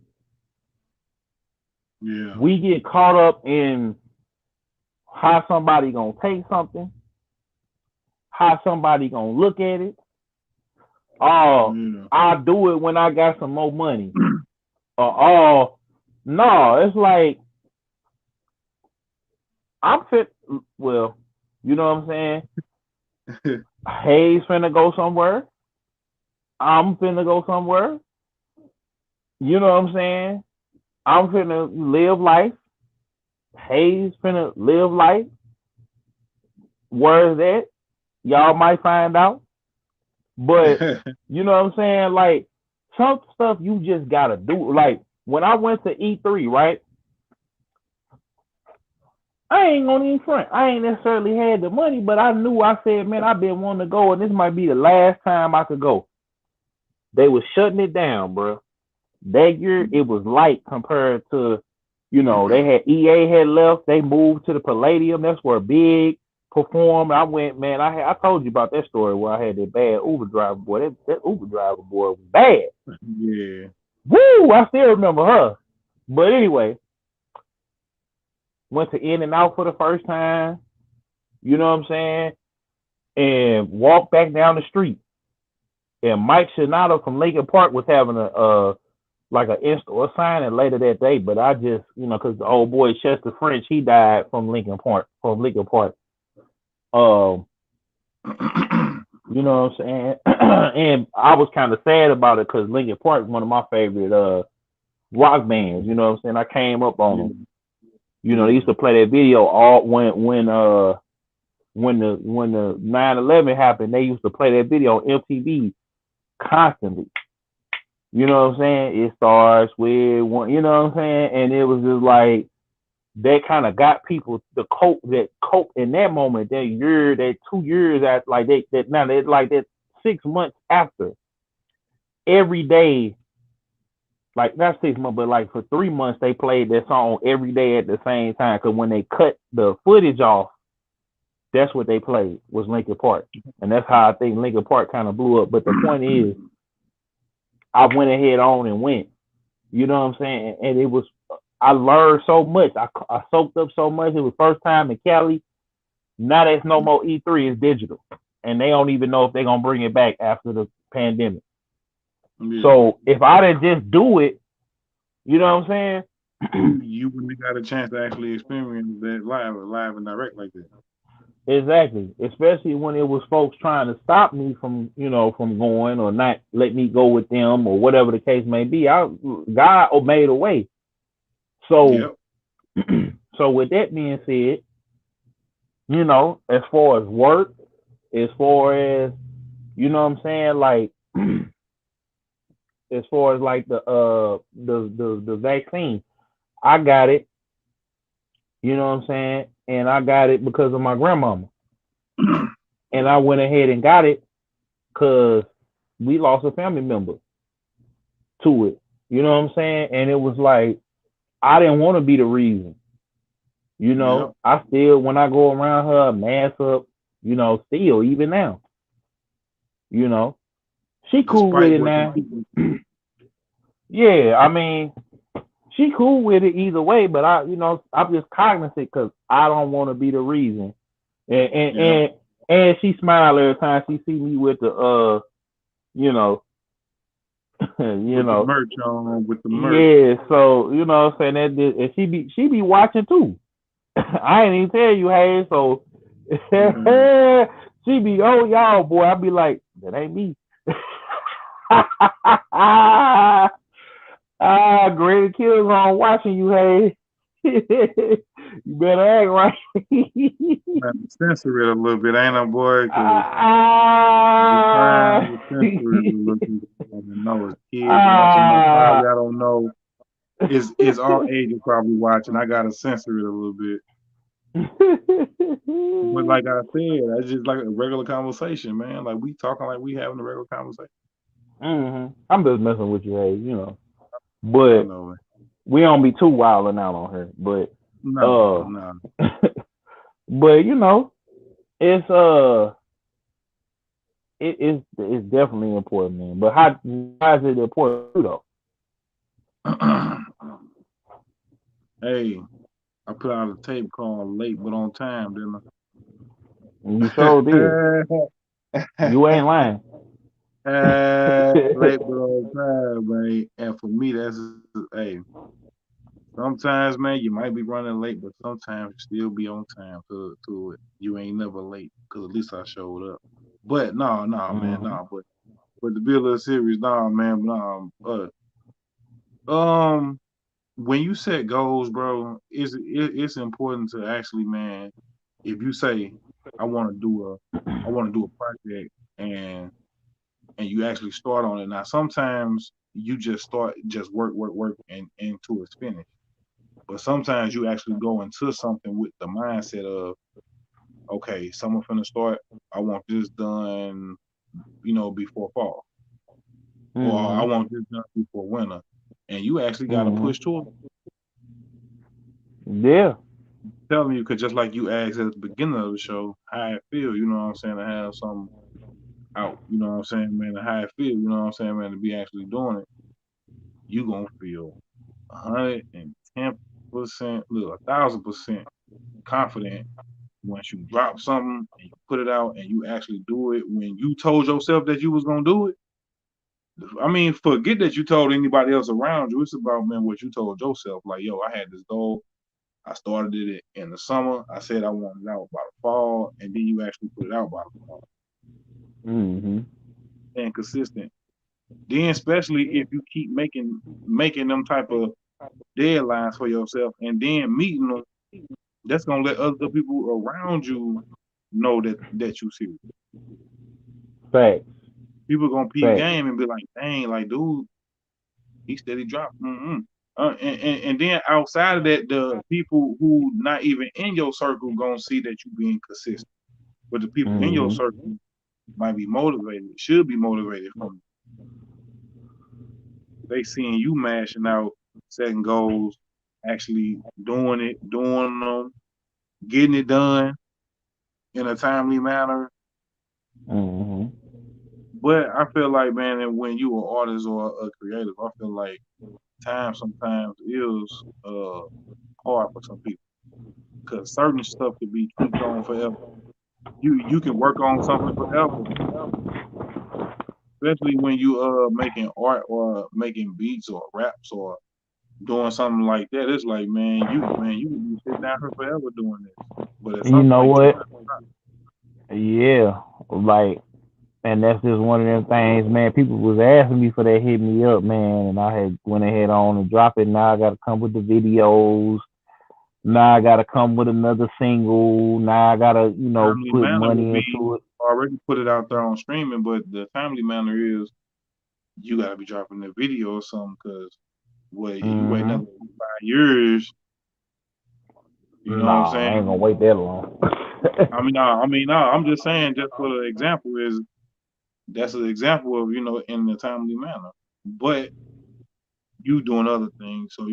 [SPEAKER 4] Yeah.
[SPEAKER 3] We get caught up in how somebody gonna take something, how somebody gonna look at it. Oh,
[SPEAKER 4] Yeah.
[SPEAKER 3] I'll do it when I got some more money. Oh, no, it's like I'm fit. Well, you know what I'm saying? Hayes finna go somewhere. I'm finna go somewhere. You know what I'm saying? I'm finna live life. Hayes finna live life. Where's that? Y'all might find out. But you know what I'm saying? Like some stuff you just gotta do. Like when I went to E3, right? I ain't gonna even front. I ain't necessarily had the money, but I knew. I said, man, I've been wanting to go, and this might be the last time I could go. They was shutting it down, bro. That year it was light compared to, they had EA had left. They moved to the Palladium. That's where Big performed. I went, man. I told you about that story where I had that bad Uber driver boy. That Uber driver boy was bad.
[SPEAKER 4] Yeah.
[SPEAKER 3] Woo! I still remember her. But anyway, went to In and Out for the first time. You know what I'm saying? And walked back down the street. And Mike Shinoda from Lincoln Park was having a signing later that day, but I just, because the old boy Chester French, he died from Lincoln Park. You know what I'm saying? And I was kind of sad about it because Lincoln Park is one of my favorite rock bands. You know what I'm saying? I came up on them. They used to play that video all when the 9/11 happened. They used to play that video on MTV constantly. You know what I'm saying? It starts with one, you know what I'm saying? And it was just like that kind of got people to cope in that moment, that year, that 2 years after, like that 6 months after. Every day, like not 6 months, but like for 3 months they played that song every day at the same time. Cause when they cut the footage off, that's what they played was Linkin Park. And that's how I think Linkin Park kind of blew up. But the point is, I went ahead on and went. You know what I'm saying? And I learned so much. I soaked up so much. It was first time in Cali. Now there's no more E3. It's digital. And they don't even know if they're going to bring it back after the pandemic. Yeah. So if I didn't just do it, you know what I'm
[SPEAKER 4] saying? You wouldn't have got a chance to actually experience that live and direct like that.
[SPEAKER 3] Exactly. Especially when it was folks trying to stop me from going or not let me go with them or whatever the case may be. God made a way. So, so with that being said, as far as work, as far as, you know what I'm saying, like, as far as like the vaccine, I got it. You know what I'm saying? And I got it because of my grandmama. And I went ahead and got it because we lost a family member to it. You know what I'm saying? And it was like, I didn't want to be the reason. I still, when I go around her, mask up, still, even now. She cool with it now. Yeah, I mean, she cool with it either way, but I'm just cognizant because I don't want to be the reason. And she smile every time she see me with the
[SPEAKER 4] the merch on with the merch.
[SPEAKER 3] Yeah, so you know what I'm saying, that and she be watching too. I ain't even tell you, hey, so she be, oh y'all boy, I be like, that ain't me. Great kills on watching you, hey. You better act right.
[SPEAKER 4] Censor it a little bit, ain't no boy? Censor it a little bit. I know it's kids watching. Probably I don't know. It's all ages probably watching. I gotta censor it a little bit. But like I said, that's just like a regular conversation, man. Like we talking like we having a regular conversation.
[SPEAKER 3] I'm just messing with you, hey, But
[SPEAKER 4] know.
[SPEAKER 3] we don't be too wilding out on her. But
[SPEAKER 4] No.
[SPEAKER 3] but you know, it's it's definitely important, man. But why is it important though?
[SPEAKER 4] Hey, I put out a tape called "Late But on Time," didn't
[SPEAKER 3] You sure did.
[SPEAKER 4] I?
[SPEAKER 3] You ain't lying.
[SPEAKER 4] Late but on time, man. And for me, that's hey. Sometimes, man, you might be running late, but sometimes you still be on time to it. You ain't never late, cause at least I showed up. But no, man,
[SPEAKER 3] Mm-hmm.
[SPEAKER 4] no. But to be a little serious, nah, man, no. When you set goals, bro, it's important to actually, man. If you say I want to do a project and you actually start on it. Now, sometimes you just start, just work, and until it's finished. But sometimes you actually go into something with the mindset of, okay, someone finna start. I want this done, before fall, or I
[SPEAKER 3] Mm-hmm.
[SPEAKER 4] want this done before winter, and you actually got to push
[SPEAKER 3] Mm-hmm.
[SPEAKER 4] towards
[SPEAKER 3] Yeah.
[SPEAKER 4] telling you, because just like you asked at the beginning of the show, how I feel, you know what I'm saying, to have something out, you know what I'm saying, man, and how I feel, you know what I'm saying, man, to be actually doing it, you gonna feel 110%, look, 1,000% confident once you drop something and you put it out and you actually do it when you told yourself that you was gonna do it. I mean, forget that you told anybody else around you. It's about, man, what you told yourself. Like, yo, I had this goal. I started it in the summer. I said I wanted it out by the fall, and then you actually put it out by the fall.
[SPEAKER 3] Mm-hmm.
[SPEAKER 4] And consistent. Then, especially if you keep making them type of deadlines for yourself, and then meeting them, that's gonna let other people around you know that you serious.
[SPEAKER 3] Facts.
[SPEAKER 4] People gonna peep
[SPEAKER 3] Facts.
[SPEAKER 4] game and be like, dang, like, dude, he steady drop. Mm-mm. And then outside of that, the people who not even in your circle gonna see that you being consistent. But the people in your
[SPEAKER 3] Mm-hmm.
[SPEAKER 4] circle might be motivated, should be motivated from they seeing you mashing out, setting goals, actually doing them, getting it done in a timely manner.
[SPEAKER 3] Mm-hmm.
[SPEAKER 4] But I feel like, man, that when you are artist or a creative, I feel like time sometimes is hard for some people because certain stuff can be kept on forever. You can work on something forever, especially when you making art or making beats or raps or doing something like that. It's like, man, you can be sitting down here forever doing this, but at
[SPEAKER 3] You
[SPEAKER 4] some
[SPEAKER 3] know
[SPEAKER 4] point you
[SPEAKER 3] what?
[SPEAKER 4] got to stop.
[SPEAKER 3] Yeah. Like, and that's just one of them things, man. People was asking me for that, hit me up, man, and I had went ahead on and dropped it. Now I got to come with the videos. Now I got to come with another single. Now I got to,
[SPEAKER 4] Timely
[SPEAKER 3] put
[SPEAKER 4] manner would
[SPEAKER 3] money
[SPEAKER 4] be
[SPEAKER 3] into it.
[SPEAKER 4] already put it out there on streaming, but the timely manner is you got to be dropping the video or something because wait, you wait
[SPEAKER 3] Mm-hmm.
[SPEAKER 4] another 5 years. You know what I'm
[SPEAKER 3] Nah, I ain't
[SPEAKER 4] saying?
[SPEAKER 3] gonna wait that long.
[SPEAKER 4] No. I'm just saying, just for the example is that's an example of in a timely manner. But you doing other things, so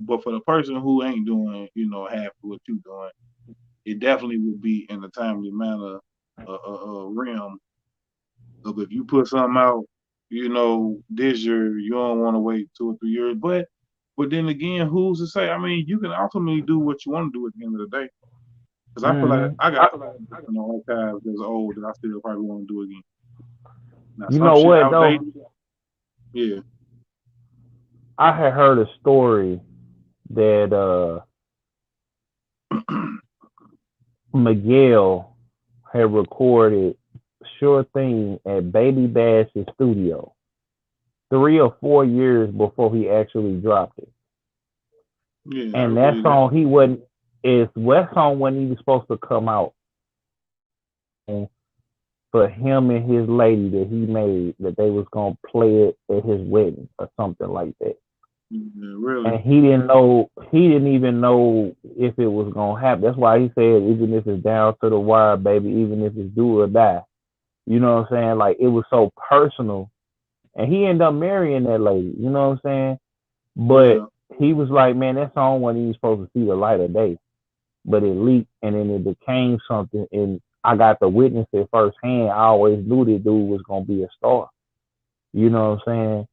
[SPEAKER 4] But for the person who ain't doing, half of what you doing, it definitely would be in a timely manner, realm of if you put something out, this year, you don't want to wait 2 or 3 years. But then again, who's to say? I mean, you can ultimately do what you want to do at the end of the day. Because I feel like
[SPEAKER 3] Mm-hmm.
[SPEAKER 4] I got some archives that's old that I still probably want to do again. Now
[SPEAKER 3] You
[SPEAKER 4] some
[SPEAKER 3] know
[SPEAKER 4] shit
[SPEAKER 3] what though?
[SPEAKER 4] outdated, yeah.
[SPEAKER 3] I had heard a story that Miguel had recorded Sure Thing at Baby Bash's studio 3 or 4 years before he actually dropped it.
[SPEAKER 4] Yeah, I
[SPEAKER 3] And that
[SPEAKER 4] believe that.
[SPEAKER 3] song he wasn't is that song wasn't even supposed to come out. And for him and his lady that he made that they was gonna play it at his wedding or something like that.
[SPEAKER 4] Yeah, really.
[SPEAKER 3] And he didn't even know if it was gonna happen. That's why he said even if it's down to the wire, baby, even if it's do or die. You know what I'm saying? Like it was so personal. And he ended up marrying that lady, you know what I'm saying? But he was like, man, that song wasn't even supposed to see the light of day. But it leaked and then it became something. And I got to witness it firsthand. I always knew this dude was going to be a star. You know what I'm saying?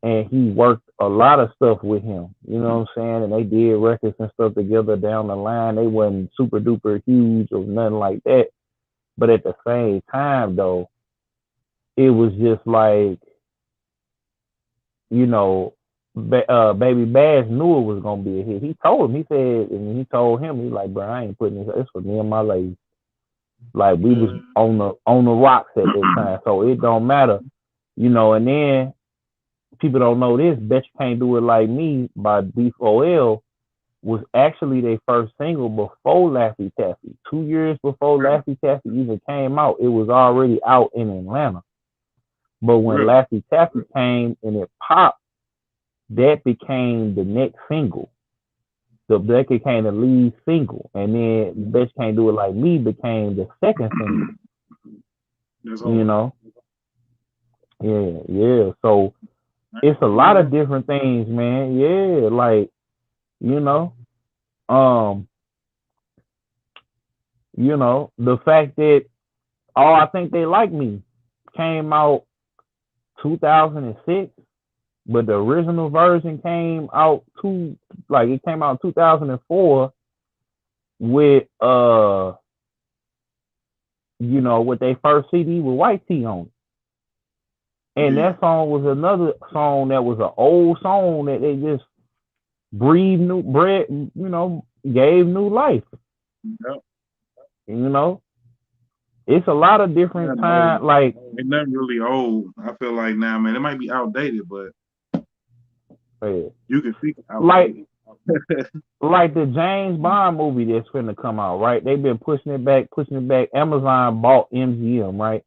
[SPEAKER 3] And he worked a lot of stuff with him. You know what I'm saying? And they did records and stuff together down the line. They wasn't super duper huge or nothing like that. But at the same time, though, it was just like, you know, Baby Bash knew it was gonna be a hit. He told him, he said, and he told him, he's like, bro, I ain't putting this. It's for me and my ladies. Like we was on the rocks at that time, so it don't matter, you know. And then people don't know this. Bet You Can't Do It Like Me by B4L was actually their first single before Laffy Taffy. 2 years before Laffy Taffy even came out, it was already out in Atlanta. But when Laffy Taffy came and it popped, that became the next single. That became the lead single. And then Bet You Can't Do It Like Me became the second single. You know? Yeah. So it's a lot of different things, man. Yeah, like, you know, the fact that I Think They Like Me came out 2006, but the original version came out in 2004 with with their first CD with White Tee on it. And that song was another song that was an old song that they just gave new life.
[SPEAKER 4] Yep.
[SPEAKER 3] You know, it's a lot of different times. Like,
[SPEAKER 4] it's not really old. I feel like now, man, it might be outdated, but you can see
[SPEAKER 3] outdated. Like the James Bond movie that's finna come out, right? They've been pushing it back. Amazon bought MGM, right?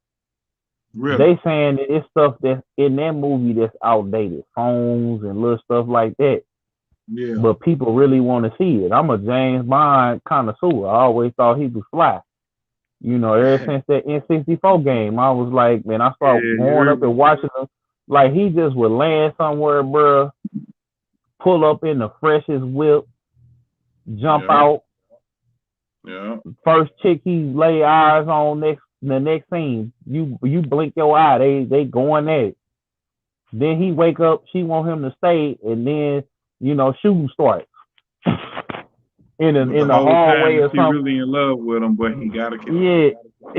[SPEAKER 4] Really?
[SPEAKER 3] They saying that it's stuff that's in that movie that's outdated, phones and little stuff like that.
[SPEAKER 4] Yeah.
[SPEAKER 3] But people really want to see it. I'm a James Bond connoisseur. I always thought he was fly. You know, ever since that N64 game, I was like, man, I started going up and watching him. Like, he just would land somewhere, bro, pull up in the freshest whip, jump out.
[SPEAKER 4] Yeah.
[SPEAKER 3] First chick he lay eyes on the next scene, you blink your eye, they going at it. Then he wake up, she want him to stay, and then shooting starts in the hallway or something.
[SPEAKER 4] She really in love with him, but he gotta kill him.
[SPEAKER 3] Yeah,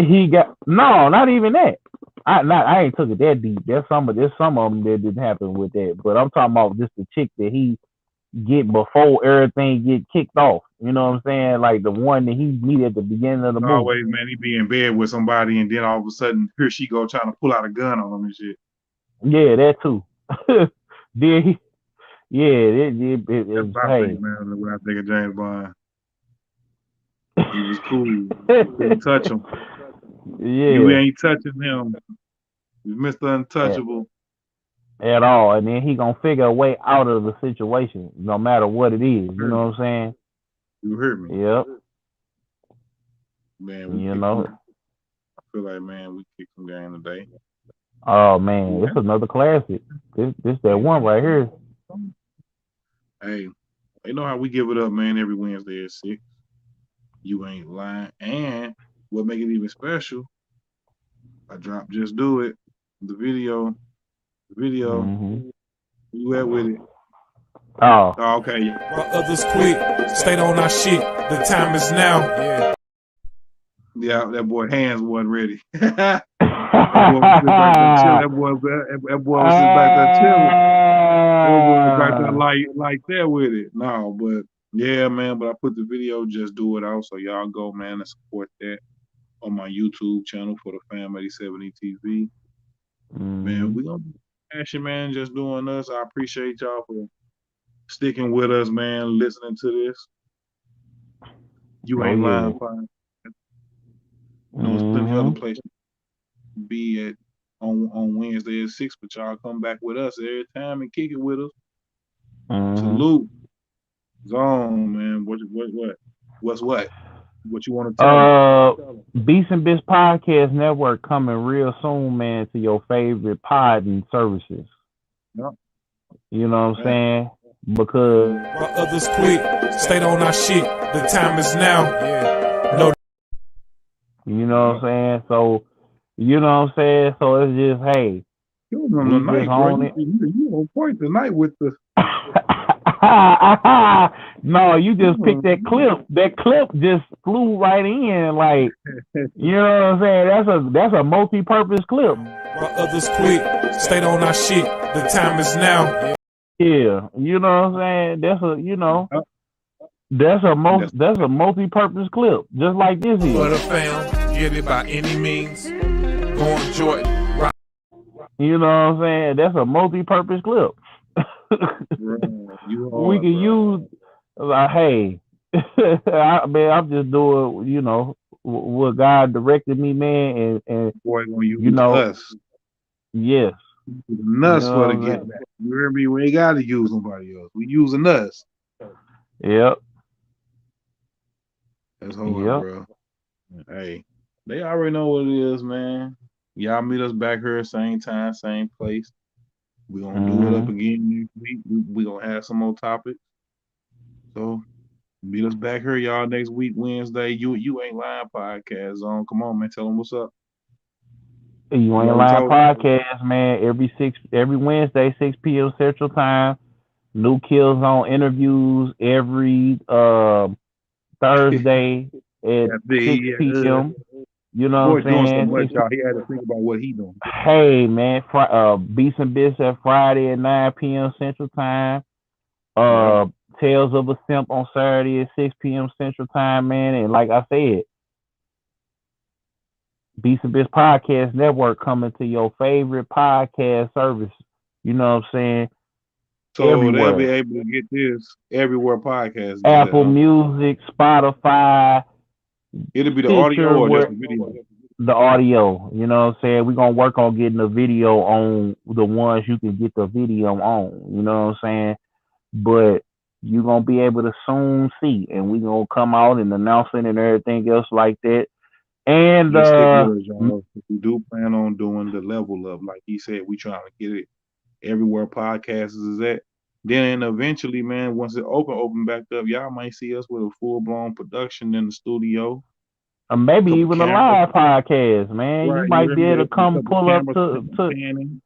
[SPEAKER 3] he got not even that. I ain't took it that deep. There's some of them that didn't happen with that, but I'm talking about just the chick that he get before everything get kicked off. You know what I'm saying? Like the one that he meet at the beginning of the movie.
[SPEAKER 4] Always, man, he be in bed with somebody, and then all of a sudden, here she go trying to pull out a gun on him and shit.
[SPEAKER 3] Yeah, that too. Then he, it
[SPEAKER 4] hey, man, when I think of James Bond, he was cool. You couldn't touch him.
[SPEAKER 3] Yeah,
[SPEAKER 4] you ain't touching him. He's Mr. Untouchable.
[SPEAKER 3] At all, and then he gonna figure a way out of the situation, no matter what it is. You know what I'm saying?
[SPEAKER 4] You heard me?
[SPEAKER 3] Yep.
[SPEAKER 4] Man, I feel like, man, we kicked some game today.
[SPEAKER 3] Oh man, it's another classic. This that one right here.
[SPEAKER 4] Hey, you know how we give it up, man, every Wednesday at 6. You ain't lying. And what make it even special, I dropped Just Do It, the video.
[SPEAKER 3] Mm-hmm.
[SPEAKER 4] You at with it?
[SPEAKER 3] Oh,
[SPEAKER 4] okay.
[SPEAKER 1] While others quit, stayed on our shit. The time is now.
[SPEAKER 4] Yeah, that boy hands wasn't ready. that boy was back there chilling. That boy back there like that with it. No, but yeah, man. But I put the video Just Do It out, so y'all go, man, and support that on my YouTube channel for the Fam 87 TV. Man, we gonna be passion, man, just doing us. I appreciate y'all for sticking with us, man, listening to this. You ain't lying, fine. There's plenty other places to be at on Wednesday at 6, but y'all come back with us every time and kick it with us. Salute. Zone, man. What you want to tell me?
[SPEAKER 3] Beats and Bits Podcast Network coming real soon, man, to your favorite pod and services.
[SPEAKER 4] Yep.
[SPEAKER 3] You know what I'm saying? Because
[SPEAKER 1] While others quit, stayed on our shit. The time is now. No,
[SPEAKER 3] you know what I'm saying? So you know what I'm saying? So it's just hey,
[SPEAKER 4] You was on
[SPEAKER 3] we
[SPEAKER 4] the
[SPEAKER 3] just
[SPEAKER 4] night, bro.
[SPEAKER 3] own it.
[SPEAKER 4] You on point tonight with the.
[SPEAKER 3] No, you just picked that clip. That clip just flew right in, like you know what I'm saying. That's a multi-purpose clip.
[SPEAKER 1] while others quit, stayed on our shit. The time is now.
[SPEAKER 3] Yeah, you know what I'm saying. That's a that's a multi-purpose clip, just like this
[SPEAKER 1] For the
[SPEAKER 3] is.
[SPEAKER 1] fam, get it by any means. Going Jordan.
[SPEAKER 3] You know what I'm saying. That's a multi-purpose clip.
[SPEAKER 4] Bro, you
[SPEAKER 3] We
[SPEAKER 4] hard,
[SPEAKER 3] can
[SPEAKER 4] bro.
[SPEAKER 3] use like, hey, man, I'm just doing, what God directed me, man, and
[SPEAKER 4] Boy, gonna use
[SPEAKER 3] you know,
[SPEAKER 4] us.
[SPEAKER 3] yes,
[SPEAKER 4] Using
[SPEAKER 3] you
[SPEAKER 4] us
[SPEAKER 3] know
[SPEAKER 4] for
[SPEAKER 3] what
[SPEAKER 4] the
[SPEAKER 3] I'm
[SPEAKER 4] get
[SPEAKER 3] saying.
[SPEAKER 4] back. You hear me? We ain't gotta use somebody else. We using us.
[SPEAKER 3] Yep,
[SPEAKER 4] That's hard,
[SPEAKER 3] yep.
[SPEAKER 4] bro. Hey, they already know what it is, man. Y'all meet us back here, same time, same place. We gonna do it up
[SPEAKER 3] Hmm.
[SPEAKER 4] again next week. We gonna have some more topics. So meet us back here, y'all, next week, Wednesday. You ain't lying podcast on. Come on, man. Tell them what's up.
[SPEAKER 3] You
[SPEAKER 4] You
[SPEAKER 3] ain't
[SPEAKER 4] already
[SPEAKER 3] lying
[SPEAKER 4] told them.
[SPEAKER 3] podcast, man. Every Wednesday, 6 p.m. Central Time. New Kill Zone interviews every Thursday at
[SPEAKER 4] Yeah, big,
[SPEAKER 3] 6 p.m. You know
[SPEAKER 4] boy
[SPEAKER 3] what
[SPEAKER 4] doing so
[SPEAKER 3] I'm
[SPEAKER 4] much,
[SPEAKER 3] saying?
[SPEAKER 4] y'all. He had to think about what he doing.
[SPEAKER 3] Hey man, Beats and Bits at Friday at 9 p.m. Central Time.
[SPEAKER 4] Yeah.
[SPEAKER 3] Uh, Tales of a Simp on Saturday at 6 p.m. Central Time, man. And like I said, Beats and Bits Podcast Network coming to your favorite podcast service. You know what I'm saying?
[SPEAKER 4] So they'll be
[SPEAKER 3] Everywhere.
[SPEAKER 4] able to get this everywhere podcast is at,
[SPEAKER 3] Apple
[SPEAKER 4] huh?
[SPEAKER 3] Music, Spotify,
[SPEAKER 4] It'll be the audio
[SPEAKER 3] Stitcher,
[SPEAKER 4] or just
[SPEAKER 3] where
[SPEAKER 4] the video.
[SPEAKER 3] the audio. You know what I'm saying? We're gonna work on getting the video on the ones you can get the video on. You know what I'm saying? But you're gonna be able to soon see, and we gonna come out and announce it and everything else like that. And
[SPEAKER 4] Just stick with us, y'all. We do plan on doing the level up, like he said. We trying to get it everywhere podcasts is at. Then eventually, man, once it open back up, y'all might see us with a full blown production in the studio,
[SPEAKER 3] maybe
[SPEAKER 4] couple
[SPEAKER 3] even a
[SPEAKER 4] cameras.
[SPEAKER 3] live podcast, man. You
[SPEAKER 4] Right, you
[SPEAKER 3] might
[SPEAKER 4] hear
[SPEAKER 3] be
[SPEAKER 4] me?
[SPEAKER 3] able to
[SPEAKER 4] A
[SPEAKER 3] come
[SPEAKER 4] couple
[SPEAKER 3] pull up
[SPEAKER 4] cameras
[SPEAKER 3] to
[SPEAKER 4] panning.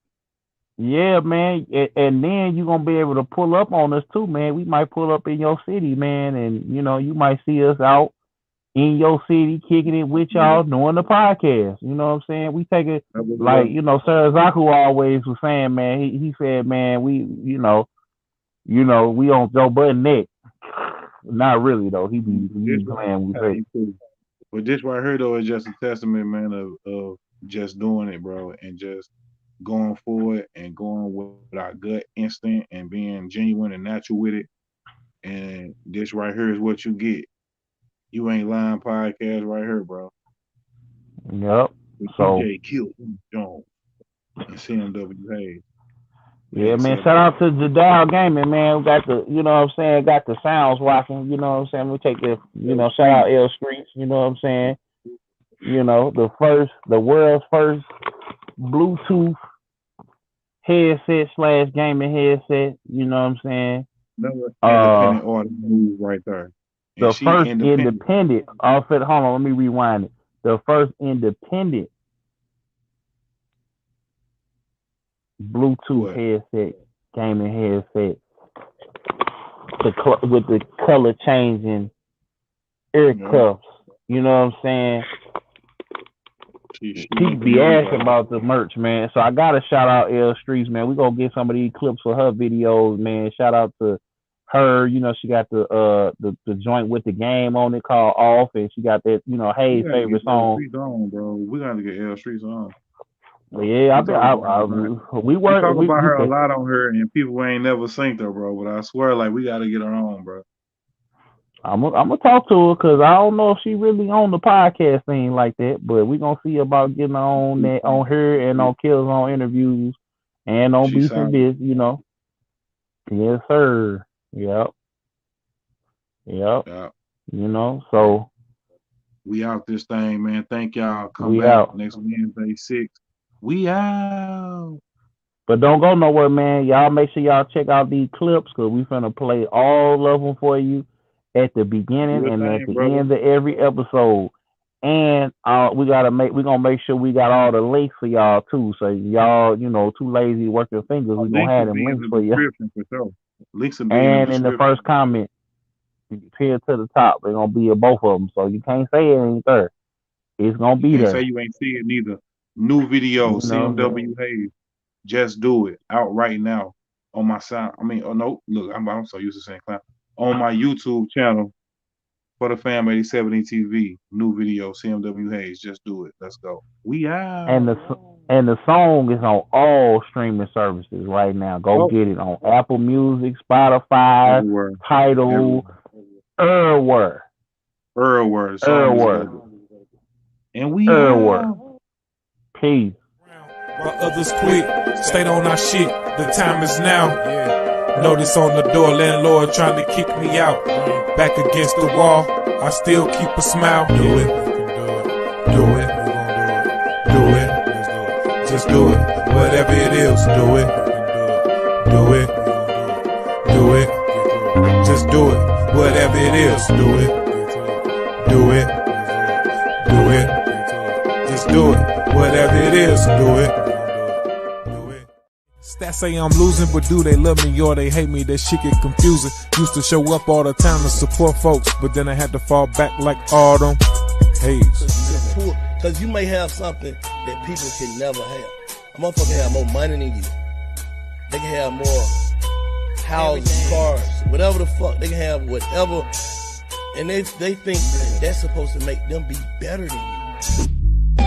[SPEAKER 3] yeah, man. And then you're gonna be able to pull up on us too, man. We might pull up in your city, man, and you might see us out in your city kicking it with
[SPEAKER 4] Yeah,
[SPEAKER 3] y'all doing the podcast. You know what I'm saying? We take it
[SPEAKER 4] level it
[SPEAKER 3] like,
[SPEAKER 4] up.
[SPEAKER 3] Sir Zaku always was saying, man, he said, man, we we on Joe Budden neck. Not really though. He
[SPEAKER 4] This
[SPEAKER 3] be
[SPEAKER 4] right,
[SPEAKER 3] playing with
[SPEAKER 4] yeah,
[SPEAKER 3] it.
[SPEAKER 4] he cool. But this right here though is just a testament, man, of just doing it, bro, and just going forward and going with our gut instinct and being genuine and natural with it. And this right here is what you get. You ain't lying podcast right here, bro.
[SPEAKER 3] Yep.
[SPEAKER 4] With
[SPEAKER 3] So
[SPEAKER 4] DJ Q Jones and CMW Hayes.
[SPEAKER 3] yeah,
[SPEAKER 4] Man,
[SPEAKER 3] man.
[SPEAKER 4] said
[SPEAKER 3] Shout
[SPEAKER 4] by
[SPEAKER 3] out to Jadal Gaming, man. We got the, got the sounds rocking. You know what I'm saying? We take the,
[SPEAKER 4] L
[SPEAKER 3] shout
[SPEAKER 4] Street.
[SPEAKER 3] out L Streets. You know what I'm saying? The world's first Bluetooth headset / gaming headset. You know what I'm saying?
[SPEAKER 4] Another
[SPEAKER 3] Uh,
[SPEAKER 4] independent artist move right there. And
[SPEAKER 3] the
[SPEAKER 4] she
[SPEAKER 3] first
[SPEAKER 4] independent.
[SPEAKER 3] independent. Hold on, let me rewind it. The first independent Bluetooth
[SPEAKER 4] What?
[SPEAKER 3] headset, gaming headset, with the color changing ear
[SPEAKER 4] Yeah.
[SPEAKER 3] cuffs. You know what I'm saying?
[SPEAKER 4] She
[SPEAKER 3] People
[SPEAKER 4] ain't
[SPEAKER 3] be
[SPEAKER 4] playing
[SPEAKER 3] asking
[SPEAKER 4] nobody.
[SPEAKER 3] about the merch, man. So I gotta shout out L Streets, man. We gonna get some of these clips for her videos, man. Shout out to her. She got the joint with the game on it called Off, and she got that,
[SPEAKER 4] We
[SPEAKER 3] Hayes
[SPEAKER 4] gotta get
[SPEAKER 3] favorite
[SPEAKER 4] L
[SPEAKER 3] song.
[SPEAKER 4] Streets on, bro. We gotta get L Streets on.
[SPEAKER 3] Yeah,
[SPEAKER 4] We talk about her, man.
[SPEAKER 3] we
[SPEAKER 4] We
[SPEAKER 3] work
[SPEAKER 4] talk about
[SPEAKER 3] we
[SPEAKER 4] her a
[SPEAKER 3] can.
[SPEAKER 4] lot on her, and people ain't never synced her, bro. But I swear, like, we gotta get her on, bro.
[SPEAKER 3] I'm gonna talk to her because I don't know if she really on the podcast thing like that, but we gonna see about getting her on that, on her and on Killzone interviews and on
[SPEAKER 4] She
[SPEAKER 3] Beats and
[SPEAKER 4] solid.
[SPEAKER 3] Bits. Yes, sir. Yep. Yep.
[SPEAKER 4] Yeah. Hey,
[SPEAKER 3] So
[SPEAKER 4] we out this thing, man. Thank y'all. Come
[SPEAKER 3] we
[SPEAKER 4] back
[SPEAKER 3] out.
[SPEAKER 4] next Wednesday, 6. We out.
[SPEAKER 3] But don't go nowhere, man. Y'all make sure y'all check out these clips because we finna play all of them for you at the beginning and at the end of every episode. And we're gonna make sure we got all the links for y'all too. So y'all, too lazy working fingers, we gonna have them links for you.
[SPEAKER 4] For sure. Links
[SPEAKER 3] and in the first comment, here to the top, they're gonna be at both of them. So you can't say it ain't there. It's gonna be there.
[SPEAKER 4] Say you ain't see it neither. New video, CMW Hayes. Just do it out right now on my sound. Look, I'm so used to saying clown. On my YouTube channel for the fam 8070 TV. New video, CMW Hayes. Just do it. Let's go. We out.
[SPEAKER 3] And the song is on all streaming services right now. Go get it on Apple Music, Spotify, Tidal, everywhere.
[SPEAKER 4] And we out.
[SPEAKER 3] Peace.
[SPEAKER 1] While others quit, stayed on our shit, the time is now. Notice on the door, landlord trying to kick me out. Back against the wall, I still keep a smile. Do it, do it, do it, just do it, whatever it is, do it, do it, do it, just do it, whatever it is, do it, do it, do it, just do it, whatever it is, do it. Stats say I'm losing, but do they love me or they hate me? That shit get confusing. Used to show up all the time to support folks, but then I had to fall back like Autumn Hayes.
[SPEAKER 2] Because you may have something that people can never have. A motherfucker have more money than you. They can have more houses, cars, whatever the fuck. They can have whatever. And they think that that's supposed to make them be better than you.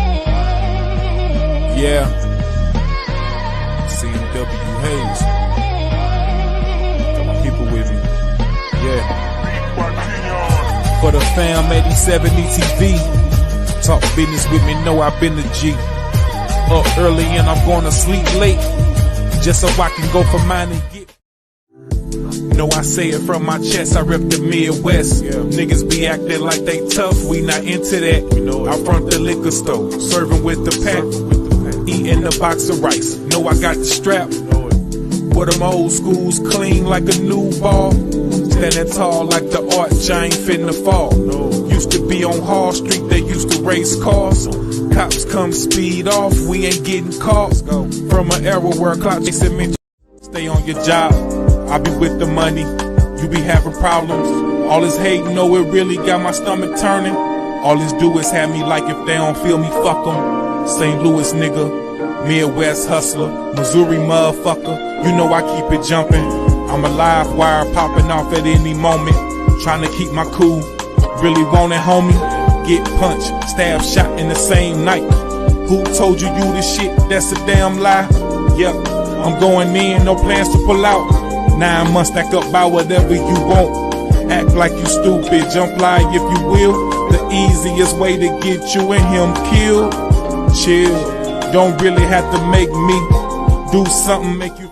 [SPEAKER 1] Yeah. CMW Hayes. Got my people with me. Yeah. For the fam 8070 TV. Talk business with me, know I've been the G. Up early and I'm going to sleep late. Just so I can go for mine and get. No, I say it from my chest, I rep the Midwest. Niggas be acting like they tough, we not into that. Out front the liquor store, serving with the pack. Eating a box of rice, know I got the strap. But them old schools clean like a new ball. Standing tall like the arch, I ain't finna fall. Used to be on Hall Street, they used to race cars. Cops come speed off, we ain't getting caught. From an era where clock they said, man, stay on your job. I be with the money, you be having problems. All this hate, know it really got my stomach turning. All this do is have me like if they don't feel me, fuck them. St. Louis nigga, Midwest hustler, Missouri motherfucker, you know I keep it jumping. I'm a live wire popping off at any moment. Trying to keep my cool, really want it homie. Get punched, stab, shot in the same night. Who told you this shit, that's a damn lie. Yep, I'm going in, no plans to pull out. 9 months stack up by whatever you want. Act like you stupid, jump fly if you will. The easiest way to get you and him killed. Chill, don't really have to make me do something make you